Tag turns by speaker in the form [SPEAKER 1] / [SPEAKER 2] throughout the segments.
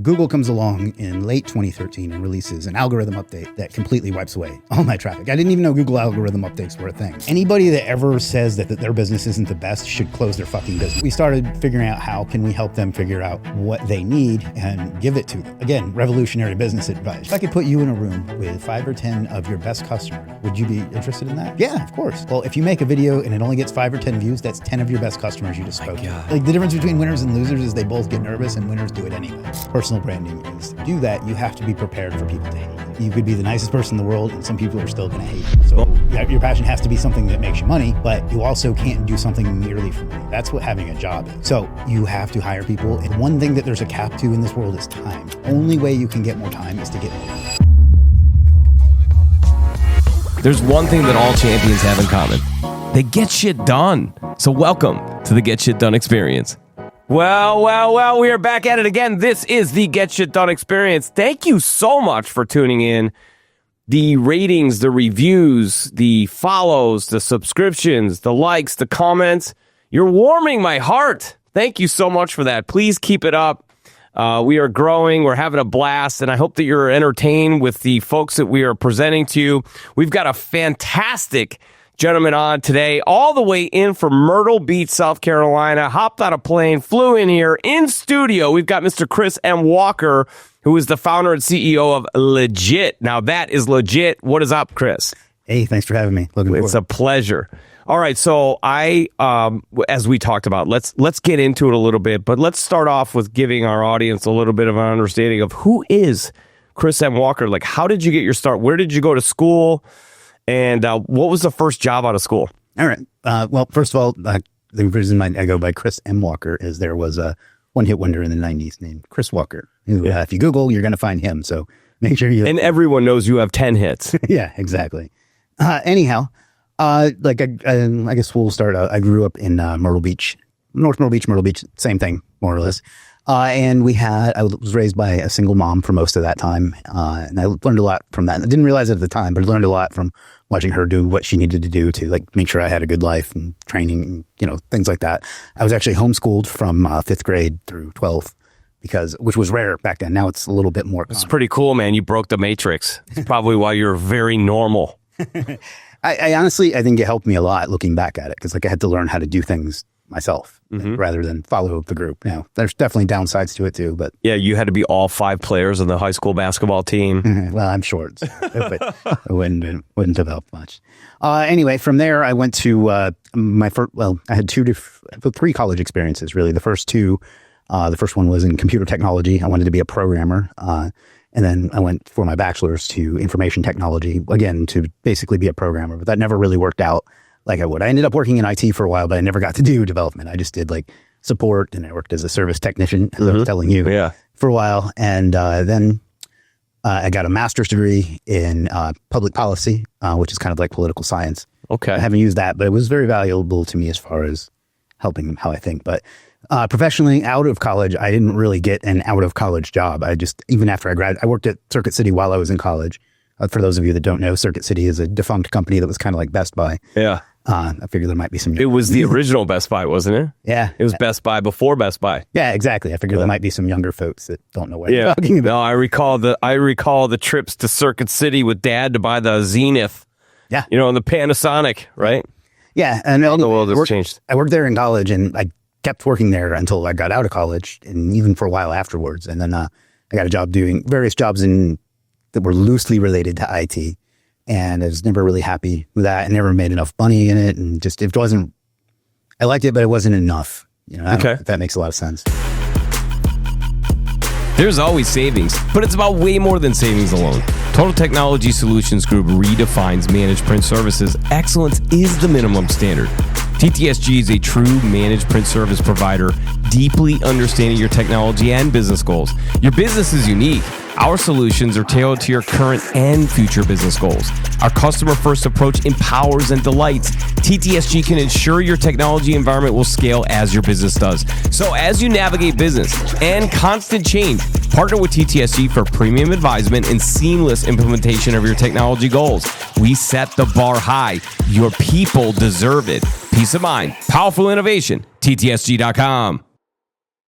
[SPEAKER 1] Google comes along in late 2013 and releases an algorithm update that completely wipes away all my traffic. I didn't even know Google algorithm updates were a thing. Anybody that ever says that their business isn't the best should close their fucking business. We started figuring out how can we help them figure out what they need and give it to them. Again, revolutionary business advice. If I could put you in a room with 5 or 10 of your best customers, would you be interested in that? Yeah, of course. Well, if you make a video and it only gets 5 or 10 views, that's 10 of your best customers you just spoke to. Like, the difference between winners and losers is they both get nervous and winners do it anyway. Personal branding is to do that, you have to be prepared for people to hate you. You could be the nicest person in the world and some people are still going to hate you. So your passion has to be something that makes you money, but you also can't do something merely for money. That's what having a job is. So you have to hire people. And one thing that there's a cap to in this world is time. The only way you can get more time is to get more time.
[SPEAKER 2] There's one thing that all champions have in common. They get shit done. So welcome to the Get Shit Done experience. Well, we are back at it again. This is the Get Shit Done experience. Thank you so much for tuning in. The ratings, the reviews, the follows, the subscriptions, the likes, the comments. You're warming my heart. Thank you so much for that. Please keep it up. We are growing. We're having a blast, and I hope that you're entertained with the folks that we are presenting to you. We've got a fantastic gentleman on today, all the way in from Myrtle Beach, South Carolina, hopped on a plane, flew in here in studio. We've got Mr. Chris M. Walker, who is the founder and CEO of Legit. Now, that is legit. What is up, Chris?
[SPEAKER 1] Hey, thanks for having me.
[SPEAKER 2] It's a pleasure. All right, so as we talked about, let's get into it a little bit, but let's start off with giving our audience a little bit of an understanding of who is Chris M. Walker. Like, how did you get your start? Where did you go to school? And what was the first job out of school?
[SPEAKER 1] All right. Well, first of all, the reason I go by Chris M. Walker is there was a one-hit wonder in the 90s named Chris Walker. Who, if you Google, you're going to find him. So make sure you...
[SPEAKER 2] And everyone knows you have 10 hits.
[SPEAKER 1] Yeah, exactly. Anyhow, I guess we'll start out. I grew up in Myrtle Beach, Myrtle Beach, same thing, more or less. And I was raised by a single mom for most of that time. And I learned a lot from that. I didn't realize it at the time, but I learned a lot from watching her do what she needed to do to like make sure I had a good life and training, things like that. I was actually homeschooled from 5th grade through 12th which was rare back then. Now it's a little bit more common.
[SPEAKER 2] It's pretty cool, man. You broke the matrix. It's probably why you're very normal.
[SPEAKER 1] I honestly, I think it helped me a lot looking back at it because I had to learn how to do things myself rather than follow the group. Now, there's definitely downsides to it too, but
[SPEAKER 2] yeah, you had to be all 5 players on the high school basketball team.
[SPEAKER 1] Well, I'm short, so it wouldn't have helped much. Anyway, from there, I went to I had 3 college experiences really. The first 2, the first one was in computer technology. I wanted to be a programmer. And then I went for my bachelor's to information technology, again, to basically be a programmer, but that never really worked out like I would. I ended up working in IT for a while, but I never got to do development. I just did like support, and I worked as a service technician, as I was telling you, for a while. And then I got a master's degree in public policy, which is kind of like political science.
[SPEAKER 2] Okay.
[SPEAKER 1] I haven't used that, but it was very valuable to me as far as helping how I think. But professionally, out of college, I didn't really get an out-of-college job. Even after I graduated, I worked at Circuit City while I was in college. For those of you that don't know, Circuit City is a defunct company that was kind of like Best Buy.
[SPEAKER 2] Yeah.
[SPEAKER 1] I figured there might be some...
[SPEAKER 2] It was the original Best Buy, wasn't it?
[SPEAKER 1] Yeah.
[SPEAKER 2] It was Best Buy before Best Buy.
[SPEAKER 1] Yeah, exactly. I figured there might be some younger folks that don't know what you're talking about.
[SPEAKER 2] No, I recall the trips to Circuit City with Dad to buy the Zenith.
[SPEAKER 1] Yeah.
[SPEAKER 2] And the Panasonic, right?
[SPEAKER 1] Yeah. And
[SPEAKER 2] the world has changed.
[SPEAKER 1] I worked there in college, and I kept working there until I got out of college, and even for a while afterwards. And then I got a job doing various jobs that were loosely related to IT. And I was never really happy with that. I never made enough money in it. And just, it wasn't, I liked it, but it wasn't enough. I don't know if that makes a lot of sense.
[SPEAKER 2] There's always savings, but it's about way more than savings alone. Total Technology Solutions Group redefines managed print services. Excellence is the minimum standard. TTSG is a true managed print service provider, deeply understanding your technology and business goals. Your business is unique. Our solutions are tailored to your current and future business goals. Our customer-first approach empowers and delights. TTSG can ensure your technology environment will scale as your business does. So as you navigate business and constant change, partner with TTSG for premium advisement and seamless implementation of your technology goals. We set the bar high. Your people deserve it. Peace of mind. Powerful innovation. TTSG.com.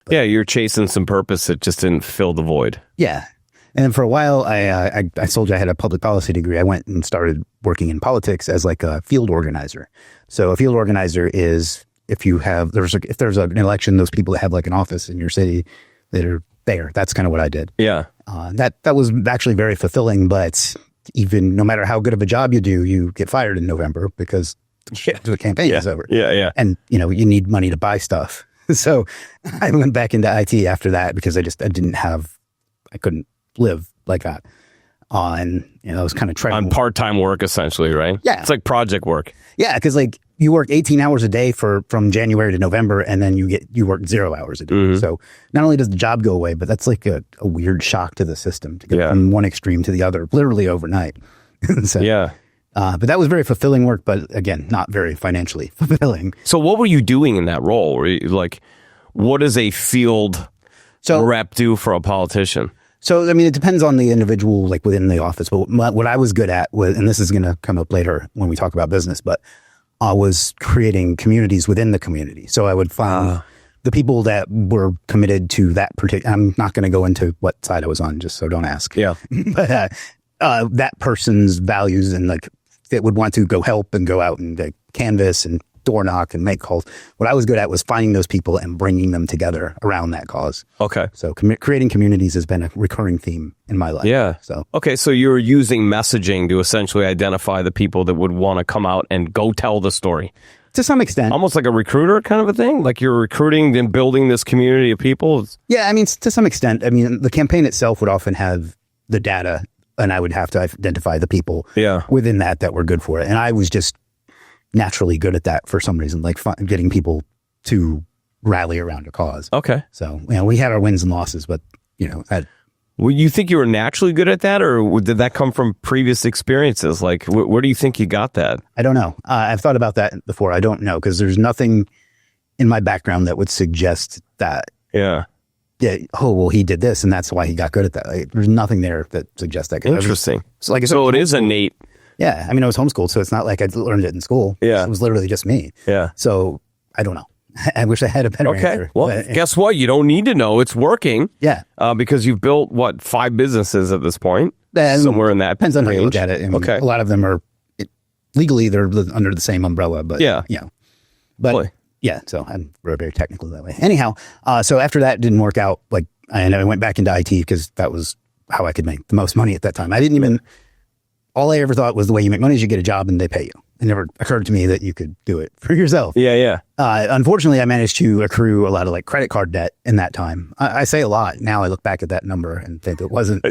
[SPEAKER 1] But,
[SPEAKER 2] yeah, you're chasing some purpose that just didn't fill the void.
[SPEAKER 1] Yeah. And then for a while, I told you I had a public policy degree. I went and started working in politics as like a field organizer. So a field organizer is if there's an election, those people that have like an office in your city that are there. That's kind of what I did.
[SPEAKER 2] Yeah.
[SPEAKER 1] That was actually very fulfilling, but even no matter how good of a job you do, you get fired in November because the campaign is over.
[SPEAKER 2] Yeah.
[SPEAKER 1] And you need money to buy stuff. So I went back into IT after that because I couldn't live like that. And I was kind of trying
[SPEAKER 2] on part-time work, essentially, right?
[SPEAKER 1] Yeah.
[SPEAKER 2] It's like project work.
[SPEAKER 1] Yeah, because like you work 18 hours a day from January to November, and then you work 0 hours a day.
[SPEAKER 2] Mm-hmm.
[SPEAKER 1] So not only does the job go away, but that's like a weird shock to the system to get from one extreme to the other, literally overnight. So,
[SPEAKER 2] yeah.
[SPEAKER 1] But that was very fulfilling work, but again, not very financially fulfilling.
[SPEAKER 2] So what were you doing in that role? Were you, like, what does a field rep do for a politician?
[SPEAKER 1] So, I mean, it depends on the individual, like within the office. But what I was good at was, and this is going to come up later when we talk about business, but I was creating communities within the community. So I would find the people that were committed to that particular, I'm not going to go into what side I was on, just so don't ask.
[SPEAKER 2] Yeah.
[SPEAKER 1] But that person's values and like, that would want to go help and go out and canvas and door knock and make calls. What I was good at was finding those people and bringing them together around that cause.
[SPEAKER 2] Okay.
[SPEAKER 1] So creating communities has been a recurring theme in my life.
[SPEAKER 2] Yeah.
[SPEAKER 1] So
[SPEAKER 2] okay, so you're using messaging to essentially identify the people that would want to come out and go tell the story.
[SPEAKER 1] To some extent.
[SPEAKER 2] Almost like a recruiter kind of a thing? Like you're recruiting and building this community of people?
[SPEAKER 1] Yeah, I mean, to some extent. I mean, the campaign itself would often have the data, and I would have to identify the people within that were good for it. And I was just naturally good at that for some reason, like getting people to rally around a cause.
[SPEAKER 2] Okay.
[SPEAKER 1] So, we had our wins and losses, but,
[SPEAKER 2] well, you think you were naturally good at that, or did that come from previous experiences? Like, where do you think you got that?
[SPEAKER 1] I don't know. I've thought about that before. I don't know, because there's nothing in my background that would suggest that.
[SPEAKER 2] Yeah.
[SPEAKER 1] Yeah. Oh, well, he did this, and that's why he got good at that. Like, there's nothing there that suggests that.
[SPEAKER 2] Interesting.
[SPEAKER 1] So
[SPEAKER 2] it is innate.
[SPEAKER 1] Yeah. I mean, I was homeschooled, so it's not like I learned it in school.
[SPEAKER 2] Yeah.
[SPEAKER 1] It was literally just me.
[SPEAKER 2] Yeah.
[SPEAKER 1] So I don't know. I wish I had a better answer.
[SPEAKER 2] Well, guess what? You don't need to know. It's working.
[SPEAKER 1] Yeah.
[SPEAKER 2] Because you've built, 5 businesses at this point? Somewhere in that
[SPEAKER 1] depends on
[SPEAKER 2] range.
[SPEAKER 1] how you look at it. I mean,
[SPEAKER 2] okay.
[SPEAKER 1] A lot of them are, legally, they're under the same umbrella, but, But, yeah, so I'm very technical that way. Anyhow, so after that didn't work out, and I went back into IT because that was how I could make the most money at that time. All I ever thought was the way you make money is you get a job and they pay you. It never occurred to me that you could do it for yourself.
[SPEAKER 2] Yeah.
[SPEAKER 1] Unfortunately, I managed to accrue a lot of credit card debt in that time. I say a lot. Now I look back at that number and think it wasn't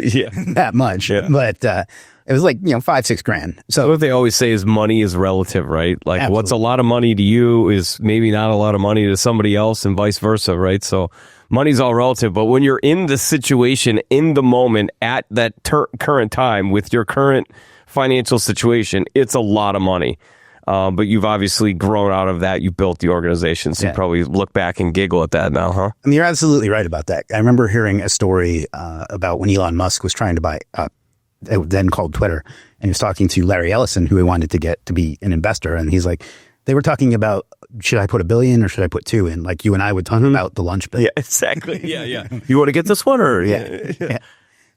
[SPEAKER 1] that much. Yeah. But it was $5-6 grand. So
[SPEAKER 2] what they always say is money is relative, right? Like
[SPEAKER 1] absolutely.
[SPEAKER 2] What's a lot of money to you is maybe not a lot of money to somebody else and vice versa, right? So money's all relative. But when you're in the situation, in the moment, at that current time with your current financial situation, it's a lot of money. But you've obviously grown out of that. You built the organization. So you probably look back and giggle at that now, huh?
[SPEAKER 1] I mean, you're absolutely right about that. I remember hearing a story about when Elon Musk was trying to buy, then called Twitter, and he was talking to Larry Ellison, who he wanted to get to be an investor. And he's like, they were talking about, should I put $1 billion or should I put $2 billion? Like you and I would talk about the lunch bill.
[SPEAKER 2] Yeah, exactly. Yeah. You want to get this one or?
[SPEAKER 1] Yeah.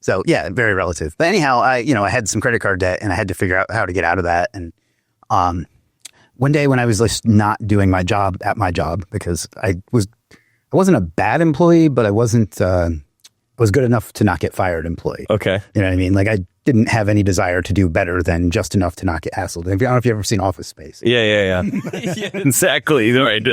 [SPEAKER 1] So yeah, very relative. But anyhow, I had some credit card debt and I had to figure out how to get out of that. And one day when I was just not doing my job at my job, because I wasn't a bad employee, but I wasn't, I was good enough to not get fired employee.
[SPEAKER 2] Okay.
[SPEAKER 1] You know what I mean? Like I didn't have any desire to do better than just enough to not get hassled. I don't know if you've ever seen Office Space.
[SPEAKER 2] Yeah. Yeah, exactly. Right.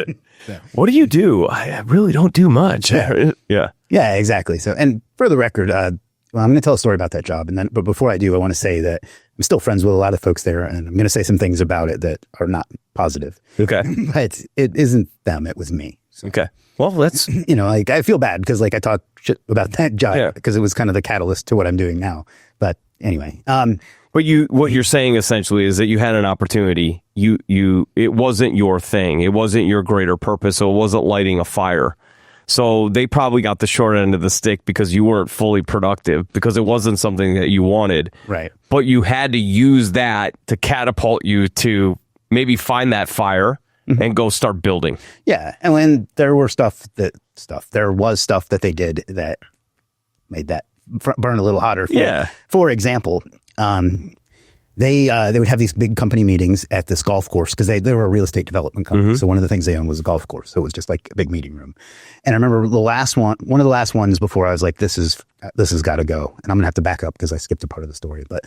[SPEAKER 2] What do you do? I really don't do much. Yeah,
[SPEAKER 1] exactly. So, and for the record, well, I'm going to tell a story about that job, but before I do, I want to say that I'm still friends with a lot of folks there, and I'm going to say some things about it that are not positive.
[SPEAKER 2] Okay.
[SPEAKER 1] But it isn't them, it was me. So,
[SPEAKER 2] okay. Well, that's...
[SPEAKER 1] I feel bad because I talk shit about that job because it was kind of the catalyst to what I'm doing now. But anyway.
[SPEAKER 2] What you're saying essentially is that you had an opportunity. It wasn't your thing. It wasn't your greater purpose. So it wasn't lighting a fire. So they probably got the short end of the stick because you weren't fully productive, because it wasn't something that you wanted.
[SPEAKER 1] Right.
[SPEAKER 2] But you had to use that to catapult you to maybe find that fire and go start building.
[SPEAKER 1] Yeah. And when there were stuff that stuff. There was stuff that they did that made that burn a little hotter. For example, they would have these big company meetings at this golf course because they were a real estate development company. So one of the things they owned was a golf course. So it was just like a big meeting room. And I remember one of the last ones before I was like, this has got to go. And I'm gonna have to back up because I skipped a part of the story. But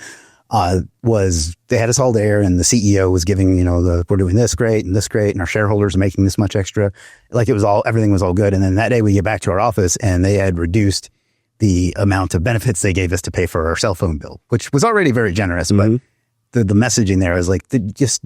[SPEAKER 1] was they had us all there, and the CEO was giving, we're doing this great, and our shareholders are making this much extra. Like everything was all good. And then that day we get back to our office and they had reduced the amount of benefits they gave us to pay for our cell phone bill, which was already very generous. But the messaging there is like, they just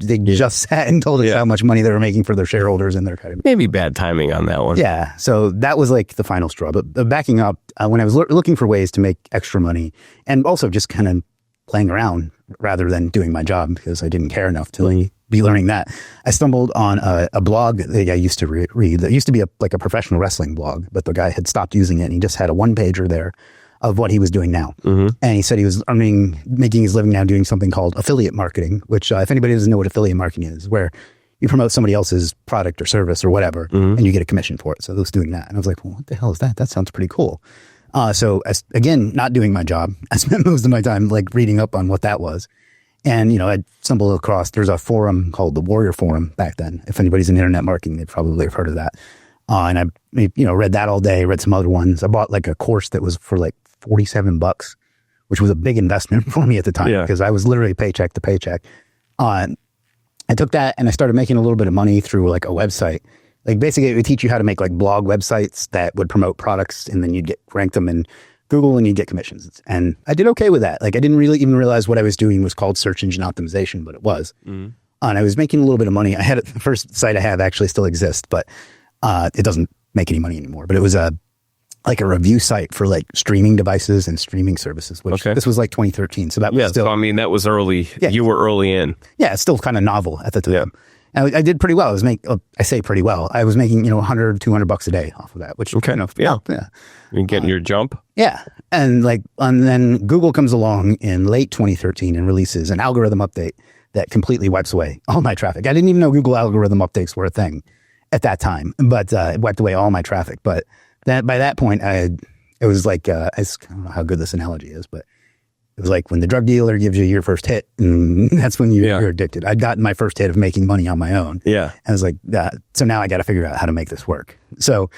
[SPEAKER 1] sat and told us how much money they were making for their shareholders, and they're kind of
[SPEAKER 2] maybe bad timing on that one.
[SPEAKER 1] Yeah. So that was like the final straw. But backing up, when I was looking for ways to make extra money, and also just kind of playing around rather than doing my job because I didn't care enough to be learning that, I stumbled on a blog that I used to read that used to be a professional wrestling blog, but the guy had stopped using it, and he just had a one-pager there of what he was doing now. And he said he was making his living now doing something called affiliate marketing, which if anybody doesn't know what affiliate marketing is, where you promote somebody else's product or service or whatever, and you get a commission for it. So he was doing that. And I was like, well, what the hell is that? That sounds pretty cool. So again, not doing my job, I spent most of my time like reading up on what that was. And, I stumbled across, there's a forum called the Warrior Forum back then. If anybody's in internet marketing, they probably have heard of that. And I, read that all day, read some other ones. I bought like a course that was for like $47, which was a big investment for me at the time because I was literally paycheck to paycheck. I took that and I started making a little bit of money through like a website. Like basically it would teach you how to make like blog websites that would promote products, and then you'd rank them in Google and you'd get commissions. And I did okay with that. Like I didn't really even realize what I was doing was called search engine optimization, but it was. And I was making a little bit of money. The first site I have actually still exists, but it doesn't make any money anymore. But it was like a review site for like streaming devices and streaming services, which this was like 2013. So that was still,
[SPEAKER 2] so, that was early. Yeah. You were early in.
[SPEAKER 1] Yeah. It's still kind of novel at the time. Yeah. And I did pretty well. I say pretty well. I was making, $100, $200 a day off of that, which
[SPEAKER 2] You're getting your jump.
[SPEAKER 1] Yeah. And then Google comes along in late 2013 and releases an algorithm update that completely wipes away all my traffic. I didn't even know Google algorithm updates were a thing at that time, but it wiped away all my traffic. But by that point, it was like, I don't know how good this analogy is, but it was like when the drug dealer gives you your first hit, and that's when you're addicted. I'd gotten my first hit of making money on my own. Yeah. And I was like, so now I got to figure out how to make this work. So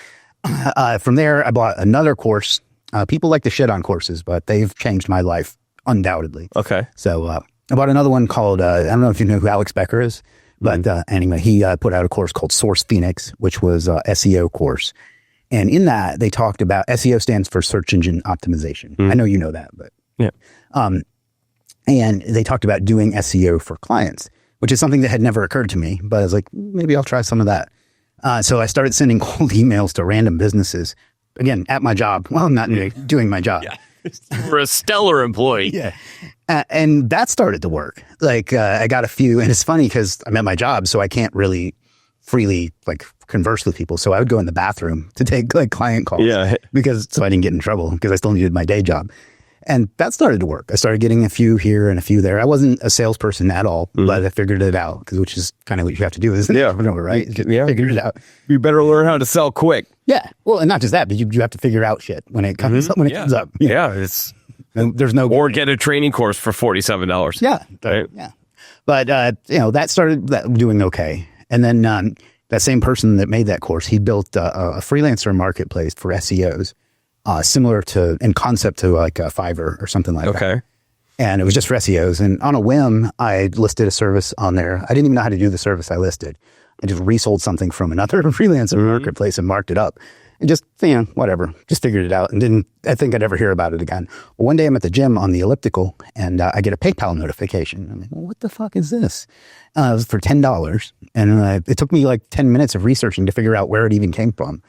[SPEAKER 1] from there, I bought another course. People like to shit on courses, but they've changed my life undoubtedly. Okay. So I bought another one called, I don't know if you know who Alex Becker is, but anyway, he put out a course called Source Phoenix, which was a SEO course. And in that, they talked about SEO stands for search engine optimization. I know you know that, but and they talked about doing SEO for clients, which is something that had never occurred to me, but I was like, maybe I'll try some of that. So I started sending cold emails to random businesses, again, at my job. Well, I'm not doing my job.
[SPEAKER 2] We're a stellar employee.
[SPEAKER 1] And that started to work. Like I got a few, and it's funny because I'm at my job, so I can't really freely like converse with people. So I would go in the bathroom to take like client calls so I didn't get in trouble because I still needed my day job. And that started to work. I started getting a few here and a few there. I wasn't a salesperson at all, but I figured it out, which is kind of what you have to do, isn't it? Right? Figure it out.
[SPEAKER 2] You better learn how to sell quick.
[SPEAKER 1] Yeah. Well, and not just that, but you have to figure out shit when it comes up.
[SPEAKER 2] It's
[SPEAKER 1] there's no
[SPEAKER 2] or get a training course for $47.
[SPEAKER 1] Yeah. Right? Yeah. But that started doing okay. And then that same person that made that course, he built a freelancer marketplace for SEOs. Similar to in concept to like a Fiverr or something like that. And it was just for SEOs. And on a whim, I listed a service on there. I didn't even know how to do the service I listed. I just resold something from another freelancer marketplace and marked it up. And just, whatever. Just figured it out and didn't think I'd ever hear about it again. Well, one day I'm at the gym on the elliptical and I get a PayPal notification. I'm like, well, what the fuck is this? It was for $10. And it took me like 10 minutes of researching to figure out where it even came from.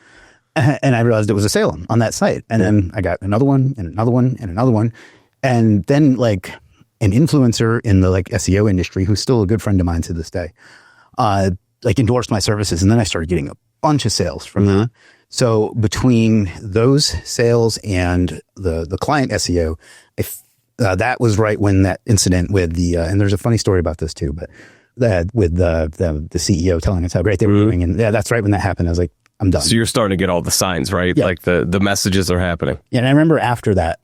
[SPEAKER 1] And I realized it was a sale on that site. And then I got another one and another one and another one. And then like an influencer in the like SEO industry, who's still a good friend of mine to this day, like endorsed my services. And then I started getting a bunch of sales from that. So between those sales and the client SEO, that was right when that incident with and there's a funny story about this too, but that with the CEO telling us how great they were doing. And that's right when that happened. I was like, I'm done.
[SPEAKER 2] So you're starting to get all the signs, right?
[SPEAKER 1] Yeah.
[SPEAKER 2] Like the messages are happening.
[SPEAKER 1] Yeah, and I remember after that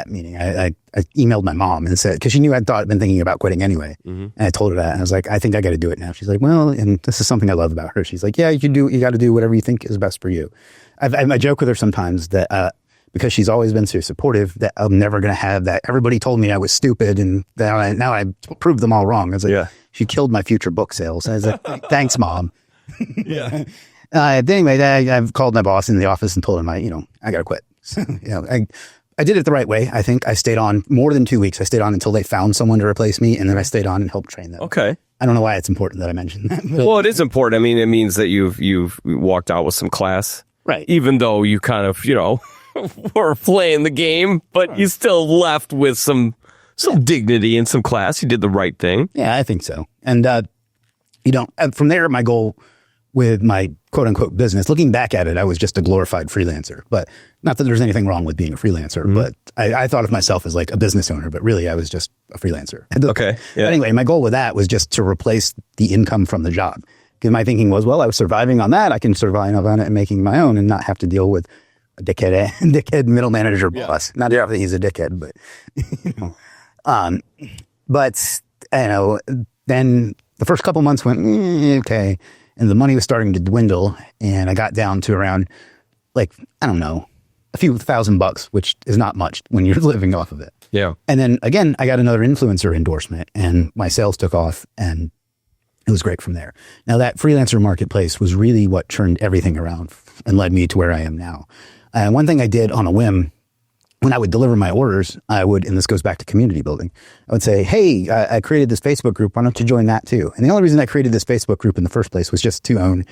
[SPEAKER 1] meeting, I emailed my mom and said, because she knew I'd been thinking about quitting anyway. And I told her that. And I was like, I think I got to do it now. She's like, well, and this is something I love about her. She's like, yeah, you got to do whatever you think is best for you. I joke with her sometimes that because she's always been so supportive, that I'm never going to have that. Everybody told me I was stupid, and now I proved them all wrong. I was like, she killed my future book sales. I was like, thanks, Mom.
[SPEAKER 2] Yeah.
[SPEAKER 1] Anyway, I've called my boss in the office and told him I got to quit. I did it the right way. I think I stayed on more than 2 weeks. I stayed on until they found someone to replace me, and then I stayed on and helped train them.
[SPEAKER 2] Okay.
[SPEAKER 1] I don't know why it's important that I mentioned that.
[SPEAKER 2] Well, it is important. I mean, it means that you've walked out with some class.
[SPEAKER 1] Right.
[SPEAKER 2] Even though you kind of, were playing the game, but you still left with some dignity and some class. You did the right thing.
[SPEAKER 1] Yeah, I think so. And, from there, my goal with my quote unquote business, looking back at it, I was just a glorified freelancer. But not that there's anything wrong with being a freelancer, but I thought of myself as like a business owner, but really I was just a freelancer.
[SPEAKER 2] Okay. Yeah.
[SPEAKER 1] Anyway, my goal with that was just to replace the income from the job. Because my thinking was, well, I was surviving on that. I can survive on it and making my own and not have to deal with a dickhead middle manager boss. Not that he's a dickhead, but, then the first couple months went, okay. And the money was starting to dwindle, and I got down to around, like, I don't know, a few $1,000, which is not much when you're living off of it.
[SPEAKER 2] Yeah.
[SPEAKER 1] And then again, I got another influencer endorsement, and my sales took off, and it was great from there. Now that freelancer marketplace was really what turned everything around and led me to where I am now. One thing I did on a whim, when I would deliver my orders, I would, and this goes back to community building, I would say, hey, I created this Facebook group. Why don't you join that too? And the only reason I created this Facebook group in the first place was just to own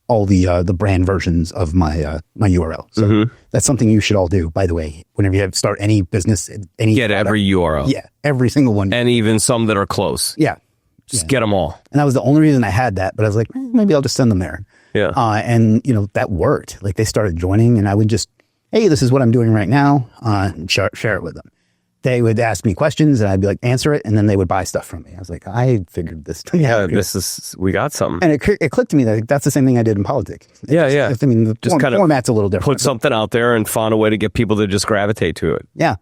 [SPEAKER 1] all the brand versions of my URL. So that's something you should all do, by the way. Whenever you start any business,
[SPEAKER 2] get every URL.
[SPEAKER 1] Yeah, every single one.
[SPEAKER 2] And even some that are close.
[SPEAKER 1] Yeah.
[SPEAKER 2] Just get them all.
[SPEAKER 1] And that was the only reason I had that. But I was like, maybe I'll just send them there.
[SPEAKER 2] Yeah.
[SPEAKER 1] And, that worked. Like, they started joining, and I would just, hey, this is what I'm doing right now, and share it with them. They would ask me questions, and I'd be like, answer it, and then they would buy stuff from me. I was like, I figured this thing out.
[SPEAKER 2] We got something.
[SPEAKER 1] And it clicked to me that that's the same thing I did in politics.
[SPEAKER 2] Yeah.
[SPEAKER 1] I mean, the format's a little different.
[SPEAKER 2] Put something out there and found a way to get people to just gravitate to it.
[SPEAKER 1] Yeah.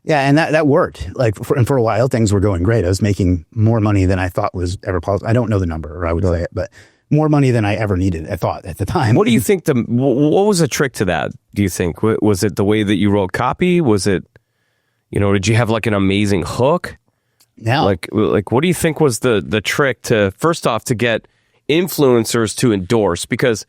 [SPEAKER 1] Yeah, and that worked. Like, for a while, things were going great. I was making more money than I thought was ever possible. I don't know the number, or I would say it, but more money than I ever needed, I thought, at the time.
[SPEAKER 2] What do you think what was the trick to that, do you think? Was it the way that you wrote copy? Was it, did you have like an amazing hook?
[SPEAKER 1] Yeah.
[SPEAKER 2] Like what do you think was the trick to, first off, to get influencers to endorse? Because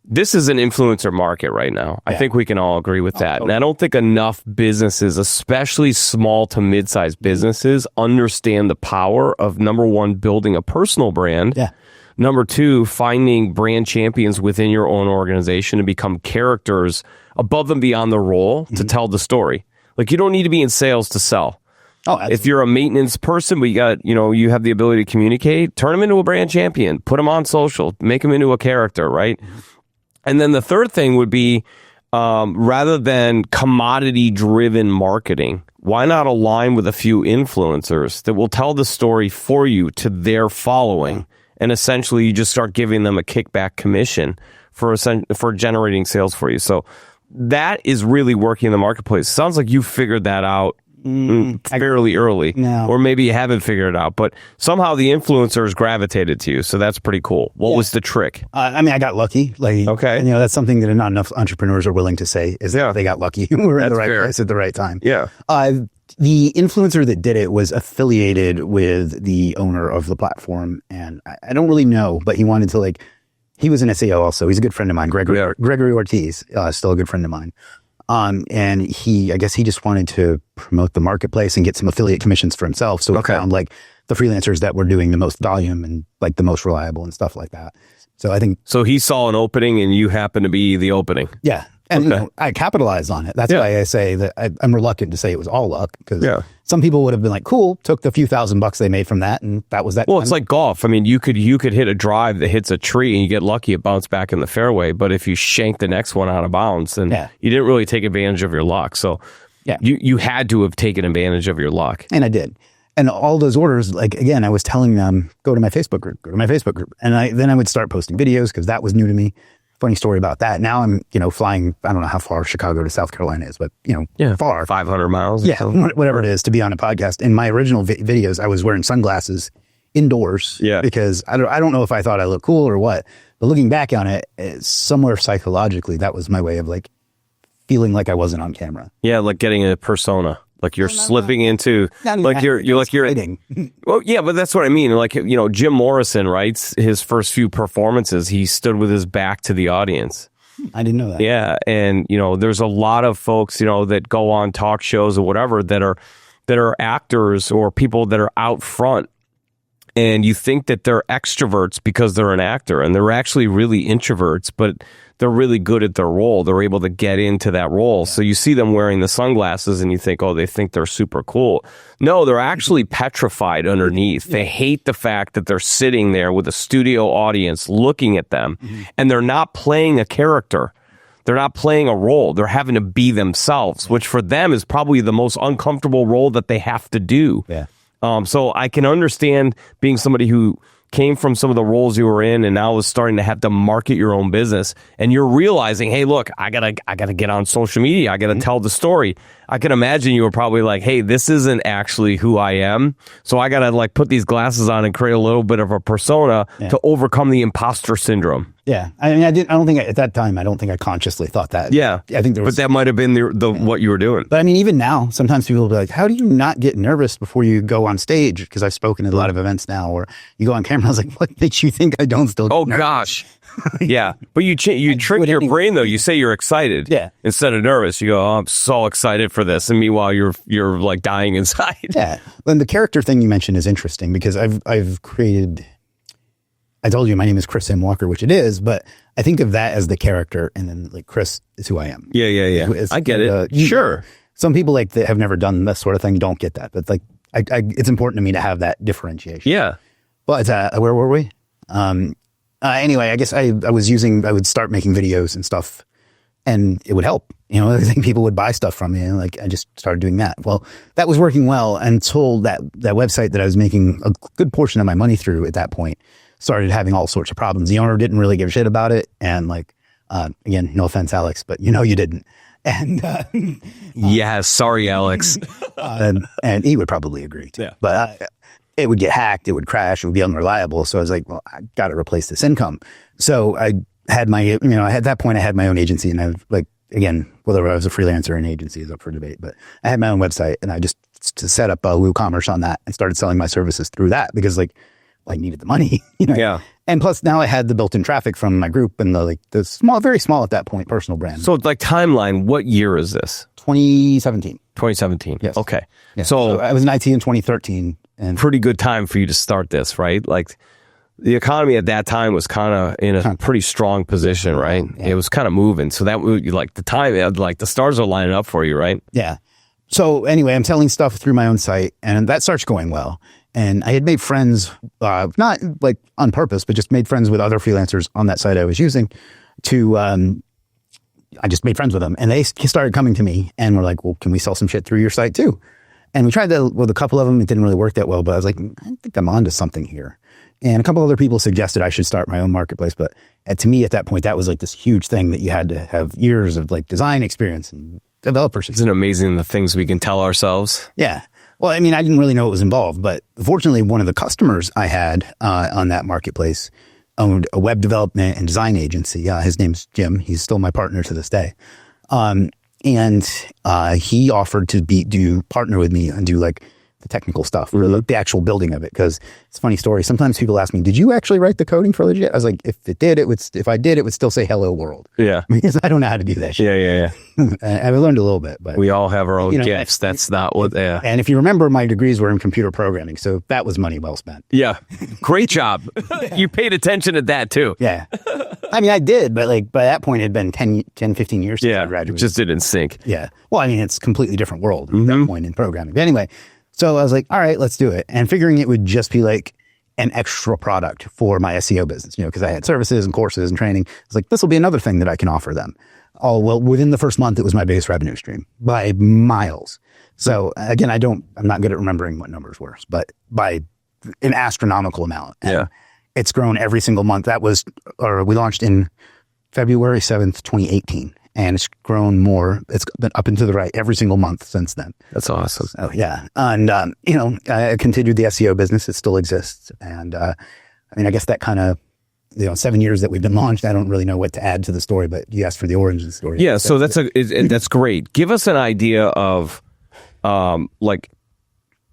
[SPEAKER 2] this is an influencer market right now. Yeah. I think we can all agree with that. Totally. And I don't think enough businesses, especially small to mid-sized businesses, understand the power of, number one, building a personal brand.
[SPEAKER 1] Yeah.
[SPEAKER 2] Number two, finding brand champions within your own organization to become characters above and beyond the role to tell the story. Like, you don't need to be in sales to sell.
[SPEAKER 1] Oh, absolutely.
[SPEAKER 2] If you're a maintenance person, but you have the ability to communicate, turn them into a brand champion, put them on social, make them into a character, right? And then the third thing would be, rather than commodity-driven marketing, why not align with a few influencers that will tell the story for you to their following? And essentially, you just start giving them a kickback commission for generating sales for you. So that is really working in the marketplace. Sounds like you figured that out fairly early.
[SPEAKER 1] No.
[SPEAKER 2] Or maybe you haven't figured it out. But somehow the influencers gravitated to you. So that's pretty cool. What was the trick?
[SPEAKER 1] I got lucky. Like,
[SPEAKER 2] okay.
[SPEAKER 1] And, that's something that not enough entrepreneurs are willing to say, is that they got lucky. We're in the right place at the right time.
[SPEAKER 2] Yeah.
[SPEAKER 1] The influencer that did it was affiliated with the owner of the platform. And I don't really know, but he wanted to, he was an SEO also. He's a good friend of mine, Gregory Ortiz, still a good friend of mine. And I guess he just wanted to promote the marketplace and get some affiliate commissions for himself. So he found the freelancers that were doing the most volume and the most reliable and stuff like that. So I think.
[SPEAKER 2] So he saw an opening and you happened to be the opening.
[SPEAKER 1] Yeah. And I capitalized on it. That's why I say that I'm reluctant to say it was all luck, because some people would have been like, cool, took the few $1,000 they made from that, and that was that.
[SPEAKER 2] Well, it's like golf. I mean, you could hit a drive that hits a tree and you get lucky, it bounced back in the fairway. But if you shank the next one out of bounds, then you didn't really take advantage of your luck. So you had to have taken advantage of your luck.
[SPEAKER 1] And I did. And all those orders, again, I was telling them, go to my Facebook group. And then I would start posting videos, because that was new to me. funny story about that. Now I'm, flying, I don't know how far Chicago to South Carolina is, but, far.
[SPEAKER 2] 500 miles.
[SPEAKER 1] Yeah, whatever it is to be on a podcast. In my original videos, I was wearing sunglasses indoors because I don't know if I thought I looked cool or what. But looking back on it, somewhere psychologically, that was my way of like feeling like I wasn't on camera.
[SPEAKER 2] Yeah, like getting a persona. Like you're slipping into, like you're well, yeah, but that's what I mean. Like, Jim Morrison, right? His first few performances, he stood with his back to the audience.
[SPEAKER 1] I didn't know that.
[SPEAKER 2] Yeah. And, there's a lot of folks, that go on talk shows or whatever that are actors or people that are out front. And you think that they're extroverts because they're an actor, and they're actually really introverts, but they're really good at their role. They're able to get into that role. So you see them wearing the sunglasses and you think, oh, they think they're super cool. No, they're actually petrified underneath. They hate the fact that they're sitting there with a studio audience looking at them, and they're not playing a character. They're not playing a role. They're having to be themselves, which for them is probably the most uncomfortable role that they have to do.
[SPEAKER 1] Yeah.
[SPEAKER 2] So I can understand being somebody who came from some of the roles you were in and now is starting to have to market your own business, and you're realizing, hey, look, I gotta get on social media. I gotta tell the story. I can imagine you were probably like, hey, this isn't actually who I am. So I gotta like put these glasses on and create a little bit of a persona to overcome the imposter syndrome.
[SPEAKER 1] Yeah. I mean, I don't think at that time, I consciously thought that.
[SPEAKER 2] Yeah.
[SPEAKER 1] I think
[SPEAKER 2] but that might have been the what you were doing.
[SPEAKER 1] But I mean, even now, sometimes people will be like, how do you not get nervous before you go on stage? Because I've spoken at a lot of events now where you go on camera. I was like, what makes you think I don't still get nervous?
[SPEAKER 2] Gosh. Yeah. But you trick your brain, though. You say you're excited.
[SPEAKER 1] Yeah.
[SPEAKER 2] Instead of nervous. You go, oh, I'm so excited for this. And meanwhile, you're like dying inside.
[SPEAKER 1] Yeah. And the character thing you mentioned is interesting because I've created... I told you my name is Chris M. Walker, which it is, but I think of that as the character, and then like Chris is who I am.
[SPEAKER 2] Yeah. I get it. Sure.
[SPEAKER 1] Some people like that have never done this sort of thing don't get that, but like it's important to me to have that differentiation.
[SPEAKER 2] Yeah.
[SPEAKER 1] But where were we? Anyway, I guess I would start making videos and stuff, and it would help. I think people would buy stuff from me, and like I just started doing that. Well, that was working well until that website that I was making a good portion of my money through at that point started having all sorts of problems. The owner didn't really give a shit about it. And like, again, no offense, Alex, but you didn't. And,
[SPEAKER 2] yeah, sorry, Alex.
[SPEAKER 1] and he would probably agree too. Yeah. But it would get hacked. It would crash. It would be unreliable. So I was like, well, I got to replace this income. So I had at that point I had my own agency, and I was like, again, whether I was a freelancer or an agency is up for debate, but I had my own website, and I just set up WooCommerce on that and started selling my services through that because like, I needed the money,
[SPEAKER 2] Yeah.
[SPEAKER 1] And plus now I had the built-in traffic from my group and the small, very small at that point, personal brand.
[SPEAKER 2] So like timeline, what year is this?
[SPEAKER 1] 2017.
[SPEAKER 2] 2017.
[SPEAKER 1] Yes.
[SPEAKER 2] Okay.
[SPEAKER 1] Yeah.
[SPEAKER 2] So
[SPEAKER 1] I was in IT in 2013, and
[SPEAKER 2] pretty good time for you to start this, right? Like the economy at that time was kind of in a pretty strong position, right? Yeah. It was kind of moving. So that like the time, like the stars are lining up for you, right?
[SPEAKER 1] Yeah. So anyway, I'm selling stuff through my own site, and that starts going well. And I had made friends, not like on purpose, but just made friends with other freelancers on that site I was using I just made friends with them, and they started coming to me and were like, well, can we sell some shit through your site too? And we tried that with a couple of them. It didn't really work that well, but I was like, I think I'm onto something here. And a couple other people suggested I should start my own marketplace. But to me at that point, that was like this huge thing that you had to have years of like design experience and developers.
[SPEAKER 2] Isn't it amazing the things we can tell ourselves?
[SPEAKER 1] Yeah. Well, I mean, I didn't really know what was involved, but fortunately, one of the customers I had on that marketplace owned a web development and design agency. His name's Jim. He's still my partner to this day. And he offered to partner with me and do like the technical stuff, or the actual building of it. Because it's a funny story. Sometimes people ask me, did you actually write the coding for legit? I was like, if I did, it would still say hello world.
[SPEAKER 2] Yeah.
[SPEAKER 1] Because I don't know how to do that shit.
[SPEAKER 2] Yeah.
[SPEAKER 1] I've learned a little bit, but
[SPEAKER 2] we all have our own gifts. That's not what, yeah.
[SPEAKER 1] And if you remember, my degrees were in computer programming. So that was money well spent.
[SPEAKER 2] Yeah. Great job. You paid attention to that too.
[SPEAKER 1] Yeah. I mean, I did, but like by that point it had been 10, 15 years since I graduated.
[SPEAKER 2] It just didn't sink.
[SPEAKER 1] Yeah. Well, I mean, it's a completely different world at that point in programming. But anyway, so I was like, all right, let's do it. And figuring it would just be like an extra product for my SEO business, because I had services and courses and training. It's like, this will be another thing that I can offer them. Oh, well, within the first month, it was my biggest revenue stream by miles. So again, I'm not good at remembering what numbers were, but by an astronomical amount. And it's grown every single month. We launched in February 7th, 2018. And it's grown more. It's been up and to the right every single month since then.
[SPEAKER 2] That's awesome.
[SPEAKER 1] Oh, yeah. And, I continued the SEO business. It still exists. And, I guess that kind of, 7 years that we've been launched, I don't really know what to add to the story, but you asked for the origin story.
[SPEAKER 2] Yeah. So that's great. Give us an idea of,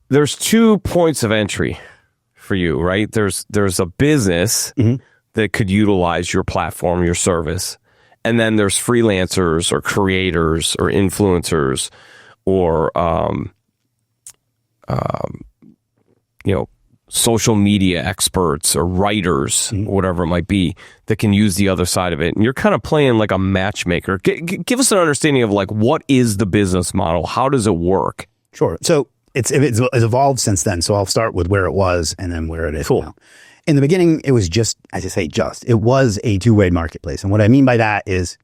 [SPEAKER 2] there's 2 points of entry for you, right? There's a business that could utilize your platform, your service. And then there's freelancers or creators or influencers or, social media experts or writers, or whatever it might be, that can use the other side of it. And you're kind of playing like a matchmaker. Give us an understanding of what is the business model? How does it work?
[SPEAKER 1] Sure. So it's evolved since then. So I'll start with where it was and then where it is now. In the beginning, it was it was a two-way marketplace. And what I mean by that is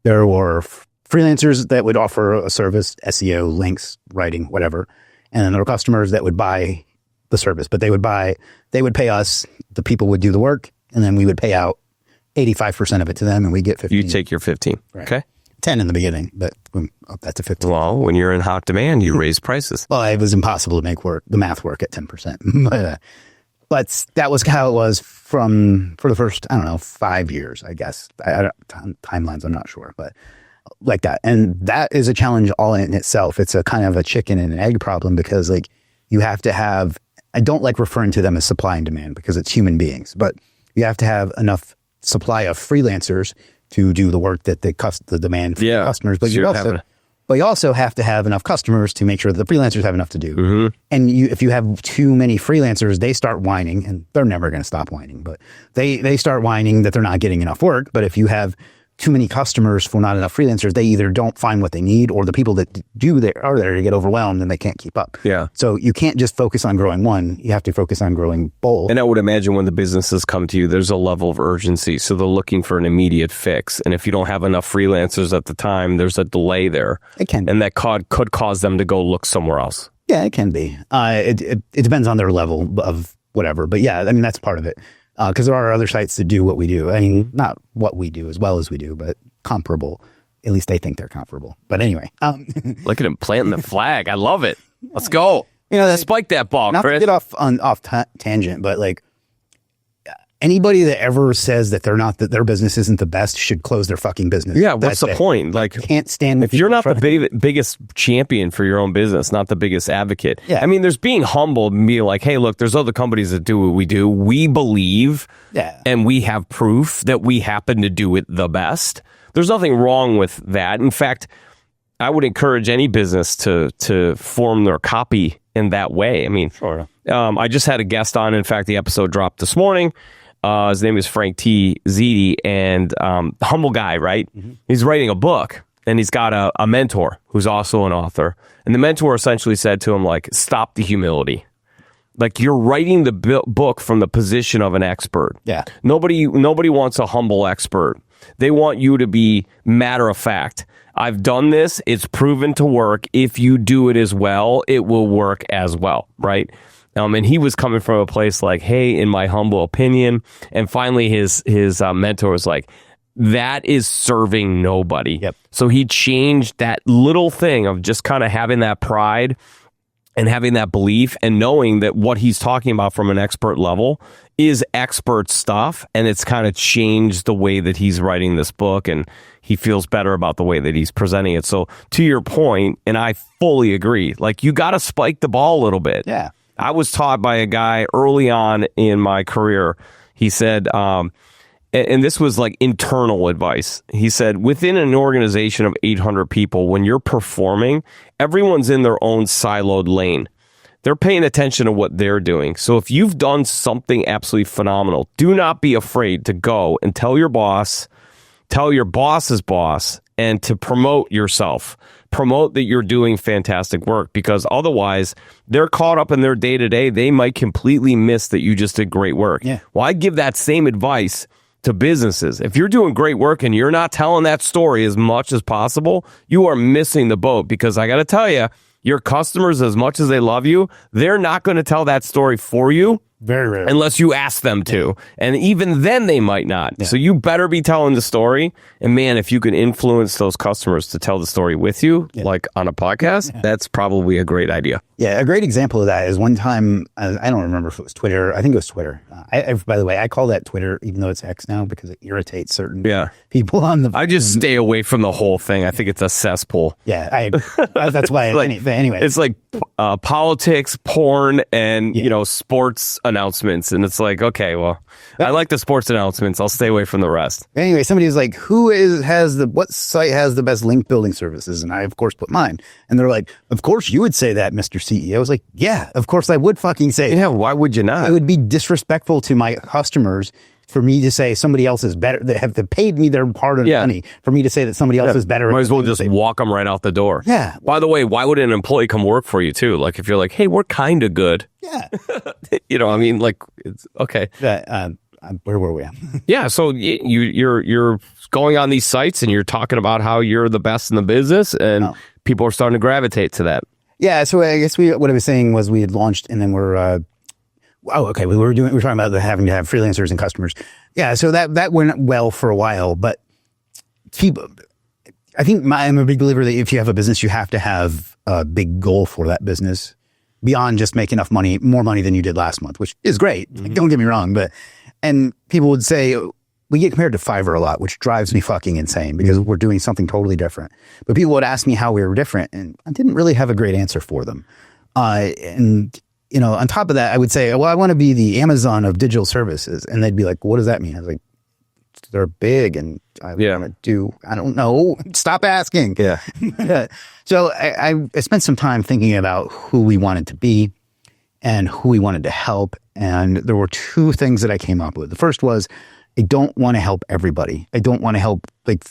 [SPEAKER 1] there were freelancers that would offer a service, SEO, links, writing, whatever. And then there were customers that would buy the service, but they would pay us, the people would do the work, and then we would pay out 85% of it to them and we get 15.
[SPEAKER 2] You take your 15. Right. Okay.
[SPEAKER 1] 10 in the beginning, but up that to 15.
[SPEAKER 2] Well, when you're in hot demand, you raise prices.
[SPEAKER 1] Well, it was impossible to make the math work at 10%. But that was how it was for the first, 5 years, I guess. Timelines, I'm not sure, but like that. And that is a challenge all in itself. It's a kind of a chicken and an egg problem because you have to have, I don't like referring to them as supply and demand because it's human beings, but you have to have enough supply of freelancers to do the work that the demand for the customers. But you also have to have enough customers to make sure that the freelancers have enough to do. Mm-hmm. And if you have too many freelancers, they start whining, and they're never going to stop whining, but they start whining that they're not getting enough work. But if you have too many customers for not enough freelancers, they either don't find what they need, or the people that are there to get overwhelmed and they can't keep up. Yeah. So you can't just focus on growing one. You have to focus on growing both.
[SPEAKER 2] And I would imagine when the businesses come to you, there's a level of urgency. So they're looking for an immediate fix. And if you don't have enough freelancers at the time, there's a delay there.
[SPEAKER 1] It can be.
[SPEAKER 2] And that could cause them to go look somewhere else.
[SPEAKER 1] Yeah, it can be. It depends on their level of whatever. But yeah, that's part of it. Because there are other sites that do what we do. Not what we do as well as we do, but comparable. At least they think they're comparable. But anyway.
[SPEAKER 2] Look at him planting the flag. I love it. Let's go. Spike that ball,
[SPEAKER 1] not
[SPEAKER 2] Chris.
[SPEAKER 1] To get off tangent, but anybody that ever says that their business isn't the best should close their fucking business.
[SPEAKER 2] Yeah, what's the point?
[SPEAKER 1] Can't stand.
[SPEAKER 2] If you're not the biggest champion for your own business, not the biggest advocate.
[SPEAKER 1] Yeah.
[SPEAKER 2] There's being humble and be like, hey, look, there's other companies that do what we do. We believe, and we have proof that we happen to do it the best. There's nothing wrong with that. In fact, I would encourage any business to form their copy in that way.
[SPEAKER 1] Sure.
[SPEAKER 2] I just had a guest on. In fact, the episode dropped this morning. His name is Frank T. Ziti, and humble guy, right? Mm-hmm. He's writing a book, and he's got a mentor who's also an author. And the mentor essentially said to him, stop the humility. You're writing the book from the position of an expert.
[SPEAKER 1] Yeah.
[SPEAKER 2] Nobody wants a humble expert. They want you to be matter of fact. I've done this. It's proven to work. If you do it as well, it will work as well, right? And he was coming from a place like, hey, in my humble opinion. And finally, his mentor was like, that is serving nobody.
[SPEAKER 1] Yep.
[SPEAKER 2] So he changed that little thing of just kind of having that pride and having that belief and knowing that what he's talking about from an expert level is expert stuff. And it's kind of changed the way that he's writing this book, and he feels better about the way that he's presenting it. So to your point, and I fully agree, you got to spike the ball a little bit.
[SPEAKER 1] Yeah.
[SPEAKER 2] I was taught by a guy early on in my career. He said, and this was internal advice. He said, within an organization of 800 people, when you're performing, everyone's in their own siloed lane. They're paying attention to what they're doing. So if you've done something absolutely phenomenal, do not be afraid to go and tell your boss, tell your boss's boss, and to promote yourself. Promote that you're doing fantastic work, because otherwise they're caught up in their day-to-day. They might completely miss that you just did great work.
[SPEAKER 1] Yeah.
[SPEAKER 2] Well, I give that same advice to businesses. If you're doing great work and you're not telling that story as much as possible, you are missing the boat, because I got to tell you, your customers, as much as they love you, they're not going to tell that story for you.
[SPEAKER 1] Very rare.
[SPEAKER 2] Unless you ask them to. And even then they might not.
[SPEAKER 1] Yeah.
[SPEAKER 2] So you better be telling the story. And man, if you can influence those customers to tell the story with you, like on a podcast, that's probably a great idea.
[SPEAKER 1] Yeah, a great example of that is one time, I don't remember if it was Twitter. I think it was Twitter. By the way, I call that Twitter, even though it's X now, because it irritates certain people on the...
[SPEAKER 2] I just stay away from the whole thing. I think it's a cesspool.
[SPEAKER 1] Yeah, that's why. Anyway,
[SPEAKER 2] it's like politics, porn, and sports announcements, and it's like, okay, well, I like the sports announcements. I'll stay away from the rest.
[SPEAKER 1] Anyway, somebody was like, what site has the best link building services? And I, of course, put mine. And they're like, of course you would say that, Mr. CEO. I was like, yeah, of course I would fucking say it.
[SPEAKER 2] Yeah, why would you not?
[SPEAKER 1] It would be disrespectful to my customers for me to say somebody else is better. They have paid me their hard-earned money for me to say that somebody else is better.
[SPEAKER 2] Might as well just walk them right out the door.
[SPEAKER 1] Yeah.
[SPEAKER 2] By the way, why would an employee come work for you too? Like if you're like, hey, we're kind of good.
[SPEAKER 1] Yeah.
[SPEAKER 2] I mean, like, it's okay.
[SPEAKER 1] Where were we?
[SPEAKER 2] Yeah. So you're going on these sites and you're talking about how you're the best in the business, and people are starting to gravitate to that.
[SPEAKER 1] Yeah. So I guess what I was saying was we had launched, and then we're. We were talking about having to have freelancers and customers. Yeah, so that went well for a while, but I think I'm a big believer that if you have a business, you have to have a big goal for that business beyond just make enough money, more money than you did last month, which is great. Mm-hmm. Don't get me wrong, and people would say we get compared to Fiverr a lot, which drives me fucking insane because we're doing something totally different. But people would ask me how we were different, and I didn't really have a great answer for them. On top of that, I would say, well, I want to be the Amazon of digital services. And they'd be like, what does that mean? I was like, they're big and I want to do, I don't know. Stop asking.
[SPEAKER 2] Yeah.
[SPEAKER 1] So I spent some time thinking about who we wanted to be and who we wanted to help. And there were two things that I came up with. The first was, I don't want to help everybody. I don't want to help, like,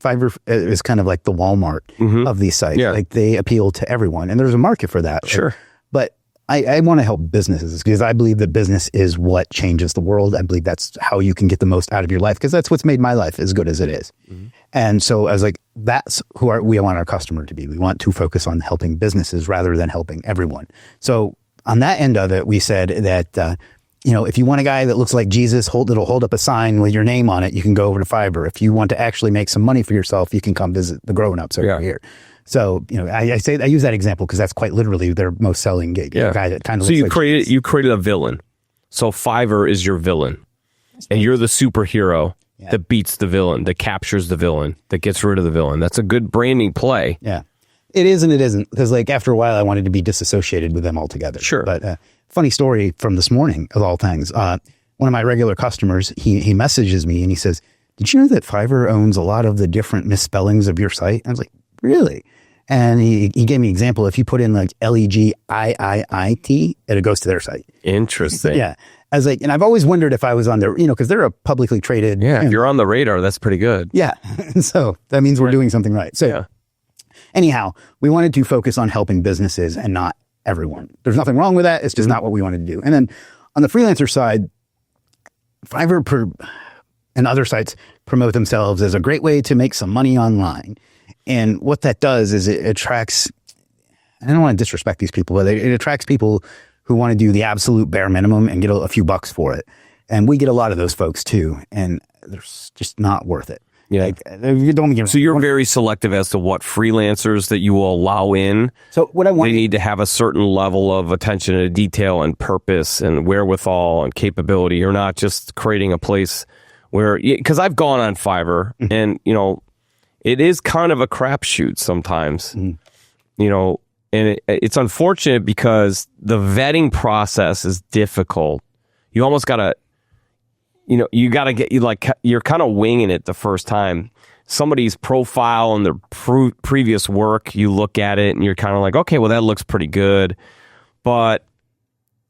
[SPEAKER 1] Fiverr is kind of like the Walmart of these sites.
[SPEAKER 2] Yeah.
[SPEAKER 1] Like they appeal to everyone and there's a market for that.
[SPEAKER 2] Sure.
[SPEAKER 1] But I want to help businesses because I believe that business is what changes the world. I believe that's how you can get the most out of your life because that's what's made my life as good as it is. Mm-hmm. And so I was like, that's who we want our customer to be. We want to focus on helping businesses rather than helping everyone. So on that end of it, we said that, if you want a guy that looks like Jesus, it'll hold up a sign with your name on it, you can go over to Fiverr. If you want to actually make some money for yourself, you can come visit the grown-ups over here. So, I use that example because that's quite literally their most selling gig.
[SPEAKER 2] Yeah.
[SPEAKER 1] Guy that kind of
[SPEAKER 2] so you created a villain. So Fiverr is your villain, and you're the superhero that beats the villain, that captures the villain, that gets rid of the villain. That's a good branding play.
[SPEAKER 1] Yeah, it is and it isn't because after a while I wanted to be disassociated with them altogether.
[SPEAKER 2] Sure.
[SPEAKER 1] But funny story from this morning of all things. One of my regular customers, he messages me and he says, "Did you know that Fiverr owns a lot of the different misspellings of your site?" I was like, "Really?" And he gave me an example. If you put in like Legiiit, it goes to their site.
[SPEAKER 2] Interesting.
[SPEAKER 1] Yeah. I was like, and I've always wondered if I was on their, because they're a publicly traded.
[SPEAKER 2] Yeah. If you're on the radar, that's pretty good.
[SPEAKER 1] Yeah. So that means we're doing something right. So anyhow, we wanted to focus on helping businesses and not everyone. There's nothing wrong with that. It's just not what we wanted to do. And then on the freelancer side, Fiverr and other sites promote themselves as a great way to make some money online. And what that does is it attracts, I don't want to disrespect these people, but it attracts people who want to do the absolute bare minimum and get a few bucks for it. And we get a lot of those folks too. And they're just not worth it.
[SPEAKER 2] Yeah. So you're very selective as to what freelancers that you will allow in.
[SPEAKER 1] So what I want,
[SPEAKER 2] they need to have a certain level of attention to detail and purpose and wherewithal and capability. You're not just creating a place where, because I've gone on Fiverr and, it is kind of a crapshoot sometimes, and it's unfortunate because the vetting process is difficult. You almost gotta, you're kind of winging it the first time. Somebody's profile and their previous work, you look at it and you're kind of like, okay, well, that looks pretty good, but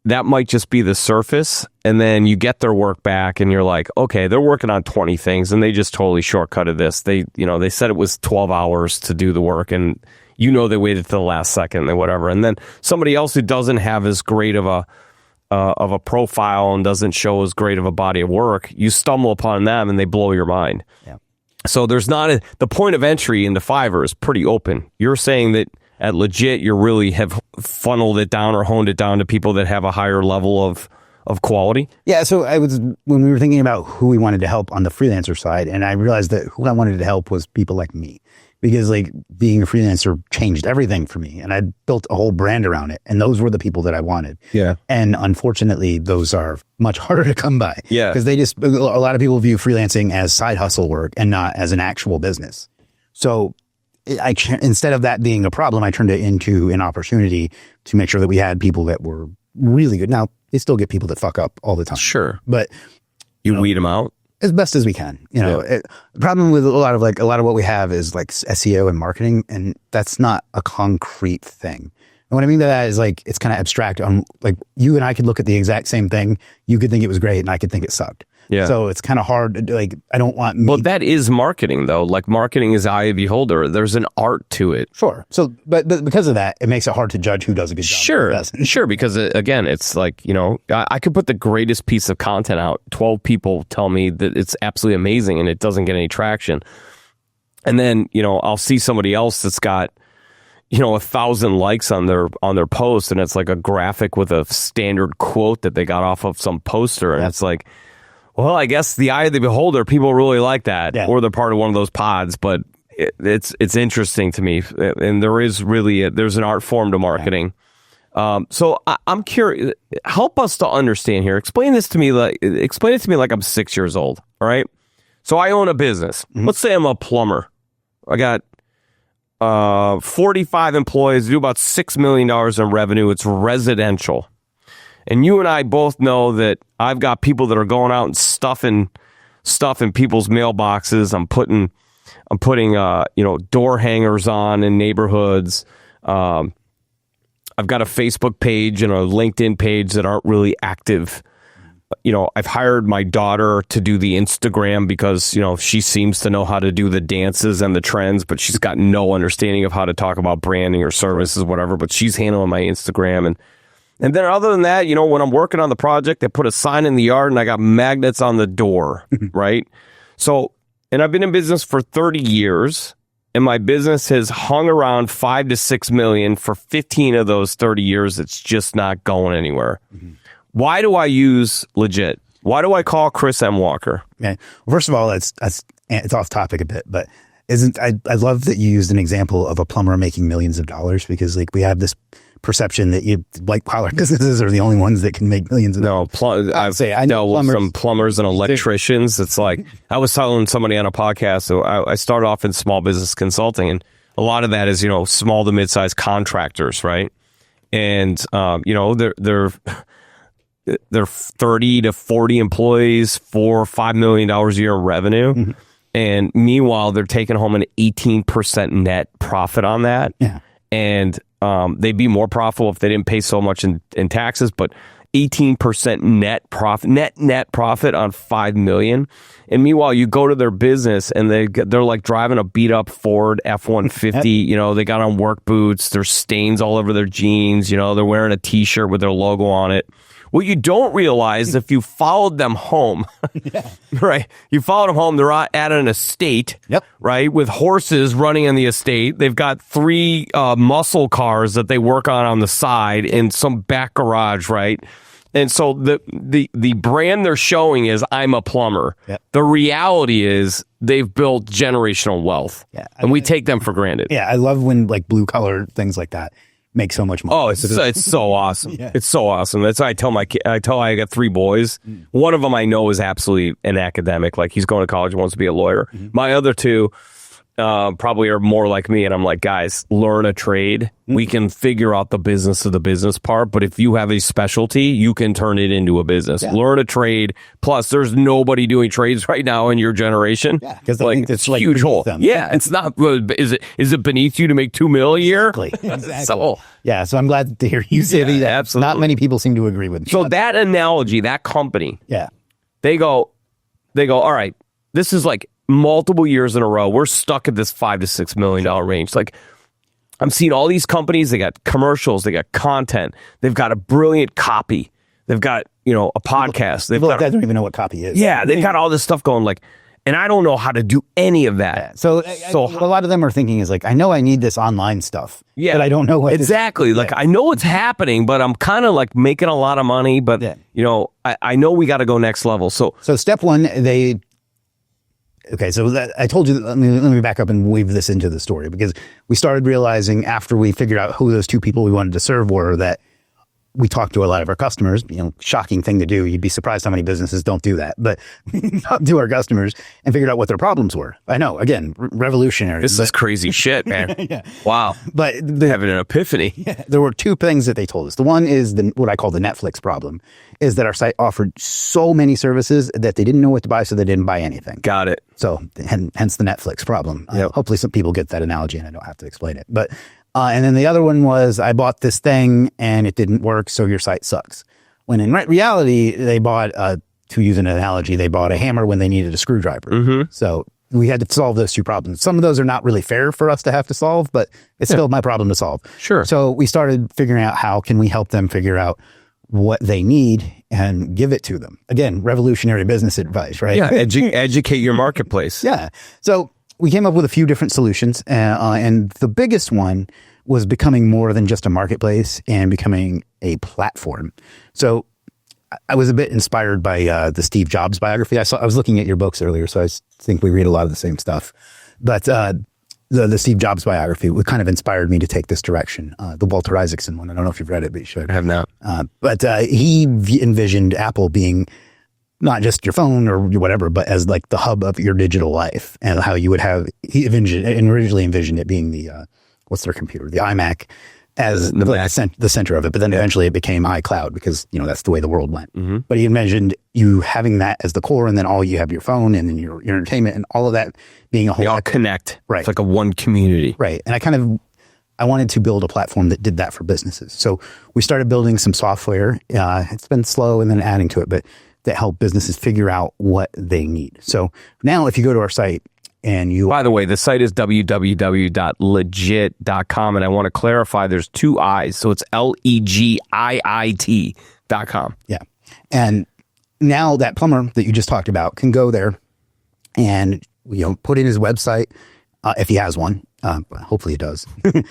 [SPEAKER 2] that might just be the surface. And then you get their work back and you're like, okay, they're working on 20 things and they just totally shortcutted this. They said it was 12 hours to do the work and they waited to the last second and whatever. And then somebody else who doesn't have as great of a profile and doesn't show as great of a body of work, you stumble upon them and they blow your mind.
[SPEAKER 1] Yeah.
[SPEAKER 2] So there's the point of entry into Fiverr is pretty open. You're saying that at Legit, you really have funneled it down or honed it down to people that have a higher level of quality?
[SPEAKER 1] Yeah. So when we were thinking about who we wanted to help on the freelancer side, and I realized that who I wanted to help was people like me, because like being a freelancer changed everything for me, and I built a whole brand around it. And those were the people that I wanted.
[SPEAKER 2] Yeah.
[SPEAKER 1] And unfortunately, those are much harder to come by.
[SPEAKER 2] Yeah.
[SPEAKER 1] Because a lot of people view freelancing as side hustle work and not as an actual business. So instead of that being a problem, I turned it into an opportunity to make sure that we had people that were really good. Now, they still get people that fuck up all the time.
[SPEAKER 2] Sure.
[SPEAKER 1] But
[SPEAKER 2] you weed them out
[SPEAKER 1] as best as we can. The problem with a lot of what we have is like SEO and marketing, and that's not a concrete thing. And what I mean by that is like it's kind of abstract. Like you and I could look at the exact same thing. You could think it was great, and I could think it sucked.
[SPEAKER 2] Yeah.
[SPEAKER 1] So it's kind of hard. Like I don't want.
[SPEAKER 2] Well, that is marketing, though. Like marketing is eye of the beholder. There's an art to it.
[SPEAKER 1] Sure. So, but because of that, it makes it hard to judge who does a good job.
[SPEAKER 2] Sure. Because again, it's like I could put the greatest piece of content out. 12 people tell me that it's absolutely amazing, and it doesn't get any traction. And then I'll see somebody else that's got 1,000 likes on their post, and it's like a graphic with a standard quote that they got off of some poster, and it's like, well, I guess the eye of the beholder, people really like that, or they're part of one of those pods. But it's interesting to me, and there is really there's an art form to marketing. So I'm curious. Help us to understand here. Explain it to me like I'm 6 years old. All right. So I own a business. Mm-hmm. Let's say I'm a plumber. I got 45 employees, do about $6 million in revenue. It's residential. And you and I both know that I've got people that are going out and stuffing stuff in people's mailboxes. I'm putting door hangers on in neighborhoods. I've got a Facebook page and a LinkedIn page that aren't really active. I've hired my daughter to do the Instagram because, she seems to know how to do the dances and the trends, but she's got no understanding of how to talk about branding or services, whatever, but she's handling my Instagram. And then other than that, when I'm working on the project, I put a sign in the yard and I got magnets on the door, right? So, and I've been in business for 30 years, and my business has hung around 5 to 6 million for 15 of those 30 years. It's just not going anywhere. Mm-hmm. Why do I use Legit? Why do I call Chris M. Walker?
[SPEAKER 1] Okay. Well, first of all, it's off topic a bit, but I love that you used an example of a plumber making millions of dollars, because like we have this perception that white collar businesses are the only ones that can make millions of dollars.
[SPEAKER 2] I know with some plumbers and electricians. It's like I was telling somebody on a podcast. So I started off in small business consulting, and a lot of that is small to mid-sized contractors, right? And they're 30 to 40 employees, $4 or $5 million a year in revenue. Mm-hmm. And meanwhile, they're taking home an 18% net profit on that. Yeah. And they'd be more profitable if they didn't pay so much in taxes, but 18% net profit on $5 million. And meanwhile, you go to their business and they're like driving a beat up Ford F-150. They got on work boots. There's stains all over their jeans. They're wearing a T-shirt with their logo on it. What you don't realize, if you followed them home, right? You followed them home, they're at an estate, right? With horses running in the estate. They've got 3 muscle cars that they work on the side in some back garage, right? And so the brand they're showing is I'm a plumber. Yep. The reality is they've built generational wealth, and we take them for granted.
[SPEAKER 1] Yeah, I love when like blue collar things like that make so much money.
[SPEAKER 2] Oh, it's so awesome. Yeah. It's so awesome. That's why I got 3 boys. Mm. One of them I know is absolutely an academic. Like he's going to college and wants to be a lawyer. Mm-hmm. My other 2 probably are more like me. And I'm like, guys, learn a trade. Mm-hmm. We can figure out the business of the business part. But if you have a specialty, you can turn it into a business. Yeah. Learn a trade. Plus, there's nobody doing trades right now in your generation. Yeah,
[SPEAKER 1] because it's like
[SPEAKER 2] huge hole. Them. Yeah, it's not. Is it beneath you to make $2 million a year?
[SPEAKER 1] Exactly.
[SPEAKER 2] So
[SPEAKER 1] I'm glad to hear you say that.
[SPEAKER 2] Absolutely.
[SPEAKER 1] Not many people seem to agree with me.
[SPEAKER 2] So that analogy, that company, they go, all right, this is like multiple years in a row, we're stuck at this $5 to $6 million range. Like I'm seeing all these companies, they got commercials, they got content, they've got a brilliant copy, they've got, a podcast.
[SPEAKER 1] People like that don't even know what copy is.
[SPEAKER 2] Yeah, they've got all this stuff going. Like, And I don't know how to do any of that.
[SPEAKER 1] So what a lot of them are thinking is like, I know I need this online stuff, but I don't know what
[SPEAKER 2] exactly. Like I know it's happening, but I'm kind of like making a lot of money, but I know we got to go next level. So
[SPEAKER 1] step one, I told you, let me back up and weave this into the story, because we started realizing after we figured out who those two people we wanted to serve were, that we talked to a lot of our customers. Shocking thing to do. You'd be surprised how many businesses don't do that. But we talked to our customers and figured out what their problems were. I know, again, revolutionary.
[SPEAKER 2] This is crazy shit, man.
[SPEAKER 1] Yeah.
[SPEAKER 2] Wow.
[SPEAKER 1] But
[SPEAKER 2] having an epiphany.
[SPEAKER 1] Yeah, there were two things that they told us. The one is what I call the Netflix problem, is that our site offered so many services that they didn't know what to buy, so they didn't buy anything.
[SPEAKER 2] Got it.
[SPEAKER 1] So hence the Netflix problem.
[SPEAKER 2] Yep.
[SPEAKER 1] Hopefully some people get that analogy and I don't have to explain it. But and then the other one was, I bought this thing and it didn't work, so your site sucks. When in reality, they bought, to use an analogy, they bought a hammer when they needed a screwdriver. Mm-hmm. So we had to solve those two problems. Some of those are not really fair for us to have to solve, but it's still my problem to solve.
[SPEAKER 2] Sure.
[SPEAKER 1] So we started figuring out how can we help them figure out what they need and give it to them. Again, revolutionary business advice, right?
[SPEAKER 2] Yeah, educate your marketplace.
[SPEAKER 1] Yeah. So we came up with a few different solutions, and the biggest one was becoming more than just a marketplace and becoming a platform. So I was a bit inspired by the Steve Jobs biography. I was looking at your books earlier, so I think we read a lot of the same stuff. But the Steve Jobs biography kind of inspired me to take this direction. The Walter Isaacson one. I don't know if you've read it, but you should.
[SPEAKER 2] I have not.
[SPEAKER 1] But he envisioned Apple being not just your phone or whatever, but as like the hub of your digital life, and how you would have, he originally envisioned it being the, what's their computer? The iMac as the center of it. But then eventually it became iCloud, because, that's the way the world went. Mm-hmm. But he envisioned you having that as the core, and then all you have your phone and then your entertainment and all of that being a whole.
[SPEAKER 2] They all connect.
[SPEAKER 1] Right.
[SPEAKER 2] It's like a one community.
[SPEAKER 1] Right. And I wanted to build a platform that did that for businesses. So we started building some software. It's been slow, and then adding to it, but that help businesses figure out what they need. So now if you go to our site and
[SPEAKER 2] By the way, the site is www.legit.com. And I want to clarify, there's two I's. So it's LEGIIT.com.
[SPEAKER 1] Yeah. And now that plumber that you just talked about can go there and, put in his website, if he has one. Hopefully he does. But,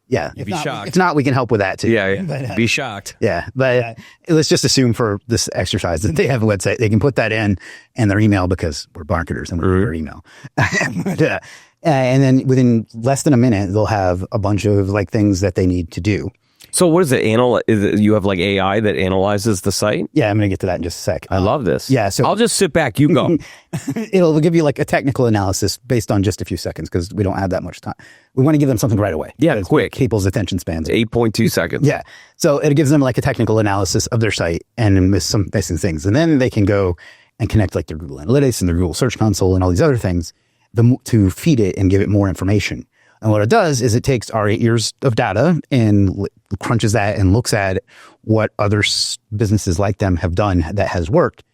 [SPEAKER 1] yeah.
[SPEAKER 2] You'd be shocked.
[SPEAKER 1] If not, we can help with that too.
[SPEAKER 2] Yeah.
[SPEAKER 1] But,
[SPEAKER 2] be shocked.
[SPEAKER 1] Yeah. But let's just assume for this exercise that they have a website. They can put that in and their email, because we're marketers and we're their email. But, and then within less than a minute, they'll have a bunch of things that they need to do.
[SPEAKER 2] So what is it? You have AI that analyzes the site?
[SPEAKER 1] Yeah, I'm going to get to that in just a sec.
[SPEAKER 2] I love this.
[SPEAKER 1] Yeah. So
[SPEAKER 2] I'll just sit back. You go.
[SPEAKER 1] It'll give you a technical analysis based on just a few seconds, because we don't have that much time. We want to give them something right away.
[SPEAKER 2] Yeah, quick.
[SPEAKER 1] People's attention spans.
[SPEAKER 2] 8.2 seconds.
[SPEAKER 1] Yeah. So it gives them a technical analysis of their site and with some basic things. And then they can go and connect their Google Analytics and their Google Search Console and all these other things to feed it and give it more information. And what it does is it takes our 8 years of data and crunches that and looks at what other businesses like them have done that has worked.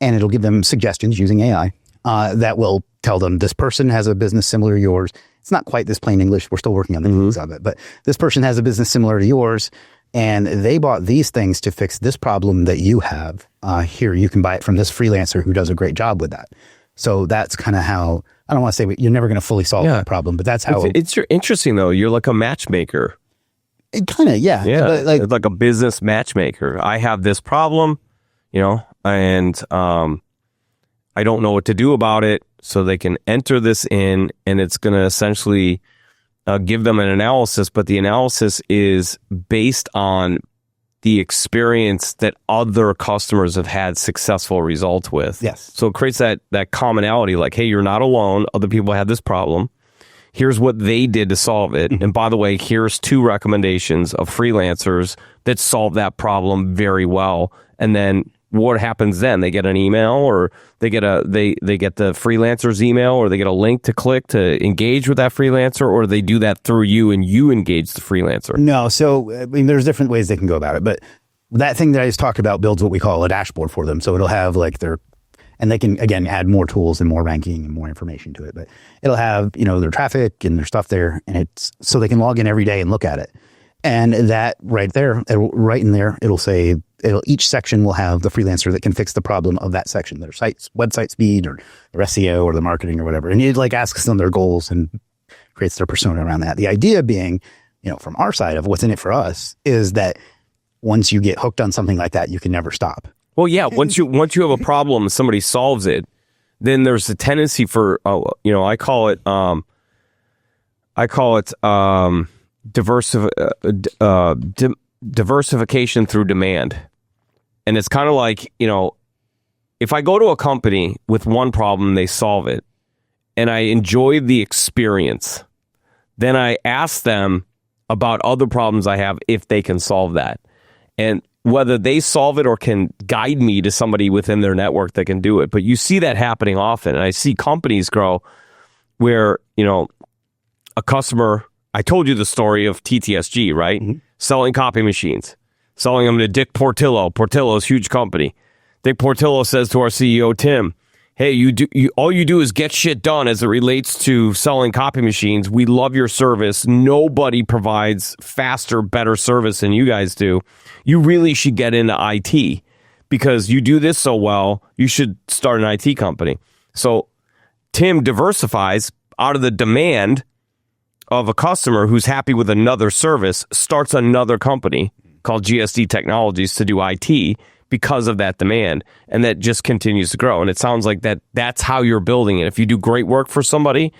[SPEAKER 1] And it'll give them suggestions using AI that will tell them, this person has a business similar to yours. It's not quite this plain English. We're still working on the needs of it. But this person has a business similar to yours, and they bought these things to fix this problem that you have. Here, you can buy it from this freelancer who does a great job with that. So that's kind of how, I don't want to say you're never going to fully solve that problem, but that's how.
[SPEAKER 2] It's interesting, though. You're like a matchmaker.
[SPEAKER 1] It kind of, yeah.
[SPEAKER 2] Yeah, it's like a business matchmaker. I have this problem, and I don't know what to do about it. So they can enter this in, and it's going to essentially give them an analysis, but the analysis is based on the experience that other customers have had successful results with.
[SPEAKER 1] Yes.
[SPEAKER 2] So it creates that commonality, like, hey, you're not alone. Other people had this problem. Here's what they did to solve it. And by the way, here's 2 recommendations of freelancers that solve that problem very well. And then what happens then? They get an email, or they get they get the freelancer's email, or they get a link to click to engage with that freelancer, or they do that through you and you engage the freelancer.
[SPEAKER 1] No. So, there's different ways they can go about it, but that thing that I just talked about builds what we call a dashboard for them. So it'll have and they can, again, add more tools and more ranking and more information to it, but it'll have, their traffic and their stuff there, and it's so they can log in every day and look at it. And that right in there, it'll say, each section will have the freelancer that can fix the problem of that section, their website speed or their SEO or the marketing or whatever. And it like asks them their goals and creates their persona around that. The idea being, from our side of what's in it for us is that once you get hooked on something like that, you can never stop.
[SPEAKER 2] Well, yeah. Once you have a problem, somebody solves it, then there's a tendency for, I call it diversification through demand. And it's kind of like, if I go to a company with one problem, they solve it, and I enjoy the experience, then I ask them about other problems I have if they can solve that. And whether they solve it or can guide me to somebody within their network that can do it. But you see that happening often. And I see companies grow where, a customer, I told you the story of TTSG, right? Mm-hmm. Selling copy machines, selling them to Dick Portillo. Portillo's huge company. Dick Portillo says to our CEO, Tim, hey, all you do is get shit done as it relates to selling copy machines. We love your service. Nobody provides faster, better service than you guys do. You really should get into IT because you do this so well. You should start an IT company. So Tim diversifies out of the demand of a customer who's happy with another service, starts another company called GSD Technologies to do IT because of that demand, and that just continues to grow. And it sounds like that's how you're building it. If you do great work for somebody,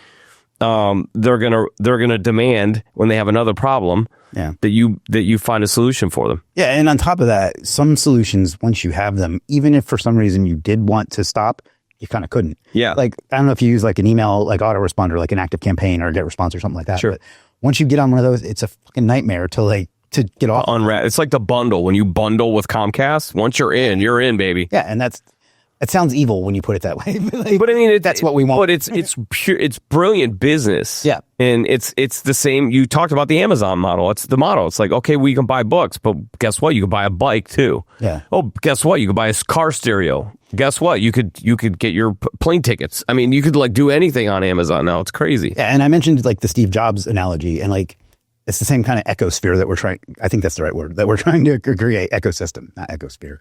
[SPEAKER 2] they're gonna demand when they have another problem that you find a solution for them.
[SPEAKER 1] Yeah, and on top of that, some solutions, once you have them, even if for some reason you did want to stop, you kind of couldn't. Yeah. Like, I don't know if you use like an email, like autoresponder, like an Active Campaign or GetResponse or something like that.
[SPEAKER 2] Sure.
[SPEAKER 1] But once you get on one of those, it's a fucking nightmare to get off.
[SPEAKER 2] It's like the bundle. When you bundle with Comcast, once you're in, baby.
[SPEAKER 1] Yeah, and it sounds evil when you put it that way. But I mean, that's what we want.
[SPEAKER 2] But it's brilliant business.
[SPEAKER 1] Yeah.
[SPEAKER 2] And it's the same. You talked about the Amazon model. It's the model. It's like, okay, well, you can buy books, but guess what? You can buy a bike too.
[SPEAKER 1] Yeah.
[SPEAKER 2] Oh, guess what? You can buy a car stereo. Guess what? You could get your plane tickets. I mean, you could like do anything on Amazon now. It's crazy.
[SPEAKER 1] Yeah, and I mentioned like the Steve Jobs analogy, and like it's the same kind of ecosphere that we're trying. I think that's the right word, that we're trying to create. Ecosystem, not ecosphere.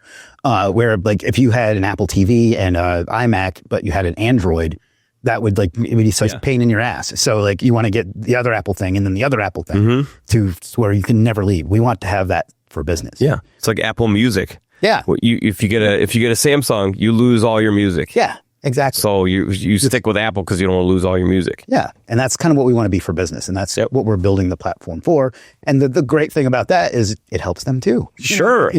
[SPEAKER 1] Where like if you had an Apple TV and an iMac, but you had an Android, that would like it would be such a pain in your ass. So like you want to get the other Apple thing and then the other Apple thing to where you can never leave. We want to have that for business.
[SPEAKER 2] Yeah, it's like Apple Music.
[SPEAKER 1] Yeah.
[SPEAKER 2] If you get a Samsung, you lose all your music.
[SPEAKER 1] Yeah, exactly.
[SPEAKER 2] So you stick with Apple because you don't want to lose all your music.
[SPEAKER 1] Yeah, and that's kind of what we want to be for business, and that's what we're building the platform for. And the great thing about that is it helps them too.
[SPEAKER 2] Sure.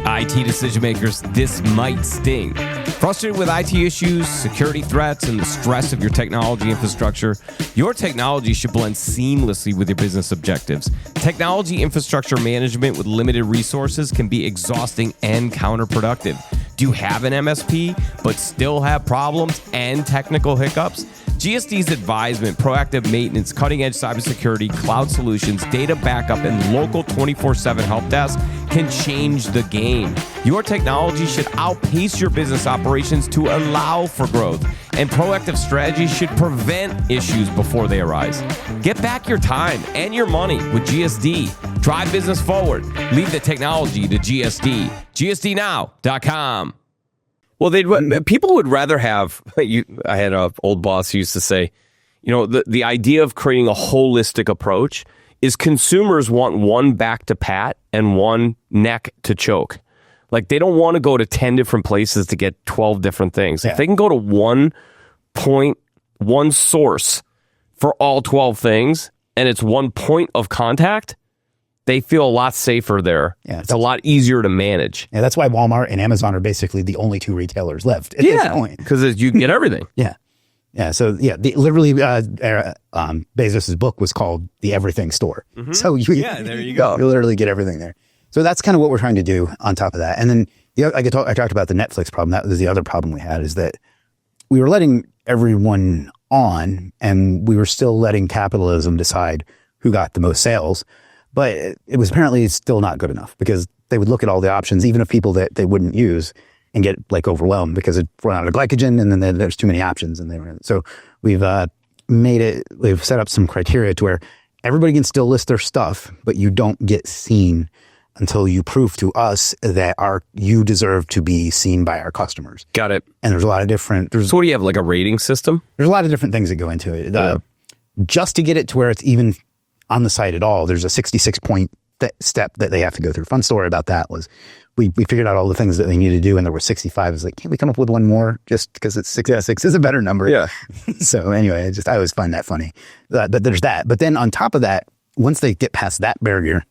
[SPEAKER 3] IT decision makers, this might sting. Frustrated with IT issues, security threats, and the stress of your technology infrastructure? Your technology should blend seamlessly with your business objectives. Technology infrastructure management with limited resources can be exhausting and counterproductive. Do you have an MSP but still have problems and technical hiccups? GSD's advisement, proactive maintenance, cutting-edge cybersecurity, cloud solutions, data backup, and local 24/7 help desk can change the game. Your technology should outpace your business operations to allow for growth, and proactive strategies should prevent issues before they arise. Get back your time and your money with GSD. Drive business forward. Leave the technology to GSD. GSDnow.com.
[SPEAKER 2] Well, people would rather have. I had an old boss who used to say, the idea of creating a holistic approach is consumers want one back to pat and one neck to choke. Like they don't want to go to 10 different places to get 12 different things. If they can go to one point, one source for all 12 things, and it's one point of contact, they feel a lot safer there. Yeah, it's a lot easier to manage.
[SPEAKER 1] Yeah, that's why Walmart and Amazon are basically the only two retailers left at this point.
[SPEAKER 2] Because you get everything.
[SPEAKER 1] Yeah. So literally, Bezos's book was called The Everything Store. Mm-hmm. So
[SPEAKER 2] there you go.
[SPEAKER 1] You literally get everything there. So that's kind of what we're trying to do on top of that. And then I talked about the Netflix problem. That was the other problem we had, is that we were letting everyone on, and we were still letting capitalism decide who got the most sales. But it was apparently still not good enough, because they would look at all the options, even of people that they wouldn't use, and get like overwhelmed because it run out of glycogen, and then there's too many options. So we've set up some criteria to where everybody can still list their stuff, but you don't get seen until you prove to us that you deserve to be seen by our customers.
[SPEAKER 2] Got it.
[SPEAKER 1] And there's a lot of different.
[SPEAKER 2] So what do you have, like a rating system?
[SPEAKER 1] There's a lot of different things that go into it. Just to get it to where it's even on the site at all, there's a 66-point step that they have to go through. Fun story about that was we figured out all the things that they needed to do, and there were 65. It's like, can't we come up with one more just because it's 66 is a better number?
[SPEAKER 2] Yeah.
[SPEAKER 1] So anyway, I always find that funny. But there's that. But then on top of that, once they get past that barrier,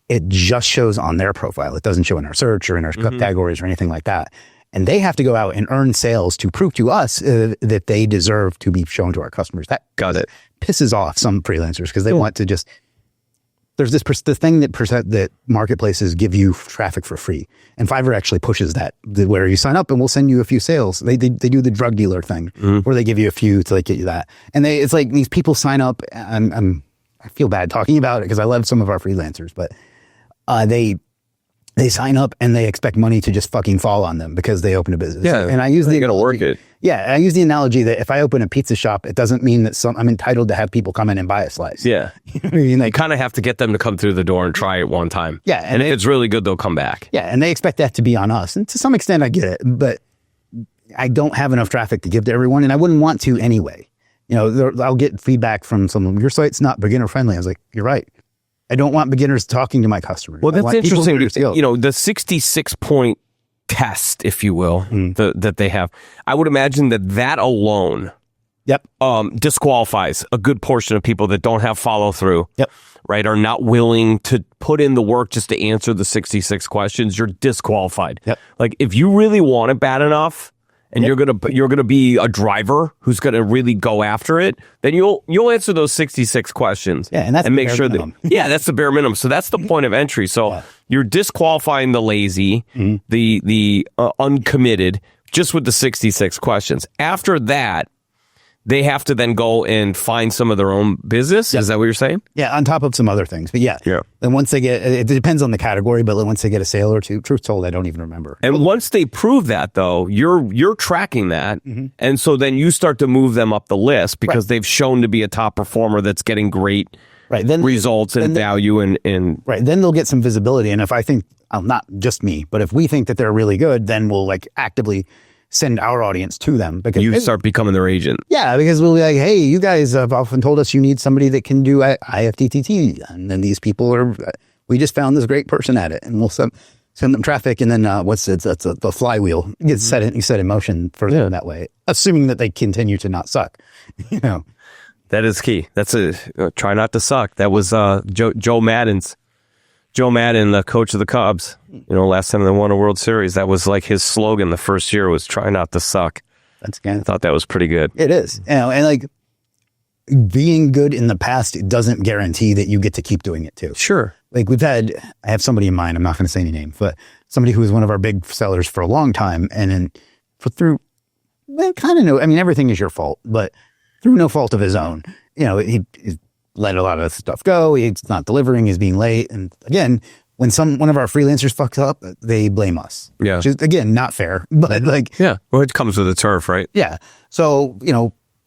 [SPEAKER 1] it just shows on their profile. It doesn't show in our search or in our categories or anything like that. And they have to go out and earn sales to prove to us that they deserve to be shown to our customers. That pisses off some freelancers because they want to just. There's the thing that marketplaces give you traffic for free, and Fiverr actually pushes that where you sign up and we'll send you a few sales. They do the drug dealer thing where they give you a few to like get you that, and it's like these people sign up. I feel bad talking about it because I love some of our freelancers, but they sign up and they expect money to just fucking fall on them because they open a business.
[SPEAKER 2] Yeah,
[SPEAKER 1] and I use
[SPEAKER 2] they got to work it.
[SPEAKER 1] Yeah, I use the analogy that if I open a pizza shop, it doesn't mean that I'm entitled to have people come in and buy a slice.
[SPEAKER 2] Yeah,
[SPEAKER 1] you know what I mean?
[SPEAKER 2] You kind of have to get them to come through the door and try it one time.
[SPEAKER 1] Yeah,
[SPEAKER 2] and if it's really good, they'll come back.
[SPEAKER 1] Yeah, and they expect that to be on us, and to some extent, I get it, but I don't have enough traffic to give to everyone, and I wouldn't want to anyway. You know, I'll get feedback from someone. Your site's not beginner friendly. I was like, you're right. I don't want beginners talking to my customers.
[SPEAKER 2] Well, that's interesting. You know, the 66-point test, if you will, that they have. I would imagine that alone disqualifies a good portion of people that don't have follow through.
[SPEAKER 1] Yep.
[SPEAKER 2] Right, are not willing to put in the work just to answer the 66 questions. You're disqualified.
[SPEAKER 1] Yep.
[SPEAKER 2] Like if you really want it bad enough, and you're gonna be a driver who's gonna really go after it, then you'll answer those 66 questions.
[SPEAKER 1] Yeah, and
[SPEAKER 2] make sure that that's the bare minimum. So that's the point of entry. So you're disqualifying the lazy, the uncommitted, just with the 66 questions. After that, they have to then go and find some of their own business. Is that what you're saying?
[SPEAKER 1] Yeah, on top of some other things. But yeah. Then once they get, it depends on the category, but once they get a sale or two, truth told, I don't even remember.
[SPEAKER 2] And once they prove that, though, you're tracking that. And so then you start to move them up the list because they've shown to be a top performer that's getting great results and value. And
[SPEAKER 1] then they'll get some visibility. And if I think, not just me, but if we think that they're really good, then we'll like actively send our audience to them because
[SPEAKER 2] you start becoming their agent.
[SPEAKER 1] Yeah, because we'll be like, hey, you guys have often told us you need somebody that can do IFTTT, and then these people we just found this great person at it, and we'll send them traffic, and then the flywheel gets set in motion for them that way, assuming that they continue to not suck. You know,
[SPEAKER 2] that is key. That's try not to suck. That was Joe Madden, the coach of the Cubs, last time they won a World Series, that was like his slogan the first year was try not to suck.
[SPEAKER 1] That's good.
[SPEAKER 2] I thought that was pretty good.
[SPEAKER 1] It is. And like being good in the past doesn't guarantee that you get to keep doing it too.
[SPEAKER 2] Sure.
[SPEAKER 1] Like I have somebody in mind, I'm not going to say any name, but somebody who was one of our big sellers for a long time. And then everything is your fault, but through no fault of his own, he let a lot of stuff go. He's not delivering. He's being late. And again, when one of our freelancers fucks up, they blame us.
[SPEAKER 2] Yeah.
[SPEAKER 1] Which is, again, not fair. But
[SPEAKER 2] well, it comes with the turf, right?
[SPEAKER 1] Yeah. So,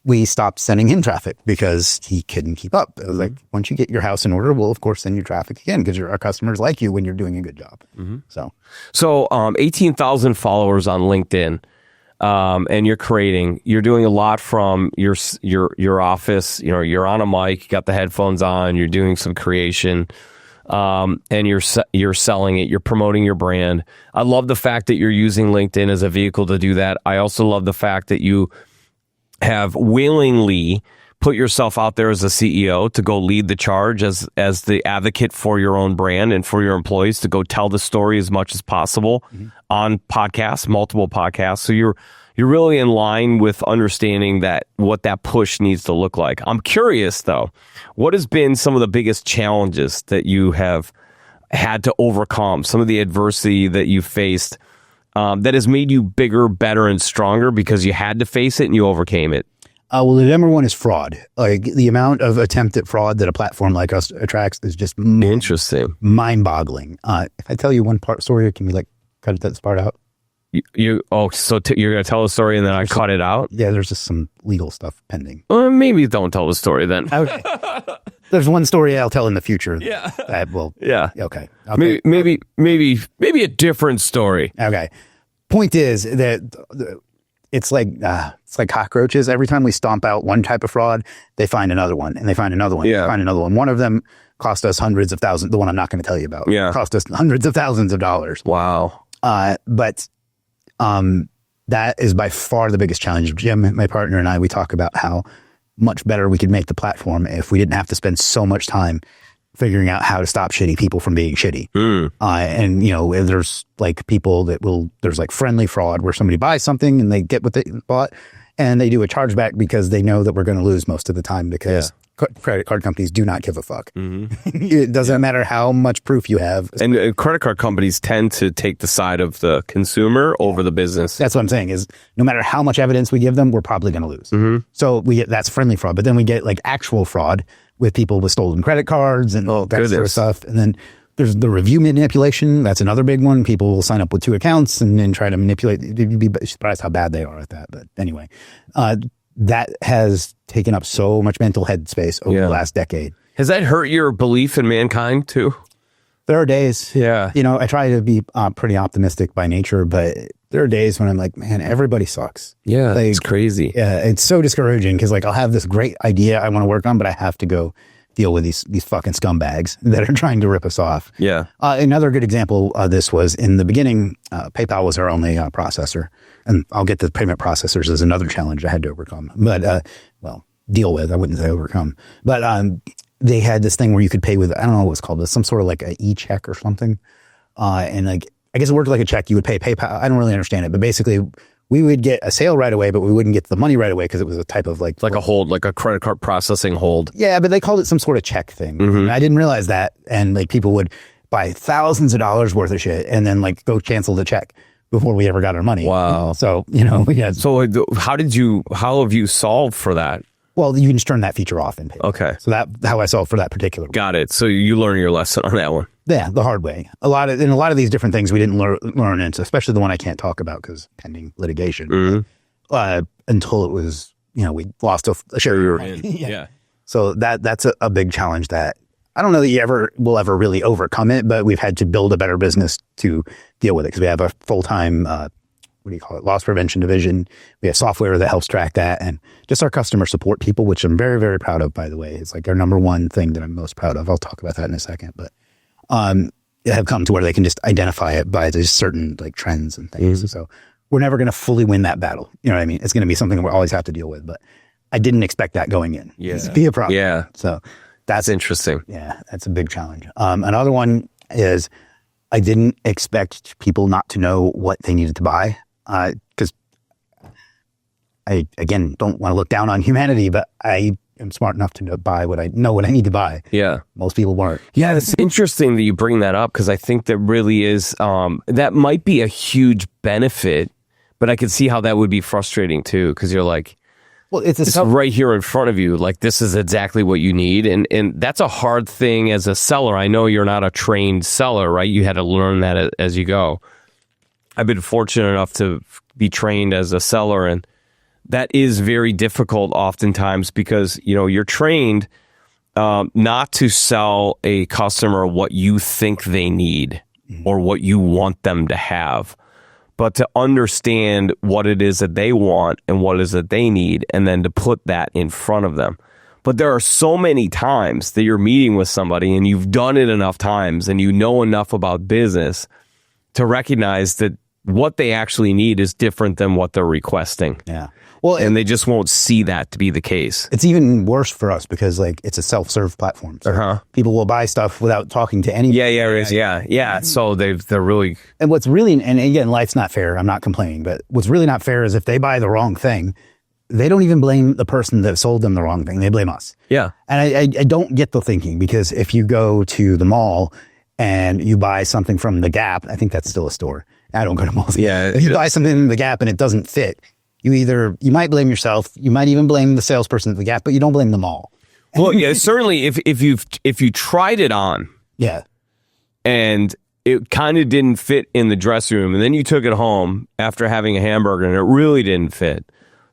[SPEAKER 1] we stopped sending him traffic because he couldn't keep up. It was like, once you get your house in order, we'll of course send you traffic again because our customers like you when you're doing a good job.
[SPEAKER 2] So 18,000 followers on LinkedIn. And you're doing a lot from your office, you're on a mic, you got the headphones on, you're doing some creation, and you're selling it, you're promoting your brand. I love the fact that you're using LinkedIn as a vehicle to do that. I also love the fact that you have willingly put yourself out there as a CEO to go lead the charge as the advocate for your own brand and for your employees to go tell the story as much as possible on podcasts, multiple podcasts. So you're really in line with understanding what that push needs to look like. I'm curious though, what has been some of the biggest challenges that you have had to overcome, some of the adversity that you faced that has made you bigger, better, and stronger because you had to face it and you overcame it?
[SPEAKER 1] Well, the number one is fraud. Like the amount of attempted fraud that a platform like us attracts is just
[SPEAKER 2] interesting,
[SPEAKER 1] mind-boggling. If I tell you one story, can we cut this part out?
[SPEAKER 2] You're gonna tell a story and then I cut it out?
[SPEAKER 1] Yeah, there's just some legal stuff pending.
[SPEAKER 2] Maybe don't tell the story then.
[SPEAKER 1] Okay. There's one story I'll tell in the future.
[SPEAKER 2] Yeah.
[SPEAKER 1] That will.
[SPEAKER 2] Yeah.
[SPEAKER 1] Okay.
[SPEAKER 2] Maybe a different story.
[SPEAKER 1] Okay. Point is that it's like cockroaches. Every time we stomp out one type of fraud, they find another one, and they find another one.
[SPEAKER 2] Yeah.
[SPEAKER 1] They find another one. One of them cost us hundreds of thousands. The one I'm not going to tell you about.
[SPEAKER 2] Yeah.
[SPEAKER 1] Cost us hundreds of thousands of dollars.
[SPEAKER 2] Wow.
[SPEAKER 1] But that is by far the biggest challenge. Jim, my partner, and I, we talk about how much better we could make the platform if we didn't have to spend so much time figuring out how to stop shitty people from being shitty. And, you know, there's like people that there's like friendly fraud where somebody buys something and they get what they bought and they do a chargeback because they know that we're going to lose most of the time because credit card companies do not give a fuck. It doesn't matter how much proof you have.
[SPEAKER 2] And credit card companies tend to take the side of the consumer over the business.
[SPEAKER 1] That's what I'm saying is no matter how much evidence we give them, we're probably going to lose. So that's friendly fraud. But then we get like actual fraud with people with stolen credit cards and that sort of stuff. And then there's the review manipulation. That's another big one. People will sign up with 2 accounts and then try to manipulate. You'd be surprised how bad they are at that. But anyway, that has taken up so much mental headspace over the last decade.
[SPEAKER 2] Has that hurt your belief in mankind too?
[SPEAKER 1] There are days, you know, I try to be pretty optimistic by nature, but there are days when I'm like, man, everybody sucks.
[SPEAKER 2] Yeah,
[SPEAKER 1] like,
[SPEAKER 2] it's crazy.
[SPEAKER 1] Yeah, it's so discouraging because like I'll have this great idea I want to work on, but I have to go deal with these fucking scumbags that are trying to rip us off.
[SPEAKER 2] Yeah.
[SPEAKER 1] Another good example of this was in the beginning, PayPal was our only processor. And I'll get to payment processors as another challenge I had to overcome. But, deal with, I wouldn't say overcome. But they had this thing where you could pay with, I don't know what it's called, but some sort of like an e-check or something. And like, I guess it worked like a check. You would pay PayPal. I don't really understand it. But basically, we would get a sale right away, but we wouldn't get the money right away because it was a type of like
[SPEAKER 2] a hold, like a credit card processing hold.
[SPEAKER 1] Yeah, but they called it some sort of check thing. And I didn't realize that. And like people would buy thousands of dollars worth of shit and then like go cancel the check before we ever got our money.
[SPEAKER 2] Wow.
[SPEAKER 1] So, you know, we had.
[SPEAKER 2] So how have you solved for that?
[SPEAKER 1] Well, you can just turn that feature off in PayPal.
[SPEAKER 2] Okay.
[SPEAKER 1] So that's how I solved for that particular one.
[SPEAKER 2] Got it. So you learned your lesson on that one.
[SPEAKER 1] Yeah, the hard way. A lot of these different things we didn't learn into, especially the one I can't talk about because pending litigation. Until it was, you know, we lost a share we were in.
[SPEAKER 2] Yeah.
[SPEAKER 1] So that's a big challenge that I don't know that you will ever really overcome it, but we've had to build a better business to deal with it because we have a full-time, loss prevention division. We have software that helps track that and just our customer support people, which I'm very, very proud of, by the way. It's like our number one thing that I'm most proud of. I'll talk about that in a second, but have come to where they can just identify it by these certain like trends and things. So we're never going to fully win that battle. You know what I mean? It's going to be something we'll always have to deal with, but I didn't expect that going in.
[SPEAKER 2] Yeah.
[SPEAKER 1] It's be a problem.
[SPEAKER 2] Yeah.
[SPEAKER 1] So
[SPEAKER 2] that's interesting.
[SPEAKER 1] Yeah, that's a big challenge. Another one is I didn't expect people not to know what they needed to buy because I, again, don't want to look down on humanity, but I am smart enough to buy what I need to buy.
[SPEAKER 2] Yeah.
[SPEAKER 1] Most people weren't.
[SPEAKER 2] Yeah, it's interesting that you bring that up because I think that really is, that might be a huge benefit, but I could see how that would be frustrating too because you're like, well, it's right here in front of you. Like, this is exactly what you need. And that's a hard thing as a seller. I know you're not a trained seller, right? You had to learn that as you go. I've been fortunate enough to be trained as a seller, and that is very difficult oftentimes because, you know, you're trained not to sell a customer what you think they need or what you want them to have, but to understand what it is that they want and what it is that they need, and then to put that in front of them. But there are so many times that you're meeting with somebody and you've done it enough times and you know enough about business to recognize that what they actually need is different than what they're requesting.
[SPEAKER 1] Yeah. Well,
[SPEAKER 2] and they just won't see that to be the case.
[SPEAKER 1] It's even worse for us because like it's a self-serve platform. So people will buy stuff without talking to anybody.
[SPEAKER 2] Yeah. So they're really. And
[SPEAKER 1] what's really, and again, life's not fair. I'm not complaining, but what's really not fair is if they buy the wrong thing, they don't even blame the person that sold them the wrong thing. They blame us.
[SPEAKER 2] Yeah.
[SPEAKER 1] And I don't get the thinking because if you go to the mall and you buy something from the Gap, I think that's still a store. I don't go to malls.
[SPEAKER 2] Yeah.
[SPEAKER 1] If you buy something in the Gap and it doesn't fit, you might blame yourself, you might even blame the salesperson at the Gap, but you don't blame them all.
[SPEAKER 2] Well, yeah, certainly if you tried it on,
[SPEAKER 1] yeah, and
[SPEAKER 2] it kind of didn't fit in the dressing room, and then you took it home after having a hamburger and it really didn't fit,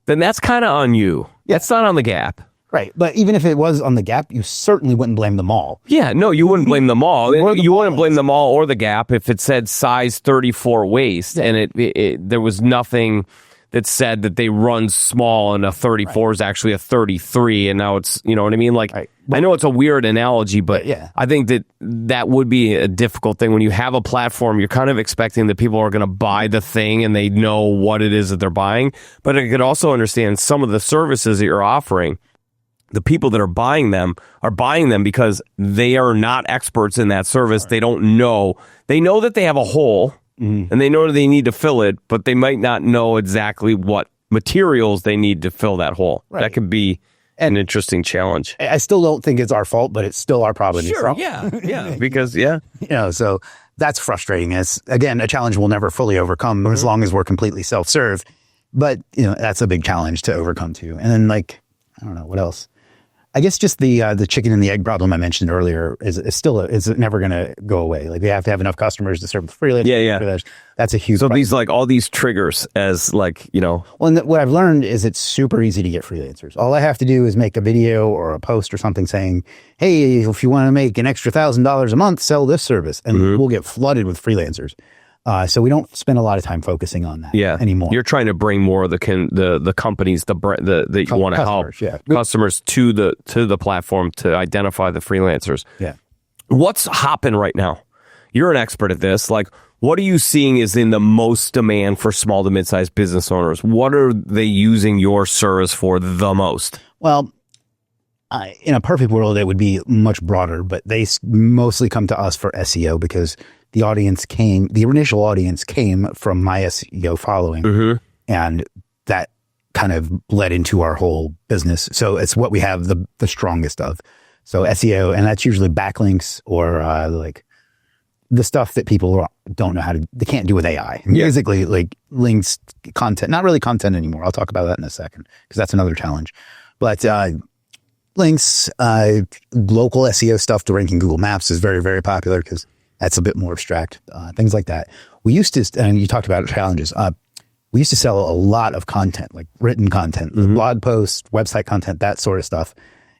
[SPEAKER 2] then that's kind of on you. Yeah. That's not on the Gap.
[SPEAKER 1] Right. But even if it was on the Gap, you certainly wouldn't blame them all.
[SPEAKER 2] Yeah, no, you wouldn't blame them all. You wouldn't blame them all or the Gap if it said size 34 waist and there was nothing that said that they run small and a 34 is actually a 33 and now it's, you know what I mean? Like, I know it's a weird analogy, but I think that would be a difficult thing. When you have a platform, you're kind of expecting that people are going to buy the thing and they know what it is that they're buying. But I could also understand some of the services that you're offering. The people that are buying them because they are not experts in that service. They don't know. They know that they have a hole and they know they need to fill it, but they might not know exactly what materials they need to fill that hole. That could be an interesting challenge.
[SPEAKER 1] I still don't think it's our fault, but it's still our problem.
[SPEAKER 2] Sure, yeah, because, you
[SPEAKER 1] know, so that's frustrating. It's, again, a challenge we'll never fully overcome as long as we're completely self-serve. But, you know, that's a big challenge to overcome too. And then, like, I don't know, what else? I guess just the chicken and the egg problem I mentioned earlier is never going to go away. Like, they have to have enough customers to serve the freelancers. That's a huge.
[SPEAKER 2] So all these triggers as, like, you know.
[SPEAKER 1] Well, and what I've learned is it's super easy to get freelancers. All I have to do is make a video or a post or something saying, "Hey, if you want to make an extra $1,000 a month, sell this service," and we'll get flooded with freelancers. So we don't spend a lot of time focusing on that anymore.
[SPEAKER 2] You're trying to bring more of the companies, that you want to help customers to the platform to identify the freelancers.
[SPEAKER 1] Yeah.
[SPEAKER 2] What's hopping right now? You're an expert at this. Like, what are you seeing is in the most demand for small to mid-sized business owners? What are they using your service for the most?
[SPEAKER 1] Well, in a perfect world, it would be much broader, but they mostly come to us for SEO because the initial audience came from my SEO following, and that kind of led into our whole business. So it's what we have the strongest of. So SEO, and that's usually backlinks or like the stuff that people don't know they can't do with AI. Basically, like links, content, not really content anymore. I'll talk about that in a second because that's another challenge. But links, local SEO stuff to rank in Google Maps is very, very popular because that's a bit more abstract, things like that. We used to, and you talked about challenges, we used to sell a lot of content, like written content, blog posts, website content, that sort of stuff.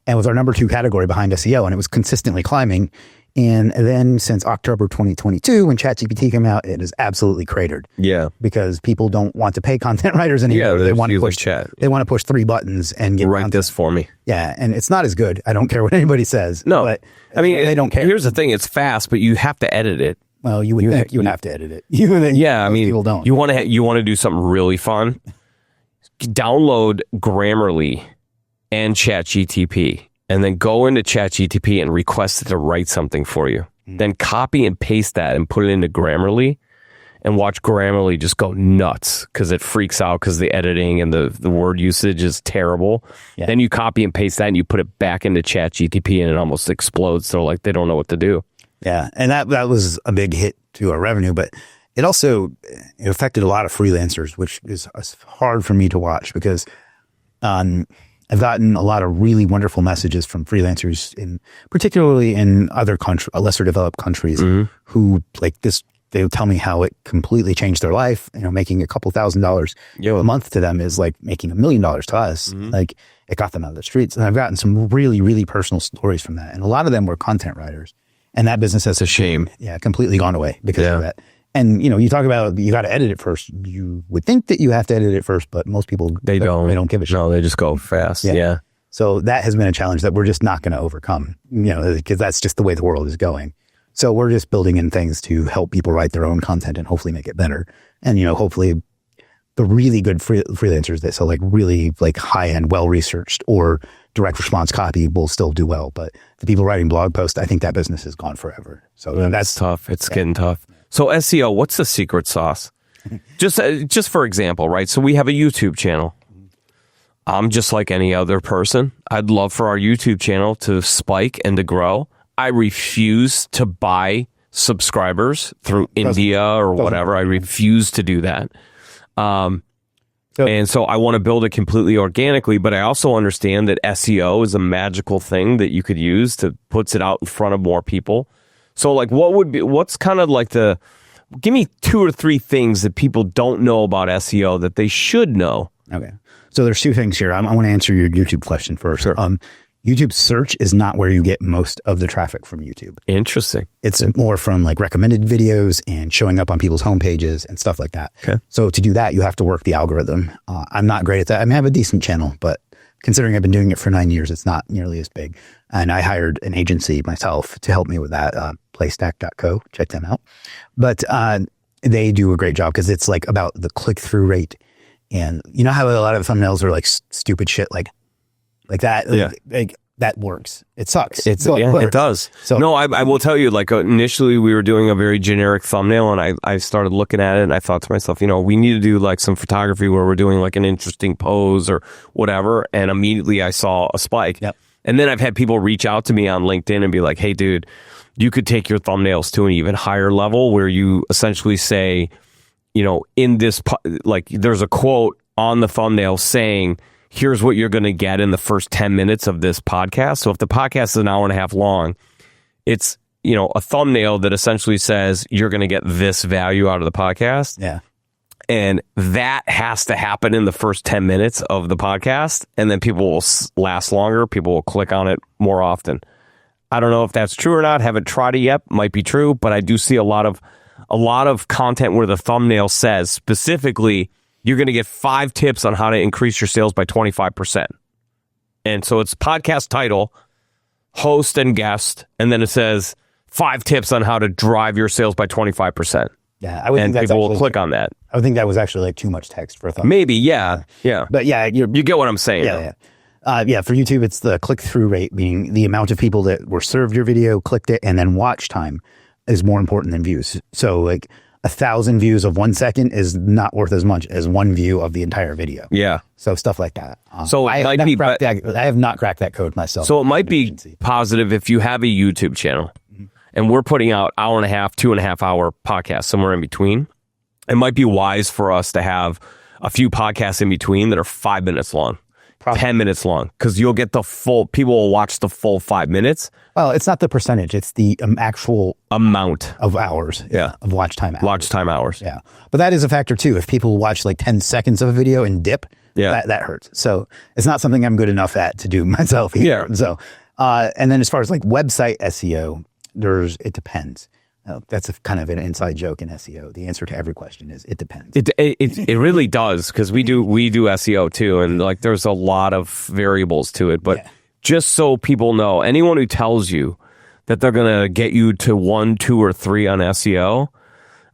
[SPEAKER 1] And it was our number 2 category behind SEO, and it was consistently climbing. And then since October 2022, when ChatGPT came out, it has absolutely cratered.
[SPEAKER 2] Yeah.
[SPEAKER 1] Because people don't want to pay content writers anymore.
[SPEAKER 2] Yeah,
[SPEAKER 1] they want to
[SPEAKER 2] push chat.
[SPEAKER 1] They want to push 3 buttons and get
[SPEAKER 2] write
[SPEAKER 1] content.
[SPEAKER 2] this for me.
[SPEAKER 1] Yeah, and it's not as good. I don't care what anybody says.
[SPEAKER 2] No,
[SPEAKER 1] but
[SPEAKER 2] I mean,
[SPEAKER 1] they don't care.
[SPEAKER 2] Here's the thing: it's fast, but you have to edit it.
[SPEAKER 1] Well, you would have to edit it. I mean,
[SPEAKER 2] people
[SPEAKER 1] don't.
[SPEAKER 2] You want to do something really fun? Download Grammarly and ChatGPT, and then go into ChatGPT and request it to write something for you. Then copy and paste that and put it into Grammarly, and watch Grammarly just go nuts because it freaks out because the editing and the word usage is terrible. Yeah. Then you copy and paste that and you put it back into ChatGPT and it almost explodes. So like they don't know what to do.
[SPEAKER 1] Yeah, and that was a big hit to our revenue, but it also affected a lot of freelancers, which is hard for me to watch because I've gotten a lot of really wonderful messages from freelancers, particularly in other lesser developed countries, who like this. They would tell me how it completely changed their life. Making a couple $1,000s a month to them is like making $1 million to us. Like it got them out of the streets. And I've gotten some really, really personal stories from that. And a lot of them were content writers. And that business has
[SPEAKER 2] a shame.
[SPEAKER 1] Yeah, completely gone away because of that. And, you talk about you got to edit it first. You would think that you have to edit it first, but most people, they don't give a shit.
[SPEAKER 2] No, they just go fast. Yeah.
[SPEAKER 1] So that has been a challenge that we're just not going to overcome, because that's just the way the world is going. So we're just building in things to help people write their own content and hopefully make it better. And, hopefully the really good freelancers that sell like really like high end, well-researched or direct response copy will still do well. But the people writing blog posts, I think that business is gone forever. So that's
[SPEAKER 2] tough. It's getting tough. So SEO, what's the secret sauce? Just for example, right? So we have a YouTube channel. I'm just like any other person. I'd love for our YouTube channel to spike and to grow. I refuse to buy subscribers through India or whatever. I refuse to do that. And so I want to build it completely organically, but I also understand that SEO is a magical thing that you could use to puts it out in front of more people. So like what's kind of like give me 2 or 3 things that people don't know about SEO that they should know
[SPEAKER 1] Okay. So there's two things here. I want to answer your YouTube question first.
[SPEAKER 2] Sure.
[SPEAKER 1] YouTube search is not where you get most of the traffic from YouTube.
[SPEAKER 2] Interesting.
[SPEAKER 1] It's more from like recommended videos and showing up on people's homepages and stuff like that.
[SPEAKER 2] Okay.
[SPEAKER 1] So to do that, you have to work the algorithm. I'm not great at that. I mean, I have a decent channel, but considering I've been doing it for 9 years, it's not nearly as big. And I hired an agency myself to help me with that, playstack.co. Check them out. But they do a great job because it's like about the click-through rate. And you know how a lot of thumbnails are like stupid shit like that?
[SPEAKER 2] Yeah.
[SPEAKER 1] Like, that works. It sucks.
[SPEAKER 2] It does.
[SPEAKER 1] So,
[SPEAKER 2] no, I will tell you, like initially we were doing a very generic thumbnail and I started looking at it and I thought to myself, we need to do like some photography where we're doing like an interesting pose or whatever. And immediately I saw a spike.
[SPEAKER 1] Yep.
[SPEAKER 2] And then I've had people reach out to me on LinkedIn and be like, hey, dude, you could take your thumbnails to an even higher level where you essentially say, in this, like there's a quote on the thumbnail saying, here's what you're going to get in the first 10 minutes of this podcast. So if the podcast is an hour and a half long, it's, a thumbnail that essentially says you're going to get this value out of the podcast.
[SPEAKER 1] Yeah.
[SPEAKER 2] And that has to happen in the first 10 minutes of the podcast. And then people will last longer. People will click on it more often. I don't know if that's true or not. Haven't tried it yet. Might be true, but I do see a lot of content where the thumbnail says specifically, you're going to get 5 tips on how to increase your sales by 25%. And so it's podcast title, host and guest, and then it says 5 tips on how to drive your sales by 25%.
[SPEAKER 1] Yeah, I would think that's
[SPEAKER 2] people will click on that.
[SPEAKER 1] I would think that was actually like too much text for a thumbnail.
[SPEAKER 2] Maybe, yeah.
[SPEAKER 1] But yeah,
[SPEAKER 2] you get what I'm saying.
[SPEAKER 1] Yeah. For YouTube, it's the click-through rate, being the amount of people that were served your video, clicked it, and then watch time is more important than views. So like 1,000 views of 1 second is not worth as much as 1 view of the entire video.
[SPEAKER 2] Yeah.
[SPEAKER 1] So stuff like that.
[SPEAKER 2] So
[SPEAKER 1] I have not cracked that code myself.
[SPEAKER 2] So it might be positive if you have a YouTube channel and we're putting out hour and a half, 2.5 hour podcasts, somewhere in between. It might be wise for us to have a few podcasts in between that are 5 minutes long. Probably 10 minutes long, because you'll get people will watch the full 5 minutes.
[SPEAKER 1] Well, it's not the percentage, it's the actual
[SPEAKER 2] amount
[SPEAKER 1] of hours.
[SPEAKER 2] Yeah.
[SPEAKER 1] Of watch time hours.
[SPEAKER 2] Watch time hours.
[SPEAKER 1] Yeah. But that is a factor too. If people watch like 10 seconds of a video and dip, that hurts. So it's not something I'm good enough at to do myself either.
[SPEAKER 2] Yeah.
[SPEAKER 1] So, and then as far as like website SEO, it depends. That's a kind of an inside joke in SEO. The answer to every question is it depends.
[SPEAKER 2] It really does, because we do SEO too, and like there's a lot of variables to it. But just so people know, anyone who tells you that they're gonna get you to 1, 2, or 3 on SEO,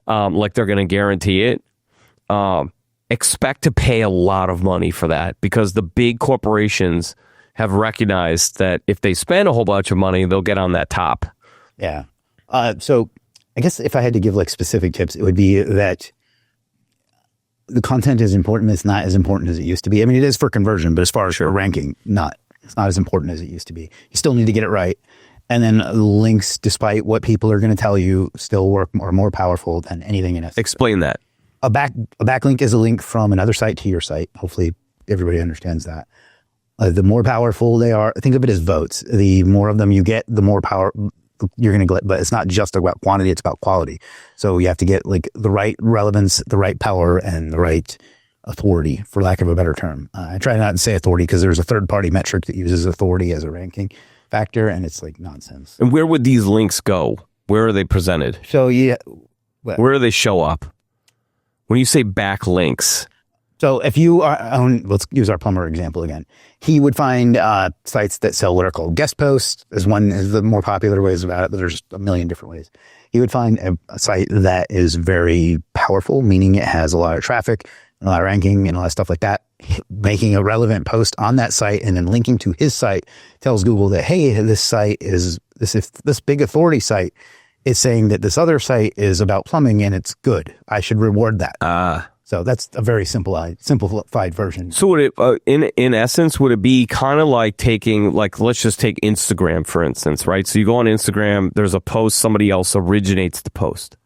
[SPEAKER 2] like they're gonna guarantee it, expect to pay a lot of money for that, because the big corporations have recognized that if they spend a whole bunch of money, they'll get on that top.
[SPEAKER 1] Yeah. So I guess if I had to give like specific tips, it would be that the content is important. It's not as important as it used to be. I mean, it is for conversion, but as far as for ranking, it's not as important as it used to be. You still need to get it right. And then links, despite what people are going to tell you, still are more powerful than anything in SEO.
[SPEAKER 2] Explain that.
[SPEAKER 1] A backlink is a link from another site to your site. Hopefully everybody understands that. The more powerful they are, think of it as votes. The more of them you get, the more power you're going to get, but it's not just about quantity, it's about quality. So you have to get like the right relevance, the right power, and the right authority, for lack of a better term. I try not to say authority because there's a third-party metric that uses authority as a ranking factor, and it's like nonsense.
[SPEAKER 2] And where would these links go? Where are they presented?
[SPEAKER 1] So
[SPEAKER 2] where do they show up? When you say backlinks.
[SPEAKER 1] So if you own, let's use our plumber example again. He would find sites that sell what are called guest posts is the more popular ways about it, but there's a million different ways. He would find a site that is very powerful, meaning it has a lot of traffic, a lot of ranking, and a lot of stuff like that. Making a relevant post on that site and then linking to his site tells Google that, hey, this site is this big authority site is saying that this other site is about plumbing and it's good. I should reward that. So that's a very simplified version.
[SPEAKER 2] So would it, in essence, would it be kind of like taking, like, let's just take Instagram, for instance, right? So you go on Instagram, there's a post, somebody else originates the post.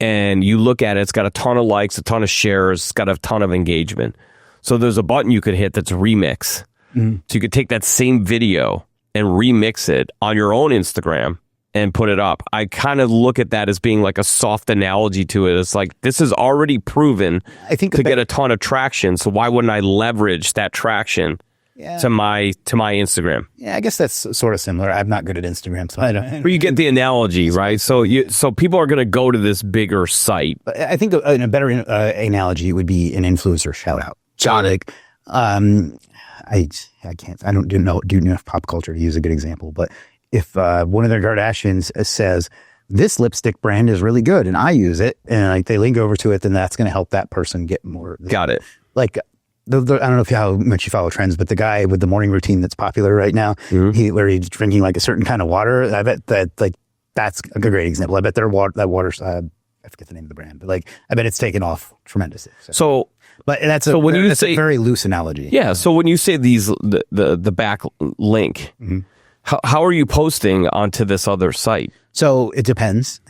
[SPEAKER 2] And you look at it, it's got a ton of likes, a ton of shares, it's got a ton of engagement. So there's a button you could hit that's remix. Mm-hmm. So you could take that same video and remix it on your own Instagram and put it up. I kind of look at that as being like a soft analogy to it. It's like, this is already proven to get a ton of traction. So why wouldn't I leverage that traction to my Instagram?
[SPEAKER 1] Yeah, I guess that's sort of similar. I'm not good at Instagram, so I don't.
[SPEAKER 2] But you get the analogy, right? So people are going to go to this bigger site.
[SPEAKER 1] I think a better analogy would be an influencer shout out. I don't do enough pop culture to use a good example, but if one of the Kardashians says this lipstick brand is really good and I use it, and like they link over to it, then that's going to help that person get more.
[SPEAKER 2] Got it.
[SPEAKER 1] Like I don't know how much you follow trends, but the guy with the morning routine that's popular right now, where he's drinking like a certain kind of water, I bet that's a great example. I bet that water's I forget the name of the brand, but like I bet it's taken off tremendously. But that's a very loose analogy.
[SPEAKER 2] Yeah. So when you say the back link, how are you posting onto this other site?
[SPEAKER 1] So it depends.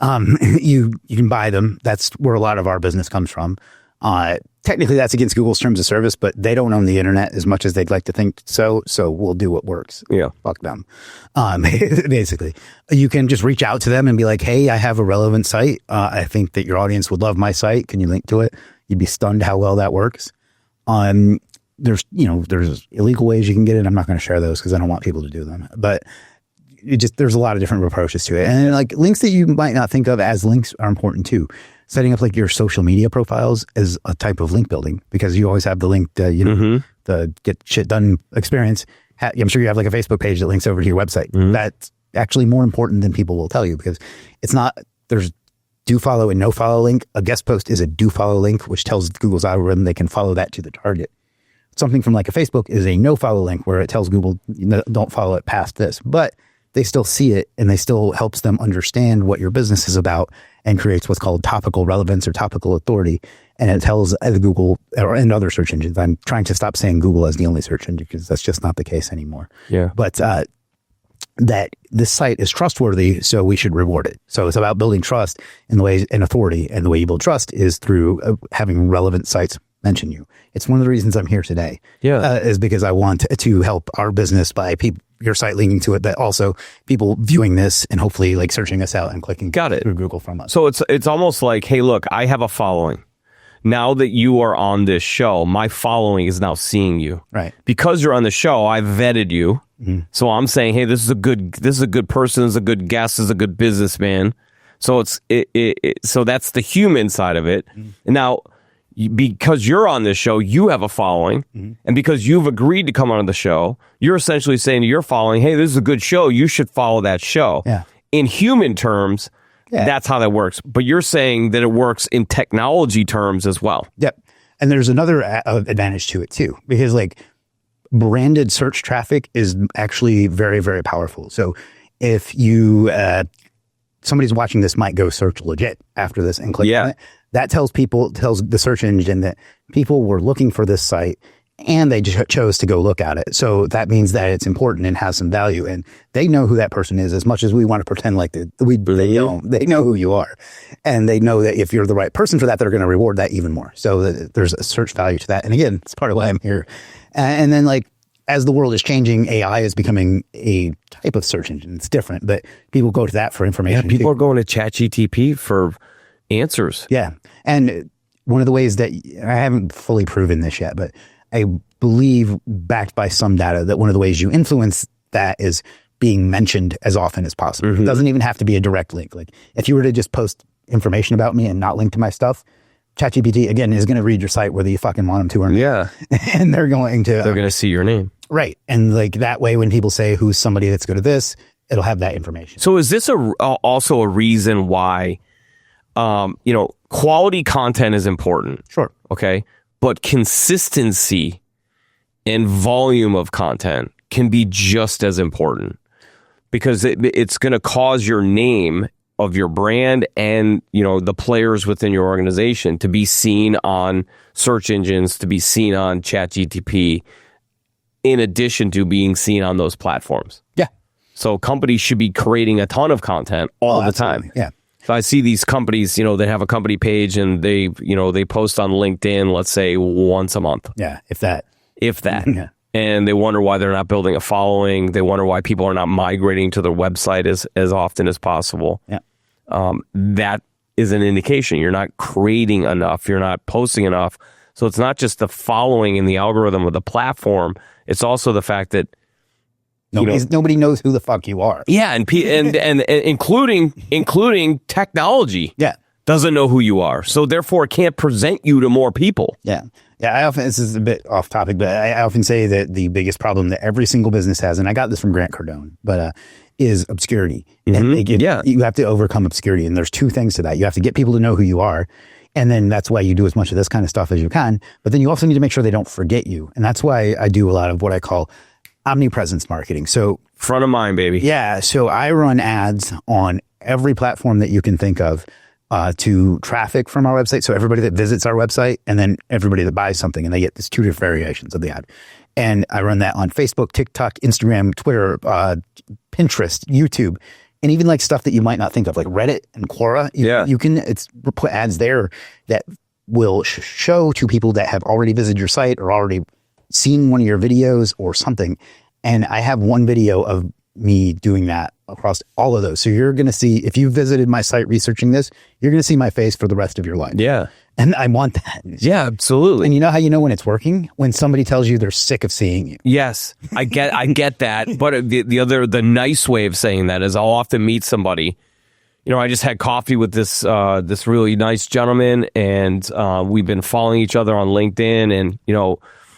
[SPEAKER 1] You can buy them. That's where a lot of our business comes from. Technically, that's against Google's terms of service, but they don't own the internet as much as they'd like to think so. So we'll do what works.
[SPEAKER 2] Yeah.
[SPEAKER 1] Fuck them. Basically, you can just reach out to them and be like, hey, I have a relevant site. I think that your audience would love my site. Can you link to it? You'd be stunned how well that works. There's illegal ways you can get it. I'm not going to share those because I don't want people to do them. But there's a lot of different approaches to it. And like links that you might not think of as links are important too. Setting up like your social media profiles is a type of link building because you always have the link, the get shit done experience. I'm sure you have like a Facebook page that links over to your website. That's actually more important than people will tell you because it's not, there's do follow and no follow link. A guest post is a do follow link, which tells Google's algorithm they can follow that to the target. Something from like a Facebook is a no follow link where it tells Google, don't follow it past this, but they still see it and they still helps them understand what your business is about and creates what's called topical relevance or topical authority. And it tells Google and other search engines. I'm trying to stop saying Google as the only search engine because that's just not the case anymore.
[SPEAKER 2] Yeah.
[SPEAKER 1] But, that this site is trustworthy, so we should reward it. So it's about building trust in the way and authority, and the way you build trust is through having relevant sites mention you. It's one of the reasons I'm here today. Is because I want to help our business by your site linking to it, but also people viewing this and hopefully like searching us out and clicking through Google from us.
[SPEAKER 2] So it's almost like, hey, look, I have a following. Now that you are on this show, my following is now seeing you.
[SPEAKER 1] Right.
[SPEAKER 2] Because you're on the show, I vetted you. So I'm saying, hey, this is a good person, this is a good guest, this is a good businessman. So so that's the human side of it. And now, because you're on this show, you have a following, and because you've agreed to come on the show, you're essentially saying to your following, hey, this is a good show, you should follow that show.
[SPEAKER 1] Yeah.
[SPEAKER 2] In human terms, that's how that works. But you're saying that it works in technology terms as well.
[SPEAKER 1] Yep. And there's another advantage to it too, because like branded search traffic is actually very, very powerful. So if you, somebody's watching this might go search legit after this and click on it. That tells the search engine that people were looking for this site and they just chose to go look at it. So that means that it's important and has some value, and they know who that person is as much as we want to pretend like they know who you are, and they know that if you're the right person for that, they're going to reward that even more. So there's a search value to that. And again, it's part of why I'm here. And then like, as the world is changing, AI is becoming a type of search engine. It's different, but people go to that for information.
[SPEAKER 2] Yeah, people are going to ChatGPT for answers.
[SPEAKER 1] Yeah. And one of the ways that I haven't fully proven this yet, but I believe backed by some data that one of the ways you influence that is being mentioned as often as possible. It doesn't even have to be a direct link. Like if you were to just post information about me and not link to my stuff, ChatGPT again is going to read your site whether you fucking want them to or not.
[SPEAKER 2] Yeah.
[SPEAKER 1] And they're going to
[SPEAKER 2] see your name.
[SPEAKER 1] Right. And like that way, when people say who's somebody that's good at this, it'll have that information.
[SPEAKER 2] So is this also a reason why, quality content is important?
[SPEAKER 1] Sure.
[SPEAKER 2] Okay. But consistency and volume of content can be just as important, because it's going to cause your name of your brand and, the players within your organization to be seen on search engines, to be seen on ChatGPT, in addition to being seen on those platforms.
[SPEAKER 1] Yeah.
[SPEAKER 2] So companies should be creating a ton of content all the time.
[SPEAKER 1] Yeah.
[SPEAKER 2] So I see these companies, they have a company page and they post on LinkedIn, let's say once a month.
[SPEAKER 1] Yeah. If that.
[SPEAKER 2] Yeah. and they wonder why they're not building a following. They wonder why people are not migrating to their website as often as possible.
[SPEAKER 1] Yeah.
[SPEAKER 2] That is an indication you're not creating enough. You're not posting enough. So it's not just the following in the algorithm of the platform. It's also the fact that
[SPEAKER 1] nobody knows who the fuck you are.
[SPEAKER 2] Yeah, and including technology.
[SPEAKER 1] Yeah.
[SPEAKER 2] Doesn't know who you are. So therefore it can't present you to more people.
[SPEAKER 1] Yeah. Yeah, this is a bit off topic, but I often say that the biggest problem that every single business has, and I got this from Grant Cardone, but is obscurity. And you have to overcome obscurity. And there's two things to that. You have to get people to know who you are. And then that's why you do as much of this kind of stuff as you can. But then you also need to make sure they don't forget you. And that's why I do a lot of what I call omnipresence marketing. So
[SPEAKER 2] front of mind, baby.
[SPEAKER 1] Yeah. So I run ads on every platform that you can think of to traffic from our website. So everybody that visits our website and then everybody that buys something, and they get these two different variations of the ad. And I run that on Facebook, TikTok, Instagram, Twitter, Pinterest, YouTube, and even like stuff that you might not think of, like Reddit and Quora. You can put ads there that will show to people that have already visited your site or already seen one of your videos or something. And I have one video of me doing that across all of those. So you're going to see, if you visited my site researching this, you're going to see my face for the rest of your life.
[SPEAKER 2] Yeah.
[SPEAKER 1] And I want that.
[SPEAKER 2] Yeah, absolutely.
[SPEAKER 1] And you know how you know when it's working? When somebody tells you they're sick of seeing you.
[SPEAKER 2] Yes, I get that. But the nice way of saying that is I'll often meet somebody. I just had coffee with this really nice gentleman, and we've been following each other on LinkedIn. And,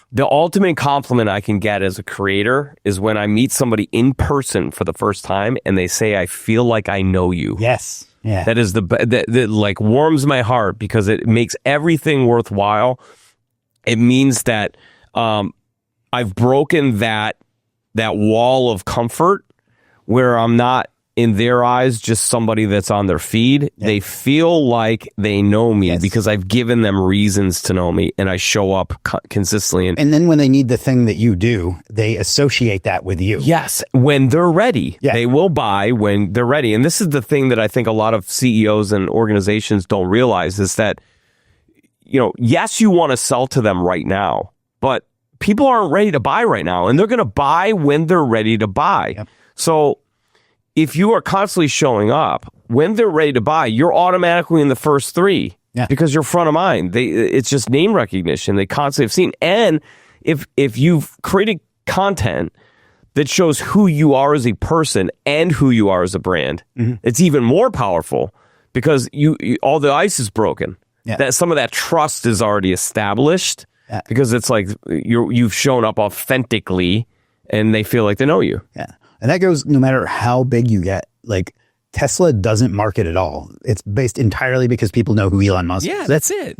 [SPEAKER 2] the ultimate compliment I can get as a creator is when I meet somebody in person for the first time and they say, I feel like I know you.
[SPEAKER 1] Yes. Yeah.
[SPEAKER 2] That is that like warms my heart because it makes everything worthwhile. It means that I've broken that wall of comfort where I'm not, in their eyes, just somebody that's on their feed. Yeah. They feel like they know me because I've given them reasons to know me, and I show up consistently.
[SPEAKER 1] And then when they need the thing that you do, they associate that with you.
[SPEAKER 2] Yes, when they're ready.
[SPEAKER 1] Yeah.
[SPEAKER 2] They will buy when they're ready. And this is the thing that I think a lot of CEOs and organizations don't realize is that, yes, you want to sell to them right now, but people aren't ready to buy right now, and they're going to buy when they're ready to buy.
[SPEAKER 1] Yep.
[SPEAKER 2] So if you are constantly showing up when they're ready to buy, you're automatically in the first three because you're front of mind. It's just name recognition. They constantly have seen. And if you've created content that shows who you are as a person and who you are as a brand, it's even more powerful because you all the ice is broken.
[SPEAKER 1] Yeah.
[SPEAKER 2] That some of that trust is already established because it's like you've shown up authentically and they feel like they know you.
[SPEAKER 1] Yeah. And that goes no matter how big you get. Like Tesla doesn't market at all. It's based entirely because people know who Elon Musk is.
[SPEAKER 2] Yeah, that's it.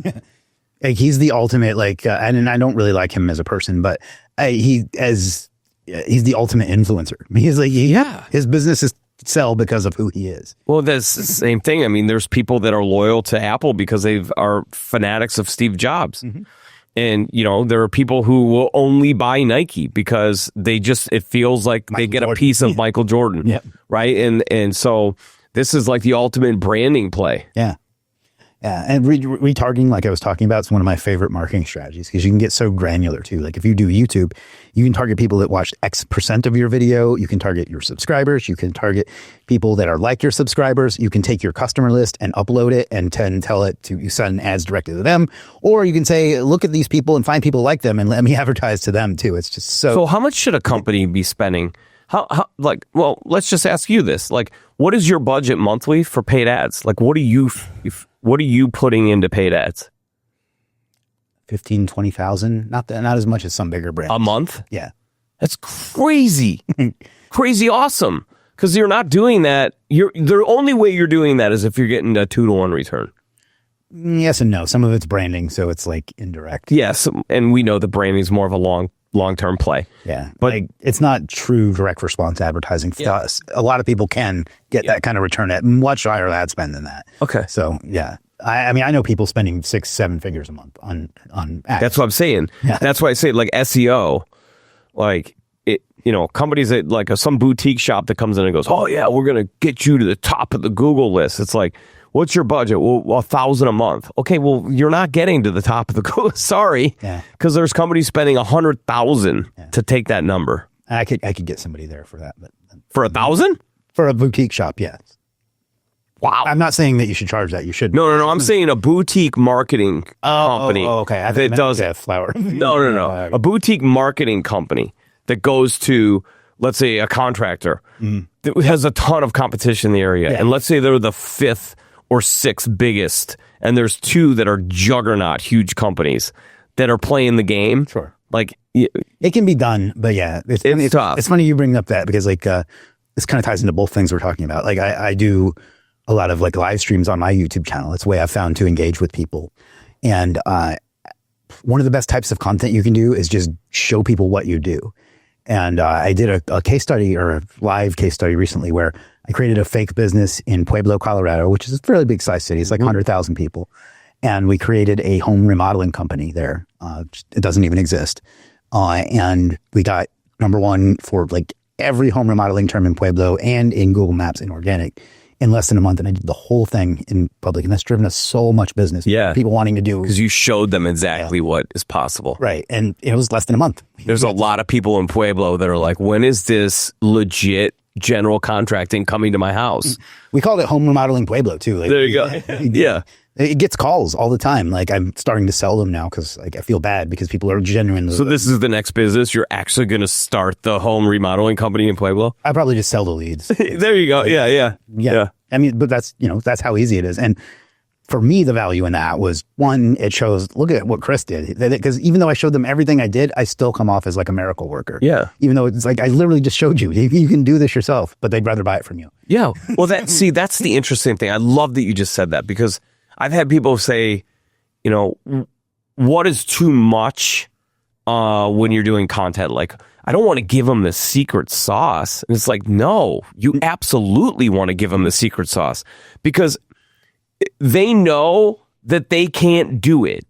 [SPEAKER 1] Like he's the ultimate, and I don't really like him as a person, but he's the ultimate influencer. He's like, his businesses sell because of who he is.
[SPEAKER 2] Well, that's the same thing. I mean, there's people that are loyal to Apple because they are fanatics of Steve Jobs. Mm-hmm. And, there are people who will only buy Nike because it feels like they get a piece of Michael Jordan, right? And so this is like the ultimate branding play.
[SPEAKER 1] Yeah. Yeah. And retargeting, like I was talking about, is one of my favorite marketing strategies because you can get so granular too. Like if you do YouTube, you can target people that watched X% of your video. You can target your subscribers. You can target people that are like your subscribers. You can take your customer list and upload it and tell it to send ads directly to them. Or you can say, look at these people and find people like them and let me advertise to them too. It's just so.
[SPEAKER 2] So how much should a company be spending? Let's just ask you this. Like, what is your budget monthly for paid ads? Like, what are you putting into paid ads?
[SPEAKER 1] 15, 20,000. Not as much as some bigger brands.
[SPEAKER 2] A month?
[SPEAKER 1] Yeah.
[SPEAKER 2] That's crazy. Crazy awesome. Because you're not doing that. The only way you're doing that is if you're getting a 2-to-1 return.
[SPEAKER 1] Yes and no. Some of it's branding, so it's like indirect.
[SPEAKER 2] Yes, and we know the branding is more of a long-term play.
[SPEAKER 1] Yeah, but it's not true direct response advertising. Yeah. A lot of people can get that kind of return at much higher ad spend than that.
[SPEAKER 2] Okay.
[SPEAKER 1] So, yeah. I mean, I know people spending 6-7 figures a month on ads.
[SPEAKER 2] That's what I'm saying. Yeah. That's why I say, like, SEO, like, companies that, like, some boutique shop that comes in and goes, oh, yeah, we're going to get you to the top of the Google list. It's like, What's your budget? Well, $1,000 a month. Okay, well, you're not getting to the top of the sorry, because there's companies spending $100,000 to take that number.
[SPEAKER 1] I could get somebody there for that, but
[SPEAKER 2] for $1,000
[SPEAKER 1] for a boutique shop, yes.
[SPEAKER 2] Wow.
[SPEAKER 1] I'm not saying that you should charge that. You should.
[SPEAKER 2] No. I'm saying a boutique marketing company.
[SPEAKER 1] Okay.
[SPEAKER 2] That does
[SPEAKER 1] flower.
[SPEAKER 2] No. A boutique marketing company that goes to, let's say, a contractor that has a ton of competition in the area, and let's say they're the 5th or 6th biggest, and there's 2 that are juggernaut huge companies that are playing the game.
[SPEAKER 1] Sure.
[SPEAKER 2] Like
[SPEAKER 1] it can be done, but it's tough. It's funny you bring up that because this kind of ties into both things we're talking about. Like I do a lot of like live streams on my YouTube channel. It's a way I've found to engage with people. And one of the best types of content you can do is just show people what you do. And I did a case study or a live case study recently where I created a fake business in Pueblo, Colorado, which is a fairly big size city. It's like 100,000 people. And we created a home remodeling company there. It doesn't even exist. And we got #1 for like every home remodeling term in Pueblo and in Google Maps in organic in less than a month. And I did the whole thing in public. And that's driven us so much business.
[SPEAKER 2] Yeah.
[SPEAKER 1] People wanting to do.
[SPEAKER 2] Because you showed them exactly what is possible.
[SPEAKER 1] Right. And it was less than a month.
[SPEAKER 2] There's a lot of people in Pueblo that are like, when is this legit general contracting coming to my house?
[SPEAKER 1] We called it Home Remodeling Pueblo too. Like,
[SPEAKER 2] there you go. Yeah.
[SPEAKER 1] It gets calls all the time. Like I'm starting to sell them now because like I feel bad because people are genuinely.
[SPEAKER 2] So this is the next business. You're actually going to start the home remodeling company in Pueblo?
[SPEAKER 1] I probably just sell the leads.
[SPEAKER 2] There you go. Yeah.
[SPEAKER 1] I mean, but that's how easy it is. And for me, the value in that was, one, it shows, look at what Chris did. Because even though I showed them everything I did, I still come off as like a miracle worker.
[SPEAKER 2] Yeah.
[SPEAKER 1] Even though it's like, I literally just showed you. You can do this yourself, but they'd rather buy it from you.
[SPEAKER 2] Yeah. Well, that's the interesting thing. I love that you just said that because I've had people say, what is too much when you're doing content? Like, I don't want to give them the secret sauce. And it's like, no, you absolutely want to give them the secret sauce because they know that they can't do it,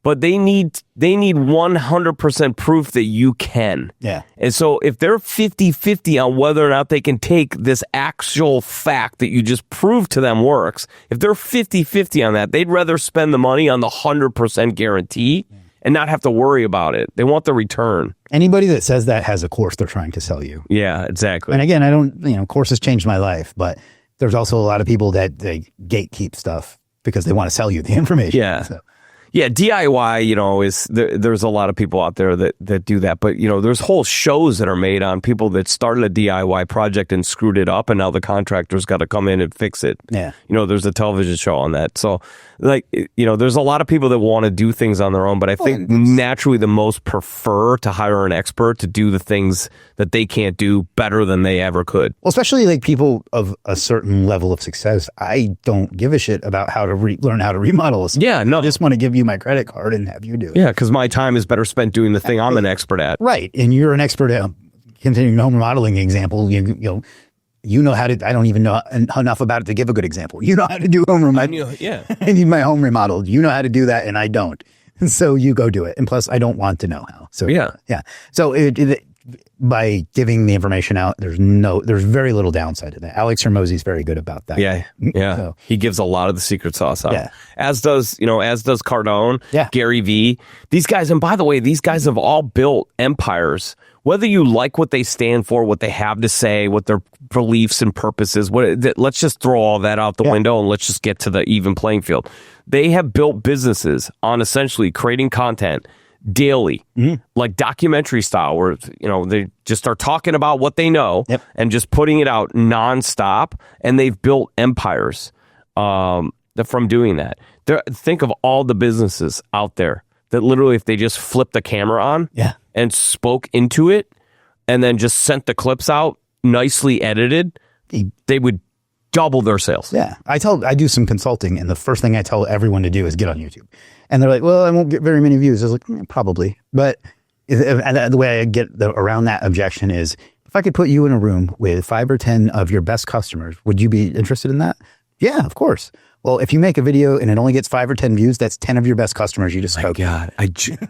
[SPEAKER 2] but they need 100% proof that you can.
[SPEAKER 1] Yeah.
[SPEAKER 2] And so if they're 50-50 on whether or not they can take this actual fact that you just proved to them works, if they're 50-50 on that, they'd rather spend the money on the 100% guarantee and not have to worry about it. They want the return.
[SPEAKER 1] Anybody that says that has a course they're trying to sell you.
[SPEAKER 2] Yeah, exactly.
[SPEAKER 1] And again, I don't, courses changed my life, but there's also a lot of people that they gatekeep stuff because they want to sell you the information.
[SPEAKER 2] Yeah. So. Yeah, DIY, is there's a lot of people out there that do that. But, there's whole shows that are made on people that started a DIY project and screwed it up, and now the contractor's got to come in and fix it.
[SPEAKER 1] Yeah.
[SPEAKER 2] There's a television show on that. So, there's a lot of people that want to do things on their own, but I think naturally the most prefer to hire an expert to do the things that they can't do better than they ever could.
[SPEAKER 1] Well, especially like people of a certain level of success. I don't give a shit about how to learn how to remodel.
[SPEAKER 2] Yeah, no.
[SPEAKER 1] I just want to give you my credit card and have you do it.
[SPEAKER 2] Yeah, because my time is better spent doing the thing I'm an expert at.
[SPEAKER 1] Right. And you're an expert at continuing home remodeling example. You know how to, I don't even know enough about it to give a good example. You know how to do home remodeling. I need my home remodeled. You know how to do that and I don't. So you go do it. And plus I don't want to know how. So yeah. So by giving the information out, there's very little downside to that. Alex Hermosi is very good about that.
[SPEAKER 2] Yeah. So, he gives a lot of the secret sauce out.
[SPEAKER 1] Yeah.
[SPEAKER 2] As does Cardone,
[SPEAKER 1] yeah.
[SPEAKER 2] Gary Vee. These guys, and by the way, these guys have all built empires. Whether you like what they stand for, what they have to say, what their beliefs and purposes, let's just throw all that out the window and let's just get to the even playing field. They have built businesses on essentially creating content daily, like documentary style, where they just are talking about what they know and just putting it out nonstop, and they've built empires from doing that. Think of all the businesses out there that literally, if they just flipped the camera on and spoke into it, and then just sent the clips out nicely edited, they would double their sales. Yeah,
[SPEAKER 1] I do some consulting, and the first thing I tell everyone to do is get on YouTube. And they're like, well, I won't get very many views. I was like, probably. But the way I get around that objection is, if I could put you in a room with 5 or 10 of your best customers, would you be interested in that? Yeah, of course. Well, if you make a video and it only gets 5 or 10 views, that's 10 of your best customers you just spoke.
[SPEAKER 2] My God,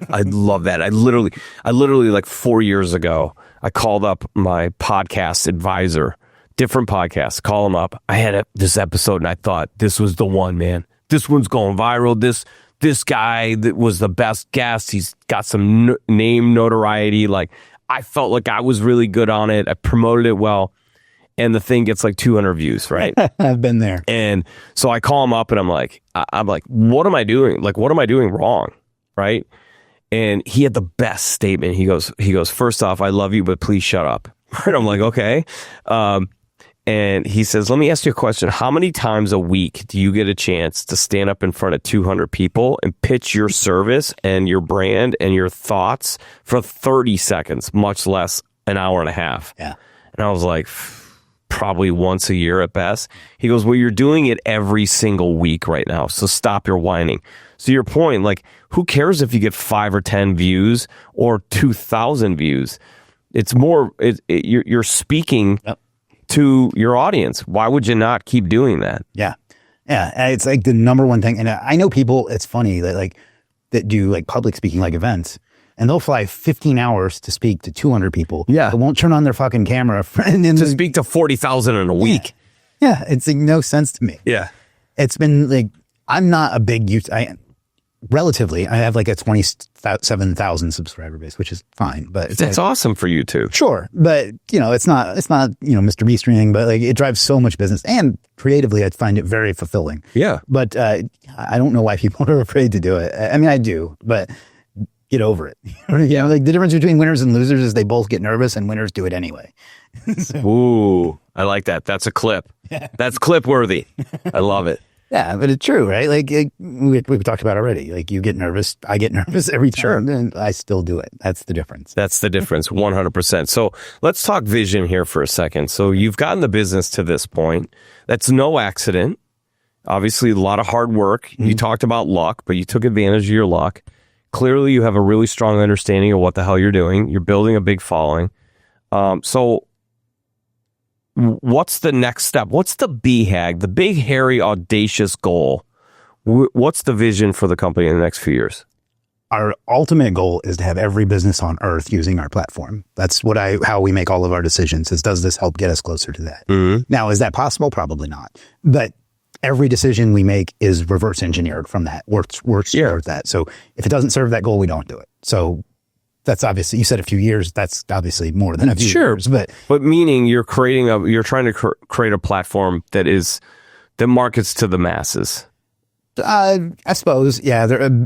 [SPEAKER 2] I love that. I literally like 4 years ago, I called up my podcast advisor different podcasts, call them up. I had this episode and I thought this was the one, man. This one's going viral. This guy that was the best guest. He's got some name notoriety. Like, I felt like I was really good on it. I promoted it well. And the thing gets like 200 views, right?
[SPEAKER 1] I've been there.
[SPEAKER 2] And so I call him up and I'm like, what am I doing? Like, what am I doing wrong? Right? And he had the best statement. He goes, first off, I love you, but please shut up. And I'm like, okay. And he says, let me ask you a question. How many times a week do you get a chance to stand up in front of 200 people and pitch your service and your brand and your thoughts for 30 seconds, much less an hour and a half?
[SPEAKER 1] Yeah.
[SPEAKER 2] And I was like, probably once a year at best. He goes, well, you're doing it every single week right now, so stop your whining. So your point, like, who cares if you get 5 or 10 views or 2,000 views? It's more, you're speaking to your audience. Why would you not keep doing that?
[SPEAKER 1] Yeah. Yeah. It's like the number one thing. And I know people, it's funny that do like public speaking, like events, and they'll fly 15 hours to speak to 200 people.
[SPEAKER 2] Yeah.
[SPEAKER 1] They won't turn on their fucking camera.
[SPEAKER 2] To speak to 40,000 in a week.
[SPEAKER 1] Yeah. It's like no sense to me.
[SPEAKER 2] Yeah.
[SPEAKER 1] It's been like, I'm not a big relatively, I have like a 27,000 subscriber base, which is fine, but
[SPEAKER 2] That's awesome for you too.
[SPEAKER 1] Sure. But it's not, Mr. Beast or anything, but like it drives so much business, and creatively, I find it very fulfilling.
[SPEAKER 2] Yeah.
[SPEAKER 1] But I don't know why people are afraid to do it. I mean, I do, but get over it. Like the difference between winners and losers is they both get nervous, and winners do it anyway.
[SPEAKER 2] Ooh, I like that. That's a clip. Yeah. That's clip worthy. I love it.
[SPEAKER 1] Yeah, but it's true, right? Like we've talked about already. Like you get nervous, I get nervous every time, and I still do it. That's the difference.
[SPEAKER 2] That's the difference, 100%. So let's talk vision here for a second. So you've gotten the business to this point. That's no accident. Obviously, a lot of hard work. Mm-hmm. You talked about luck, but you took advantage of your luck. Clearly, you have a really strong understanding of what the hell you're doing. You're building a big following. So what's the next step? What's the BHAG, the big, hairy, audacious goal? What's the vision for the company in the next few years?
[SPEAKER 1] Our ultimate goal is to have every business on earth using our platform. That's how we make all of our decisions, is does this help get us closer to that? Mm-hmm. Now, is that possible? Probably not. But every decision we make is reverse engineered from that. Works towards that. So if it doesn't serve that goal, we don't do it. So that's obviously, you said a few years, that's obviously more than a few years. But
[SPEAKER 2] meaning you're trying to create a platform that markets to the masses.
[SPEAKER 1] I suppose, yeah.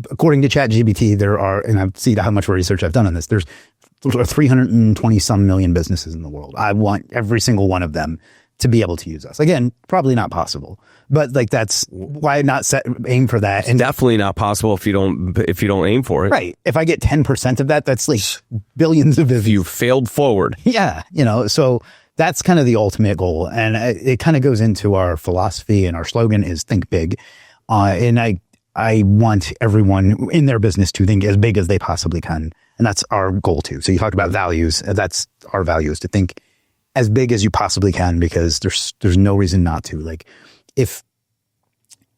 [SPEAKER 1] According to ChatGPT, there are, and I've seen how much research I've done on this, there's 320 some million businesses in the world. I want every single one of them to be able to use us. Again, probably not possible, but like that's why not aim for that.
[SPEAKER 2] And definitely not possible if you don't aim for it.
[SPEAKER 1] Right. If I get 10% of that, that's like billions of business.
[SPEAKER 2] You failed forward.
[SPEAKER 1] Yeah. So that's kind of the ultimate goal. And it kind of goes into our philosophy, and our slogan is think big. And I want everyone in their business to think as big as they possibly can. And that's our goal too. So you talked about values. That's our values, to think as big as you possibly can, because there's no reason not to. Like, if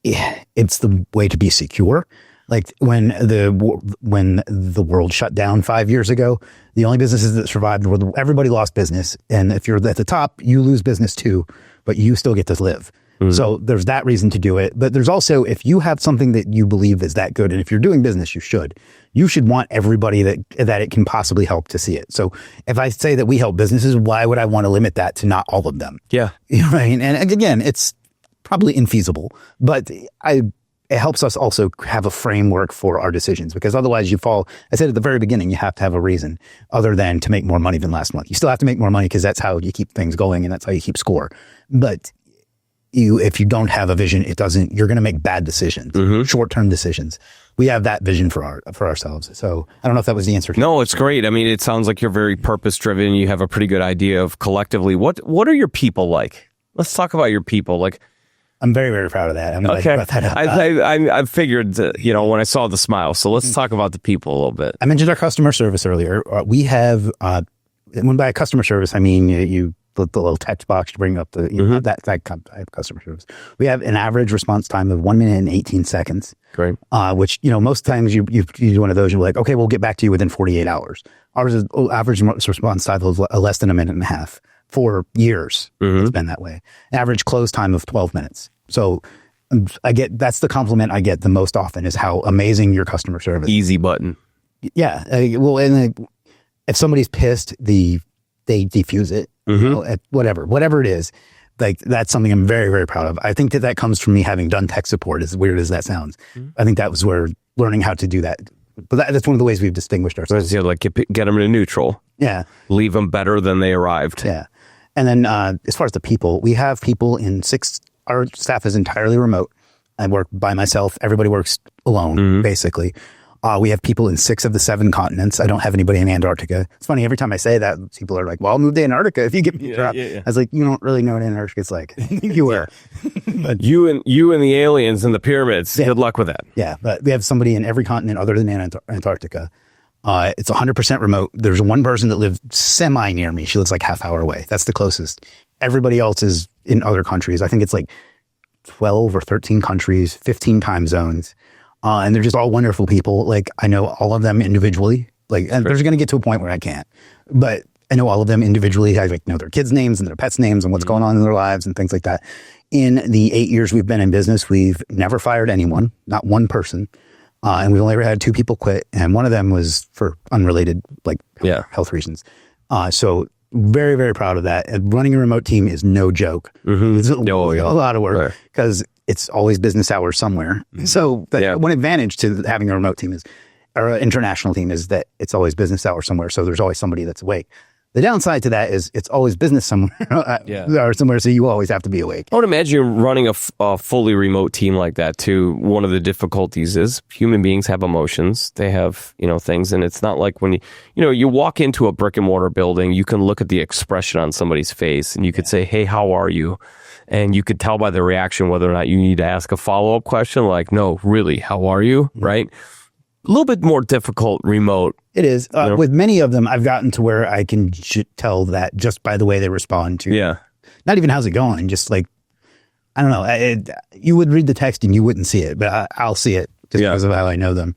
[SPEAKER 1] it's the way to be secure. Like when the world shut down 5 years ago, the only businesses that survived were everybody lost business, and if you're at the top, you lose business too, but you still get to live. Mm-hmm. So there's that reason to do it. But there's also, if you have something that you believe is that good, and if you're doing business, you should want everybody that it can possibly help to see it. So if I say that we help businesses, why would I want to limit that to not all of them?
[SPEAKER 2] Yeah.
[SPEAKER 1] Right. And again, it's probably infeasible, but it helps us also have a framework for our decisions, because otherwise you fall, I said at the very beginning, you have to have a reason other than to make more money than last month. You still have to make more money because that's how you keep things going, and that's how you keep score. But if you don't have a vision, you're going to make bad decisions, mm-hmm. short-term decisions. We have that vision for ourselves. So I don't know if that was the answer.
[SPEAKER 2] No, it's great. I mean, it sounds like you're very purpose-driven. You have a pretty good idea of collectively, what are your people like? Let's talk about your people. Like,
[SPEAKER 1] I'm very, very proud of that. I'm
[SPEAKER 2] okay. I figured, when I saw the smile. So let's talk about the people a little bit.
[SPEAKER 1] I mentioned our customer service earlier. We have, when by customer service, I mean the little text box to bring up the mm-hmm. that type of customer service. We have an average response time of 1 minute and 18 seconds.
[SPEAKER 2] Great.
[SPEAKER 1] Which most times you do one of those, you're like, okay, we'll get back to you within 48 hours. Ours is average response time is less than a minute and a half. for years. It's been that way. Average close time of 12 minutes. So that's the compliment I get the most often is how amazing your customer service.
[SPEAKER 2] Easy button.
[SPEAKER 1] Yeah. If somebody's pissed, they defuse it, whatever it is. Like that's something I'm very, very proud of. I think that comes from me having done tech support, as weird as that sounds. I think that was where learning how to do that. But that's one of the ways we've distinguished ourselves.
[SPEAKER 2] Like get them to neutral.
[SPEAKER 1] Yeah.
[SPEAKER 2] Leave them better than they arrived.
[SPEAKER 1] Yeah. And then as far as the people, we have people in 6, our staff is entirely remote. I work by myself. Everybody works alone, basically. We have people in 6 of the 7 continents. I don't have anybody in Antarctica. It's funny, every time I say that, people are like, well, I'll move to Antarctica if you give me a job. I was like, you don't really know what Antarctica's like. You were.
[SPEAKER 2] But you and the aliens and the pyramids, good luck with that.
[SPEAKER 1] Yeah, but we have somebody in every continent other than Antarctica. It's 100% remote. There's one person that lives semi near me. She lives like half hour away. That's the closest. Everybody else is in other countries. I think it's like 12 or 13 countries, 15 time zones. And they're just all wonderful people. Like I know all of them individually. Like and there's going to get to a point where I can't, but I know all of them individually. I know their kids' names and their pets' names and what's going on in their lives and things like that. In the 8 years we've been in business, we've never fired anyone, not one person. And we've only ever had 2 people quit. And one of them was for unrelated, health reasons. So very, very proud of that. And running a remote team is no joke. It's a lot of work because it's always business hours somewhere. So one advantage to having a remote team or an international team is that it's always business hours somewhere. So there's always somebody that's awake. The downside to that is it's always business somewhere or somewhere. So you always have to be awake.
[SPEAKER 2] I would imagine running a fully remote team like that too. One of the difficulties is human beings have emotions. They have, things. And it's not like when you walk into a brick and mortar building, you can look at the expression on somebody's face and you could say, hey, how are you? And you could tell by the reaction whether or not you need to ask a follow-up question like, no, really, how are you? Right? A little bit more difficult remote.
[SPEAKER 1] It is. With many of them, I've gotten to where I can tell that just by the way they respond to. Not even how's it going, just like, I don't know. You would read the text and you wouldn't see it, but I'll see it just because of how I know them.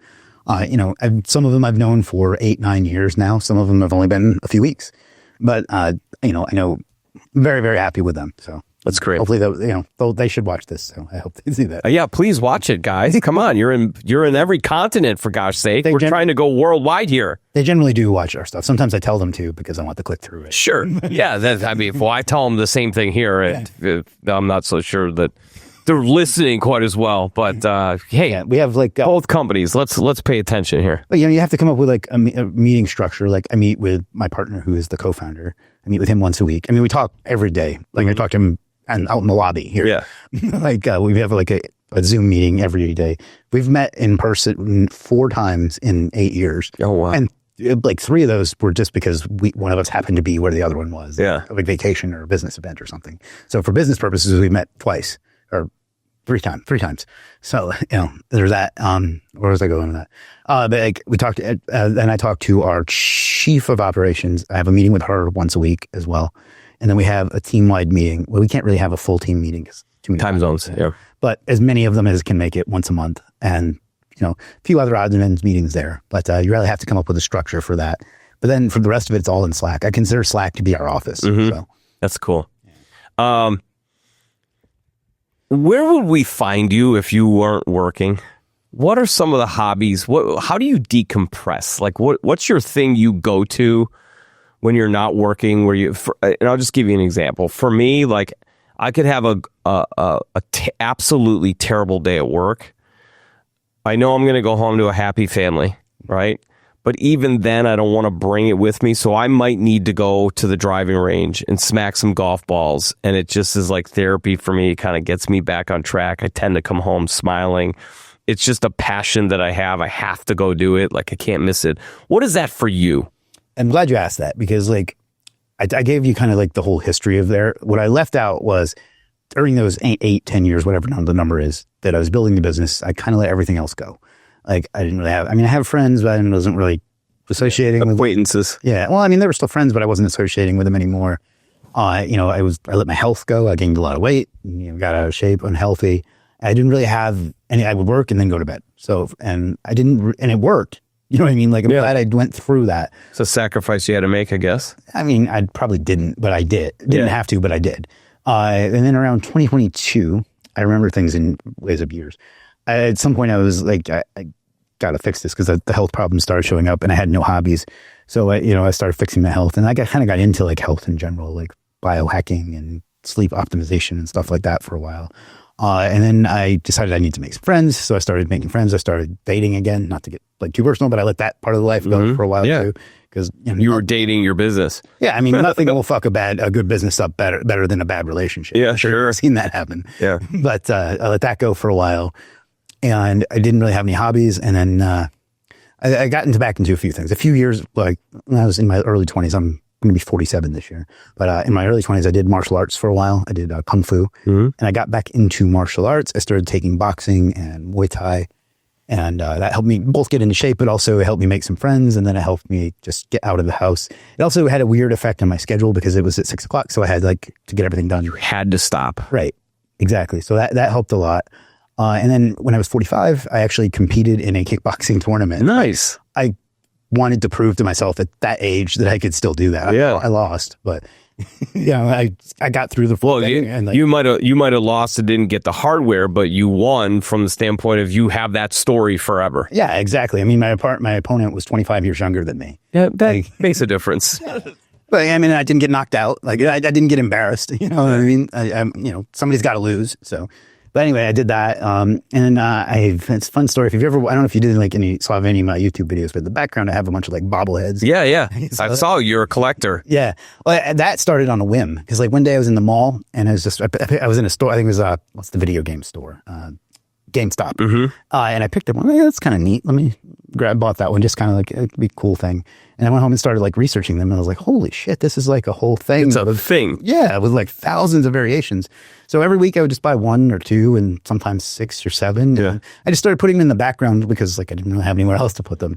[SPEAKER 1] Some of them I've known for 8-9 years now. Some of them have only been a few weeks. But, I know I'm very, very happy with them. So.
[SPEAKER 2] That's great.
[SPEAKER 1] Hopefully, they should watch this. So I hope they see that.
[SPEAKER 2] Yeah, please watch it, guys. Come on, you're in every continent for gosh sake. We're trying to go worldwide here.
[SPEAKER 1] They generally do watch our stuff. Sometimes I tell them to because I want to click through it.
[SPEAKER 2] Sure. Yeah. I tell them the same thing here. I'm not so sure that they're listening quite as well. But hey,
[SPEAKER 1] we have
[SPEAKER 2] both companies. Let's pay attention here.
[SPEAKER 1] But you have to come up with a meeting structure. Like I meet with my partner, who is the co-founder. I meet with him once a week. I mean, we talk every day. Like I talk to him. And out in the lobby here. Yeah. We have a Zoom meeting every day. We've met in person 4 times in 8 years.
[SPEAKER 2] Oh, wow.
[SPEAKER 1] And 3 of those were just because one of us happened to be where the other one was.
[SPEAKER 2] Yeah.
[SPEAKER 1] Like vacation or a business event or something. So for business purposes, we met twice or 3 times. So, there's that. Where was I going with that? But we talked, then I talked to our chief of operations. I have a meeting with her once a week as well. And then we have a team-wide meeting. Well, we can't really have a full team meeting because too many
[SPEAKER 2] time zones. Yeah,
[SPEAKER 1] but as many of them as can make it once a month, and a few other odds and ends meetings there. But you really have to come up with a structure for that. But then for the rest of it, it's all in Slack. I consider Slack to be our office. So
[SPEAKER 2] that's cool. Where would we find you if you weren't working? What are some of the hobbies? How do you decompress? Like, what's your thing you go to when you're not working? And I'll just give you an example. For me, like, I could have absolutely terrible day at work. I know I'm going to go home to a happy family, right? But even then, I don't want to bring it with me. So I might need to go to the driving range and smack some golf balls. And it just is like therapy for me. It kind of gets me back on track. I tend to come home smiling. It's just a passion that I have. I have to go do it. Like, I can't miss it. What is that for you?
[SPEAKER 1] I'm glad you asked that because I gave you kind of like the whole history of there. What I left out was during those 8-10 years, whatever the number is, that I was building the business, I kind of let everything else go. Like I didn't really have, I have friends, but I wasn't really associating with
[SPEAKER 2] acquaintances.
[SPEAKER 1] Yeah. Well, they were still friends, but I wasn't associating with them anymore. I let my health go. I gained a lot of weight, got out of shape, unhealthy. I didn't really have any, I would work and then go to bed. So, and it worked. You know what I mean? Like, I'm glad I went through that.
[SPEAKER 2] It's a sacrifice you had to make, I guess.
[SPEAKER 1] I mean, I probably didn't, but I did. Didn't have to, but I did. And then around 2022, I remember things in ways of years. At some point, I was like, I got to fix this because the health problems started showing up and I had no hobbies. So, I started fixing my health, and I kind of got into like health in general, like biohacking and sleep optimization and stuff like that for a while. And then I decided I need to make some friends. So I started making friends. I started dating again, not to get like too personal, but I let that part of the life go for a while too. Because
[SPEAKER 2] you were dating your business.
[SPEAKER 1] Yeah, I mean, nothing will fuck a good business up better than a bad relationship.
[SPEAKER 2] Yeah, sure.
[SPEAKER 1] I've seen that happen.
[SPEAKER 2] Yeah.
[SPEAKER 1] But I let that go for a while, and I didn't really have any hobbies. And then I got back into a few things. A few years, like when I was in my early 20s, I'm going to be 47 this year. But in my early 20s, I did martial arts for a while. I did Kung Fu. And I got back into martial arts. I started taking boxing and Muay Thai. And that helped me both get into shape, but also it helped me make some friends. And then it helped me just get out of the house. It also had a weird effect on my schedule because it was at 6 o'clock. So I had like to get everything done.
[SPEAKER 2] You had to stop.
[SPEAKER 1] Right. Exactly. So that helped a lot. And then when I was 45, I actually competed in a kickboxing tournament.
[SPEAKER 2] Nice.
[SPEAKER 1] I wanted to prove to myself at that age that I could still do that.
[SPEAKER 2] Yeah.
[SPEAKER 1] I lost, but I got through the full thing.
[SPEAKER 2] You might have lost and didn't get the hardware, but you won from the standpoint of you have that story forever.
[SPEAKER 1] Yeah, exactly. I mean, my opponent was 25 years younger than me.
[SPEAKER 2] Yeah, that makes a difference.
[SPEAKER 1] But I mean, I didn't get knocked out. Like I didn't get embarrassed. You know what I mean? Somebody's got to lose. So. But anyway, I did that. And it's a fun story. If you've ever, I don't know if you did saw any of my YouTube videos, but in the background, I have a bunch of like bobbleheads.
[SPEAKER 2] Yeah. I saw you're a collector.
[SPEAKER 1] Yeah. Well, that started on a whim. Because like one day I was in the mall and I was in a store. I think it was, what's the video game store? GameStop. And I picked up one. Yeah, that's kind of neat. Let me bought that one. Just kind of like, it'd be a cool thing. And I went home and started like researching them. And I was like, holy shit, this is like a whole thing.
[SPEAKER 2] It's a thing.
[SPEAKER 1] Yeah. With like thousands of variations. So every week I would just buy 1 or 2 and sometimes 6 or 7.
[SPEAKER 2] Yeah.
[SPEAKER 1] I just started putting them in the background because like I didn't really have anywhere else to put them.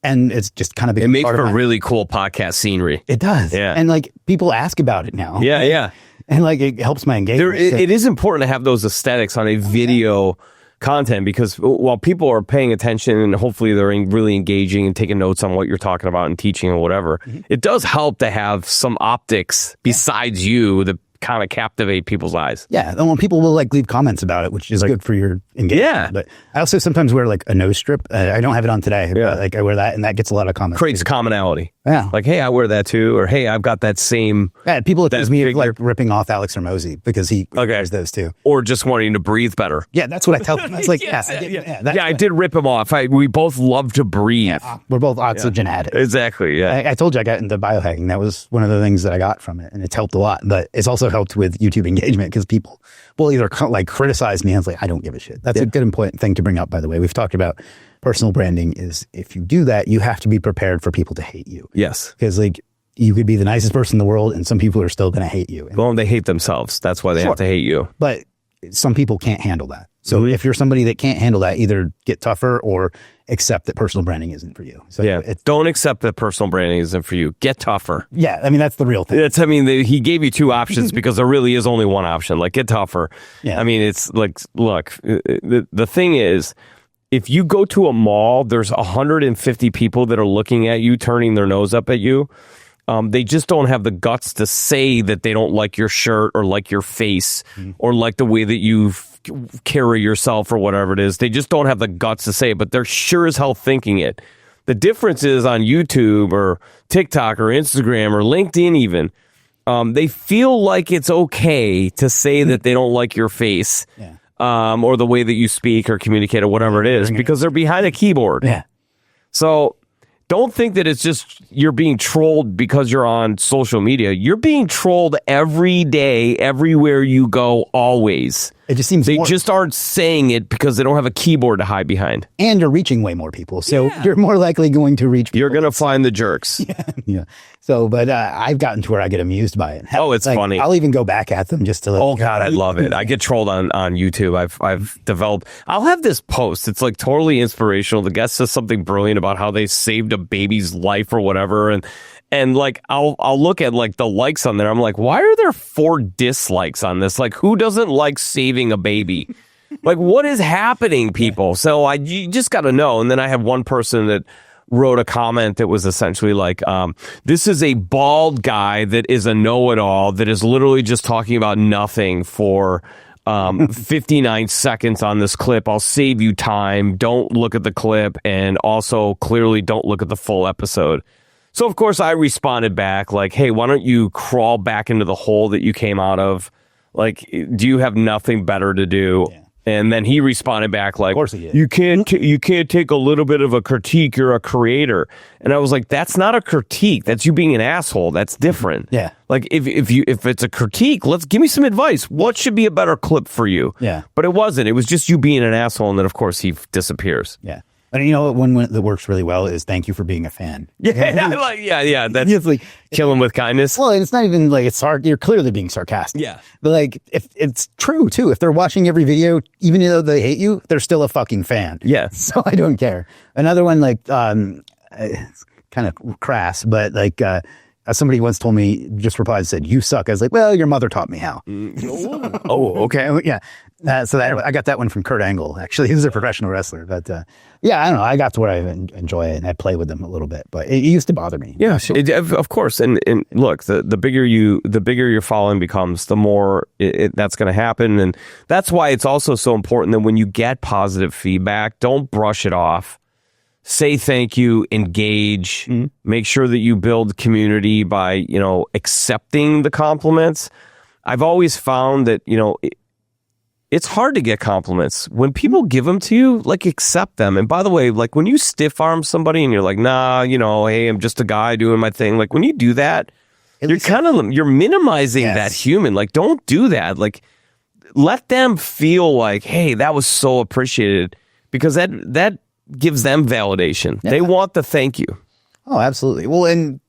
[SPEAKER 1] And it's just kind of
[SPEAKER 2] it makes for really cool podcast scenery.
[SPEAKER 1] It does.
[SPEAKER 2] Yeah.
[SPEAKER 1] And like people ask about it now.
[SPEAKER 2] Yeah.
[SPEAKER 1] And like it helps my engagement.
[SPEAKER 2] It is important to have those aesthetics on a video content because while people are paying attention and hopefully they're really engaging and taking notes on what you're talking about and teaching or whatever, it does help to have some optics besides you that kind of captivate people's eyes.
[SPEAKER 1] Yeah. And when people will like leave comments about it, which is good for your engagement. Yeah. But I also sometimes wear like a nose strip. I don't have it on today, but like I wear that and that gets a lot of comments.
[SPEAKER 2] Creates commonality.
[SPEAKER 1] Yeah.
[SPEAKER 2] Like, hey, I wear that too. Or, hey, I've got that same.
[SPEAKER 1] Yeah. People accuse me of like ripping off Alex Hormozy because he wears those too.
[SPEAKER 2] Or just wanting to breathe better.
[SPEAKER 1] Yeah. That's what I tell them. I was like,
[SPEAKER 2] I did rip him off. We both love to breathe.
[SPEAKER 1] Yeah, we're both oxygen addicts.
[SPEAKER 2] Exactly. Yeah.
[SPEAKER 1] I told you I got into biohacking. That was one of the things that I got from it. And it's helped a lot, but it's also helped with YouTube engagement because people will either like criticize me and it's like, I don't give a shit. That's a good important thing to bring up, by the way. We've talked about personal branding is if you do that, you have to be prepared for people to hate you.
[SPEAKER 2] Yes.
[SPEAKER 1] Because like you could be the nicest person in the world and some people are still going to hate you.
[SPEAKER 2] Well, they hate themselves. That's why they have to hate you.
[SPEAKER 1] But some people can't handle that. So if you're somebody that can't handle that, either get tougher or accept that personal branding isn't for you. So
[SPEAKER 2] don't accept that personal branding isn't for you. Get tougher.
[SPEAKER 1] Yeah, I mean, that's the real thing.
[SPEAKER 2] He gave you 2 options because there really is only one option. Like, get tougher.
[SPEAKER 1] Yeah.
[SPEAKER 2] I mean, it's like, look, the thing is, if you go to a mall, there's 150 people that are looking at you, turning their nose up at you. They just don't have the guts to say that they don't like your shirt or like your face or like the way that you carry yourself or whatever it is. They just don't have the guts to say it, but they're sure as hell thinking it. The difference is on YouTube or TikTok or Instagram or LinkedIn even, they feel like it's okay to say that they don't like your face or the way that you speak or communicate or whatever it is because they're behind a keyboard.
[SPEAKER 1] Yeah.
[SPEAKER 2] So don't think that it's just you're being trolled because you're on social media. You're being trolled every day, everywhere you go, always.
[SPEAKER 1] It just seems
[SPEAKER 2] they just aren't saying it because they don't have a keyboard to hide behind.
[SPEAKER 1] And you're reaching way more people. So you're more likely going to reach people.
[SPEAKER 2] You're going to find the jerks.
[SPEAKER 1] Yeah. So, but I've gotten to where I get amused by it.
[SPEAKER 2] Oh, it's funny.
[SPEAKER 1] I'll even go back at them just to
[SPEAKER 2] Oh God, I love it. I get trolled on YouTube. I've developed, I'll have this post. It's like totally inspirational. The guest says something brilliant about how they saved a baby's life or whatever. And like, I'll look at like the likes on there. I'm like, why are there 4 dislikes on this? Like, who doesn't like saving a baby? Like, what is happening, people? So you just got to know. And then I have one person that wrote a comment that was essentially like, this is a bald guy that is a know-it-all that is literally just talking about nothing for 59 seconds on this clip. I'll save you time. Don't look at the clip, and also clearly don't look at the full episode. So, of course, I responded back like, hey, why don't you crawl back into the hole that you came out of? Like, do you have nothing better to do? Yeah. And then he responded back like, of course he did. You can't take a little bit of a critique. You're a creator. And I was like, that's not a critique. That's you being an asshole. That's different. Yeah. Like if it's a critique, give me some advice. What should be a better clip for you? Yeah. But it wasn't. It was just you being an asshole. And then of course he disappears.
[SPEAKER 1] Yeah. And you know, one that works really well is thank you for being a fan.
[SPEAKER 2] Yeah. That's like kill him with kindness.
[SPEAKER 1] Well, and it's not even like you're clearly being sarcastic. Yeah. But like, if it's true too, if they're watching every video, even though they hate you, they're still a fucking fan. Yeah. So I don't care. Another one, like, it's kind of crass, but like, somebody once told me, just replied and said, "You suck." I was like, well, your mother taught me how. Oh, okay. Yeah. So I got that one from Kurt Angle, actually. He was a professional wrestler. But yeah, I don't know. I got to where I enjoy it, and I play with them a little bit. But it used to bother me.
[SPEAKER 2] Yeah, of course. And look, the bigger your following becomes, the more that's going to happen. And that's why it's also so important that when you get positive feedback, don't brush it off. Say thank you, engage, make sure that you build community by, accepting the compliments. I've always found that, it's hard to get compliments. When people give them to you, like, accept them. And by the way, like, when you stiff arm somebody and you're like, nah, hey, I'm just a guy doing my thing. Like, when you do that, you're minimizing that human. Like, don't do that. Like, let them feel like, hey, that was so appreciated, because that gives them validation. Yeah. They want the thank you.
[SPEAKER 1] Oh, absolutely. Well, and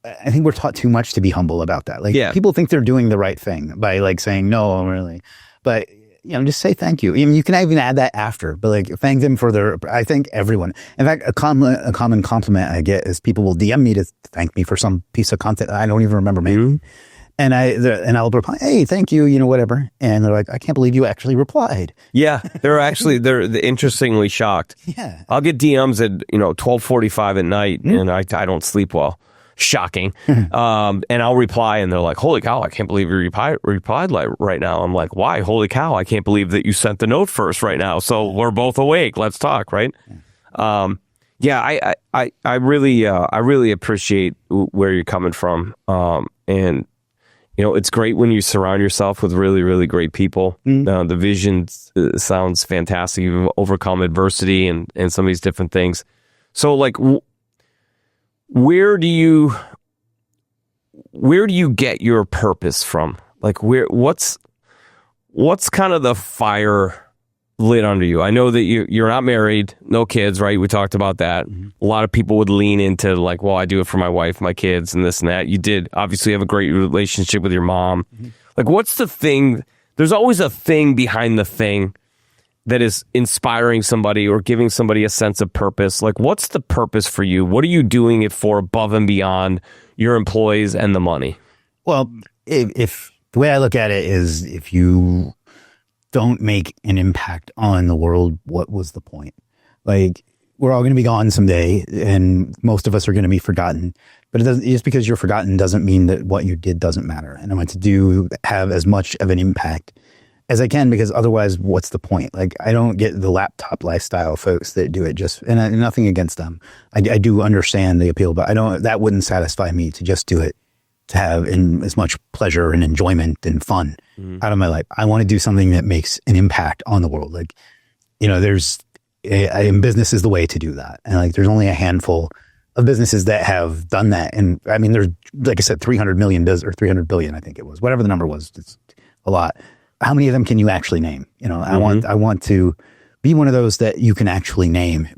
[SPEAKER 1] I think we're taught too much to be humble about that. Like, people think they're doing the right thing by like saying, no, really. But, just say thank you. I mean, you can even add that after, but like, thank them for I thank everyone. In fact, a common compliment I get is people will DM me to thank me for some piece of content I don't even remember making. And I'll reply, hey, thank you, whatever. And they're like, I can't believe you actually replied.
[SPEAKER 2] Yeah, they're interestingly shocked. Yeah. I'll get DMs at, 12:45 at night, and I don't sleep well. Shocking. And I'll reply, and they're like, holy cow, I can't believe you replied right now. I'm like, why? Holy cow, I can't believe that you sent the note first right now. So we're both awake. Let's talk, right? I really appreciate where you're coming from. And it's great when you surround yourself with really, really great people. The vision sounds fantastic. You've overcome adversity and some of these different things. So, like, where do you get your purpose from? Like, what's kind of the fire lit under you? I know that you're not married, no kids, right? We talked about that. A lot of people would lean into like, well, I do it for my wife, my kids, and this and that. You did obviously have a great relationship with your mom. Like, what's the thing? There's always a thing behind the thing that is inspiring somebody or giving somebody a sense of purpose. Like, what's the purpose for you? What are you doing it for above and beyond your employees and the money?
[SPEAKER 1] Well, if the way I look at it is, if you don't make an impact on the world, what was the point? Like, we're all going to be gone someday, and most of us are going to be forgotten. But just because you're forgotten doesn't mean that what you did doesn't matter. And I want to have as much of an impact as I can, because otherwise, what's the point? Like, I don't get the laptop lifestyle folks that do it and nothing against them. I do understand the appeal, but that wouldn't satisfy me to just do it to have as much pleasure and enjoyment and fun out of my life. I want to do something that makes an impact on the world. Like, business is the way to do that. And like, there's only a handful of businesses that have done that. And I mean, there's, like I said, 300 million or 300 billion, I think it was, whatever the number was. It's a lot. How many of them can you actually name? I want to be one of those that you can actually name,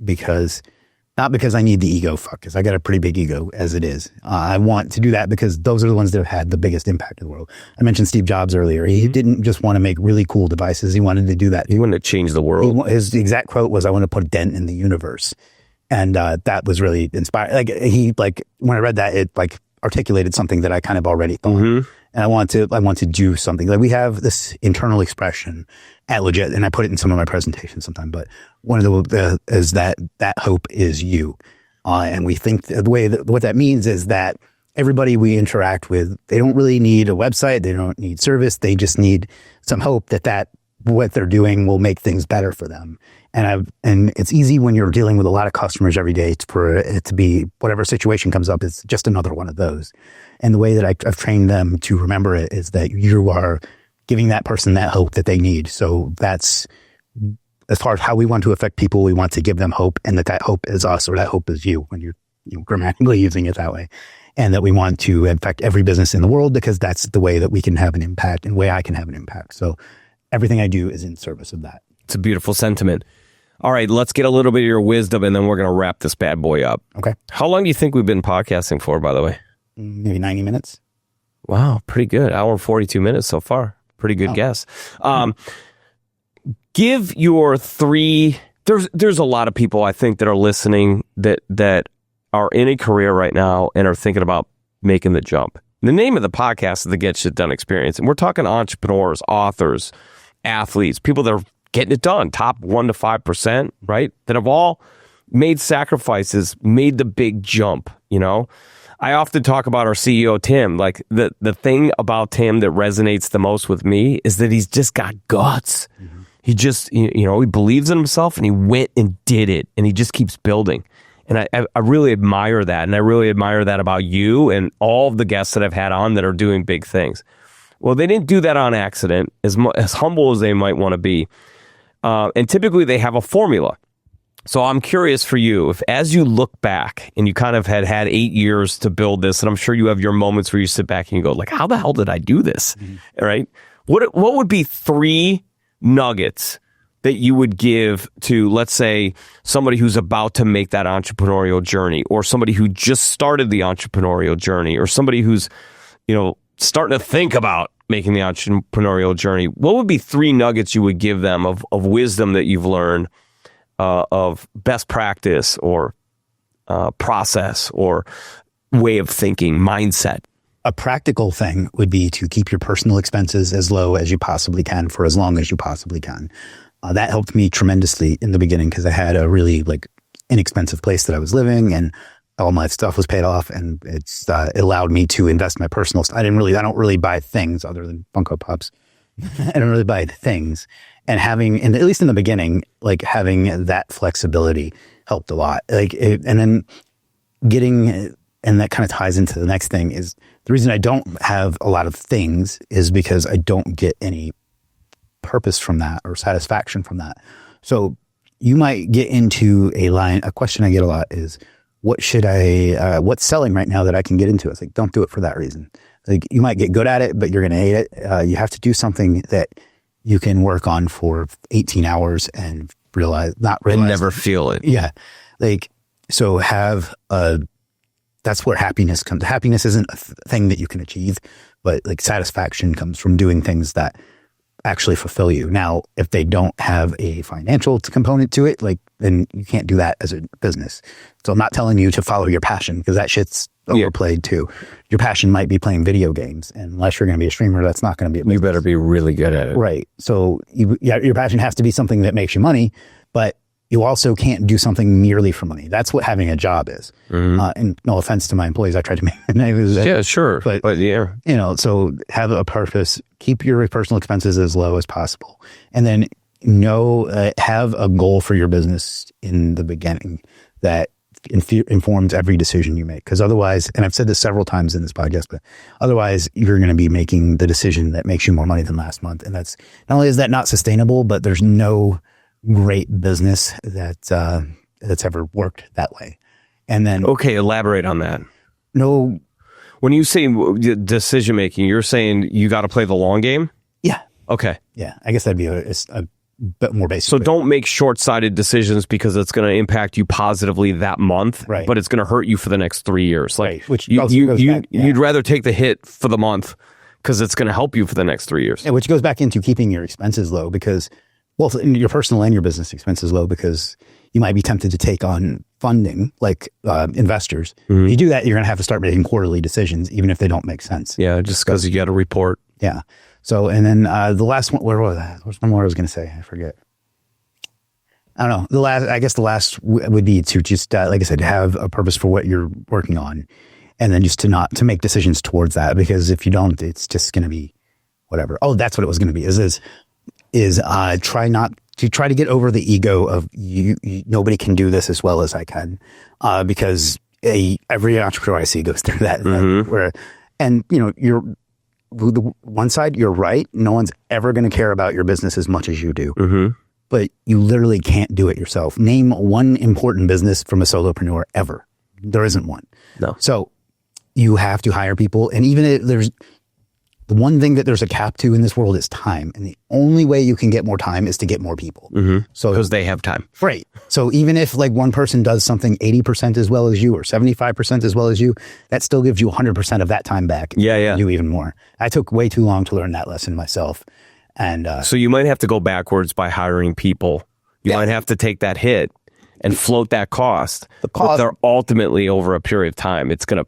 [SPEAKER 1] not because I need the ego, because I got a pretty big ego as it is. I want to do that because those are the ones that have had the biggest impact in the world. I mentioned Steve Jobs earlier. He didn't just want to make really cool devices. He wanted to do that.
[SPEAKER 2] He wanted to change the world.
[SPEAKER 1] His exact quote was, I want to put a dent in the universe. And that was really inspiring. When I read that, it like articulated something that I kind of already thought. And I want to do something. Like we have this internal expression at Legit, and I put it in some of my presentations sometime, but one of the is that hope is you. And we think the way that what that means is that everybody we interact with, they don't really need a website. They don't need service. They just need some hope that what they're doing will make things better for them. And it's easy when you're dealing with a lot of customers every day for it to be whatever situation comes up, it's just another one of those. And the way that I've trained them to remember it is that you are giving that person that hope that they need. So that's as far as how we want to affect people, we want to give them hope, and that hope is us, or that hope is you when you're grammatically using it that way. And that we want to affect every business in the world because that's the way that we can have an impact and the way I can have an impact. So everything I do is in service of that.
[SPEAKER 2] It's a beautiful sentiment. All right, let's get a little bit of your wisdom, and then we're going to wrap this bad boy up.
[SPEAKER 1] Okay.
[SPEAKER 2] How long do you think we've been podcasting for, by the way?
[SPEAKER 1] Maybe 90 minutes.
[SPEAKER 2] Wow, pretty good. Hour and 42 minutes so far. Pretty good guess. Give your three... There's a lot of people, I think, that are listening that are in a career right now and are thinking about making the jump. The name of the podcast is the Get Shit Done Experience. And we're talking entrepreneurs, authors, athletes, people that are getting it done, top 1% to 5%, right? That have all made sacrifices, made the big jump, you know? I often talk about our CEO, Tim. Like the thing about Tim that resonates the most with me is that he's just got guts. Mm-hmm. He just, he believes in himself, and he went and did it, and he just keeps building. And I really admire that. And I really admire that about you and all of the guests that I've had on that are doing big things. Well, they didn't do that on accident, as humble as they might want to be. And typically they have a formula. So I'm curious for you, if as you look back and you kind of had 8 years to build this, and I'm sure you have your moments where you sit back and you go, like, how the hell did I do this? Mm-hmm. All right. What would be 3 nuggets that you would give to, let's say, somebody who's about to make that entrepreneurial journey, or somebody who just started the entrepreneurial journey, or somebody who's, starting to think about making the entrepreneurial journey? What would be 3 nuggets you would give them of wisdom that you've learned, of best practice or process or way of thinking, mindset?
[SPEAKER 1] A practical thing would be to keep your personal expenses as low as you possibly can for as long as you possibly can. That helped me tremendously in the beginning because I had a really inexpensive place that I was living, and all my stuff was paid off, and it allowed me to invest my personal stuff. I don't really buy things other than Funko Pops. I don't really buy things, and at least in the beginning, having that flexibility helped a lot. And then and that kind of ties into the next thing is the reason I don't have a lot of things is because I don't get any purpose from that or satisfaction from that. So you might get into a question I get a lot is, what's selling right now that I can get into? It's like, don't do it for that reason. You might get good at it, but you're going to hate it. You have to do something that you can work on for 18 hours and
[SPEAKER 2] and never feel it.
[SPEAKER 1] Yeah. So that's where happiness comes. Happiness isn't a thing that you can achieve, but satisfaction comes from doing things that actually fulfill you. Now, if they don't have a financial component to it, then you can't do that as a business. So I'm not telling you to follow your passion, because that shit's overplayed too. Your passion might be playing video games, and unless you're going to be a streamer, that's not going to be a business.
[SPEAKER 2] You better be really good at it.
[SPEAKER 1] Right. So your passion has to be something that makes you money, but you also can't do something merely for money. That's what having a job is. Mm-hmm. And no offense to my employees, I tried to make it.
[SPEAKER 2] Yeah, sure. But yeah.
[SPEAKER 1] So have a purpose, keep your personal expenses as low as possible. And then have a goal for your business in the beginning that informs every decision you make. Because otherwise, and I've said this several times in this podcast, but otherwise you're going to be making the decision that makes you more money than last month. And that's not only is that not sustainable, but there's no great business that's ever worked that way. And then,
[SPEAKER 2] okay, elaborate on that.
[SPEAKER 1] No,
[SPEAKER 2] when you say decision making, you're saying you got to play the long game.
[SPEAKER 1] Yeah.
[SPEAKER 2] Okay.
[SPEAKER 1] Yeah, I guess that'd be a bit more basic.
[SPEAKER 2] So don't make short-sighted decisions because it's going to impact you positively that month,
[SPEAKER 1] right? But
[SPEAKER 2] it's going to hurt you for the next 3 years.
[SPEAKER 1] Right. Which
[SPEAKER 2] you'd rather take the hit for the month because it's going to help you for the next 3 years.
[SPEAKER 1] Yeah, which goes back into keeping your expenses low, because Well, your personal and your business expenses low because you might be tempted to take on funding like investors. If you do that, you're going to have to start making quarterly decisions, even if they don't make sense.
[SPEAKER 2] Yeah, just because you got to report.
[SPEAKER 1] Yeah. So, and then the last one, where was that? There's one more I was going to say. I forget. I don't know. I guess the last would be to just, like I said, have a purpose for what you're working on. And then just to make decisions towards that, because if you don't, it's just going to be whatever. Oh, that's what it was going to be is try to get over the ego of you nobody can do this as well as I can, because every entrepreneur I see goes through that. And you're the one side, you're right. No one's ever going to care about your business as much as you do, but you literally can't do it yourself. Name one important business from a solopreneur ever. There isn't one.
[SPEAKER 2] No. So
[SPEAKER 1] you have to hire people, and even there's the one thing that there's a cap to in this world is time. And the only way you can get more time is to get more people.
[SPEAKER 2] So because they have time.
[SPEAKER 1] Right. So even if like one person does something 80% as well as you or 75% as well as you, that still gives you 100% of that time back.
[SPEAKER 2] Yeah.
[SPEAKER 1] Do even more. I took way too long to learn that lesson myself. And
[SPEAKER 2] so you might have to go backwards by hiring people. You might have to take that hit and float that cost. But they're ultimately over a period of time, it's gonna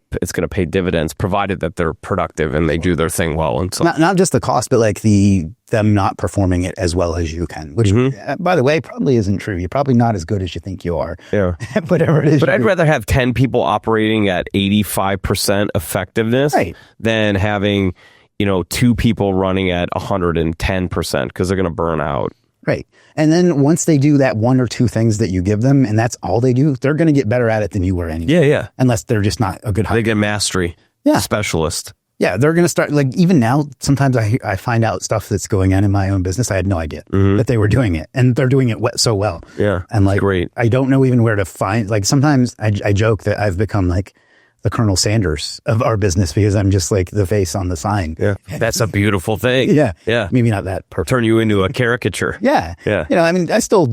[SPEAKER 2] pay dividends, provided that they're productive and they do their thing well. And so
[SPEAKER 1] not just the cost, but like them not performing it as well as you can, which by the way, probably isn't true. You're probably not as good as you think you are.
[SPEAKER 2] Yeah.
[SPEAKER 1] Whatever it is.
[SPEAKER 2] But I'd rather have 10 people operating at 85% effectiveness than having, 2 people running at 110% because they're gonna burn out.
[SPEAKER 1] Right. And then once they do that one or two things that you give them, and that's all they do, they're going to get better at it than you were anyway.
[SPEAKER 2] Yeah.
[SPEAKER 1] Unless they're just not a good hire.
[SPEAKER 2] They get mastery.
[SPEAKER 1] Yeah.
[SPEAKER 2] Specialist.
[SPEAKER 1] Yeah. They're going to start, like, even now, sometimes I find out stuff that's going on in my own business. I had no idea that they were doing it, and they're doing it so well.
[SPEAKER 2] Yeah.
[SPEAKER 1] And like,
[SPEAKER 2] great.
[SPEAKER 1] I don't know even where to find, like, sometimes I joke that I've become like the Colonel Sanders of our business because I'm just like the face on the sign.
[SPEAKER 2] Yeah. That's a beautiful thing.
[SPEAKER 1] Yeah.
[SPEAKER 2] Yeah.
[SPEAKER 1] Maybe not that perfect.
[SPEAKER 2] Turn you into a caricature.
[SPEAKER 1] Yeah.
[SPEAKER 2] Yeah.
[SPEAKER 1] I mean, I still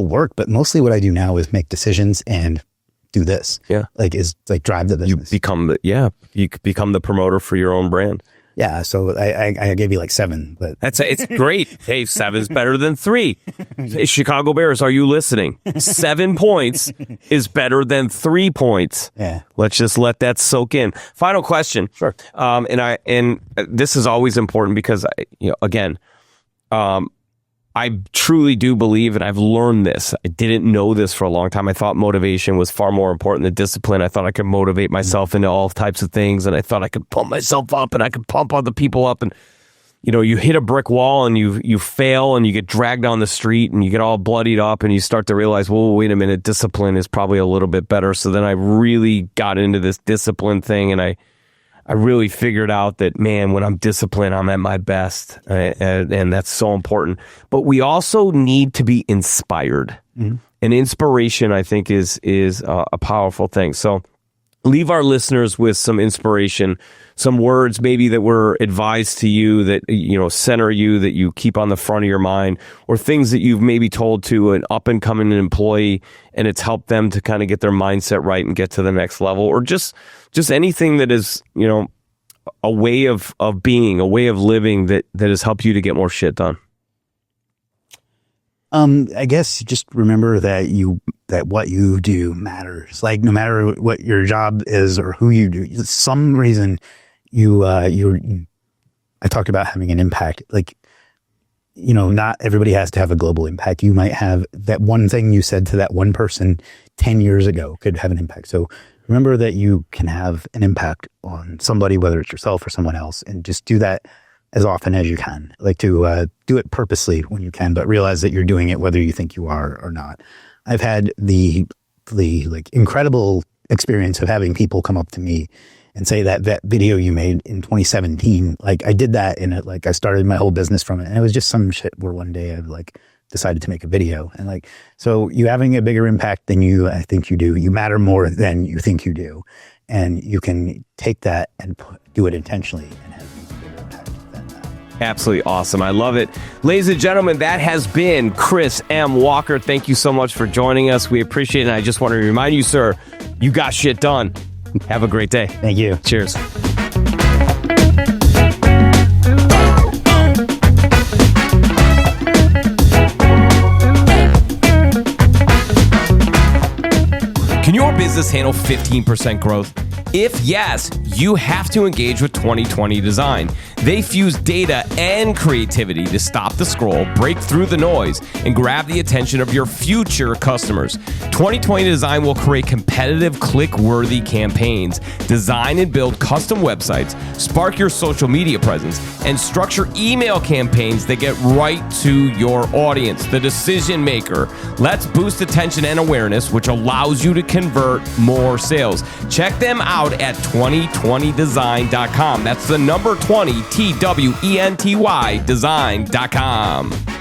[SPEAKER 1] work, but mostly what I do now is make decisions and do this.
[SPEAKER 2] Yeah.
[SPEAKER 1] Like drive the business.
[SPEAKER 2] You become the promoter for your own brand.
[SPEAKER 1] Yeah. So I gave you like 7, but
[SPEAKER 2] it's great. Hey, 7's better than 3. Hey, Chicago Bears, are you listening? 7 points is better than 3 points.
[SPEAKER 1] Yeah.
[SPEAKER 2] Let's just let that soak in. Final question.
[SPEAKER 1] Sure.
[SPEAKER 2] And this is always important because I truly do believe, and I've learned this. I didn't know this for a long time. I thought motivation was far more important than discipline. I thought I could motivate myself into all types of things, and I thought I could pump myself up and I could pump other people up. And, you hit a brick wall and you fail and you get dragged down the street and you get all bloodied up and you start to realize, well, wait a minute, discipline is probably a little bit better. So then I really got into this discipline thing, and I really figured out that, man, when I'm disciplined, I'm at my best. And that's so important. But we also need to be inspired. And inspiration, I think, is a powerful thing. So leave our listeners with some inspiration, some words maybe that were advised to you that, center you, that you keep on the front of your mind, or things that you've maybe told to an up and coming employee and it's helped them to kind of get their mindset right and get to the next level, or just anything that is, a way of being, a way of living that has helped you to get more shit done.
[SPEAKER 1] I guess just remember that what you do matters. Like, no matter what your job is or who you do, some reason I talked about having an impact. Like, not everybody has to have a global impact. You might have that one thing you said to that one person 10 years ago could have an impact. So remember that you can have an impact on somebody, whether it's yourself or someone else, and just do that as often as you can. Like, to do it purposely when you can, but realize that you're doing it whether you think you are or not. I've had the like incredible experience of having people come up to me and say that video you made in 2017, like I did that in it, like I started my whole business from it, and it was just some shit where one day I decided to make a video, and like, so you having a bigger impact than I think you do. You matter more than you think you do, and you can take that and do it intentionally and have a bigger impact than that.
[SPEAKER 2] Absolutely awesome. I love it. Ladies and gentlemen, that has been Chris M. Walker. Thank you so much for joining us. We appreciate it. And I just want to remind you, sir, you got shit done. Have a great day.
[SPEAKER 1] Thank you.
[SPEAKER 2] Cheers.
[SPEAKER 3] business handle 15% growth? If yes, you have to engage with 2020 Design. They fuse data and creativity to stop the scroll, break through the noise, and grab the attention of your future customers. 2020 Design will create competitive, click-worthy campaigns, design and build custom websites, spark your social media presence, and structure email campaigns that get right to your audience, the decision maker. Let's boost attention and awareness, which allows you to convert more sales. Check them out at 2020design.com. That's the number 20, TWENTY design.com.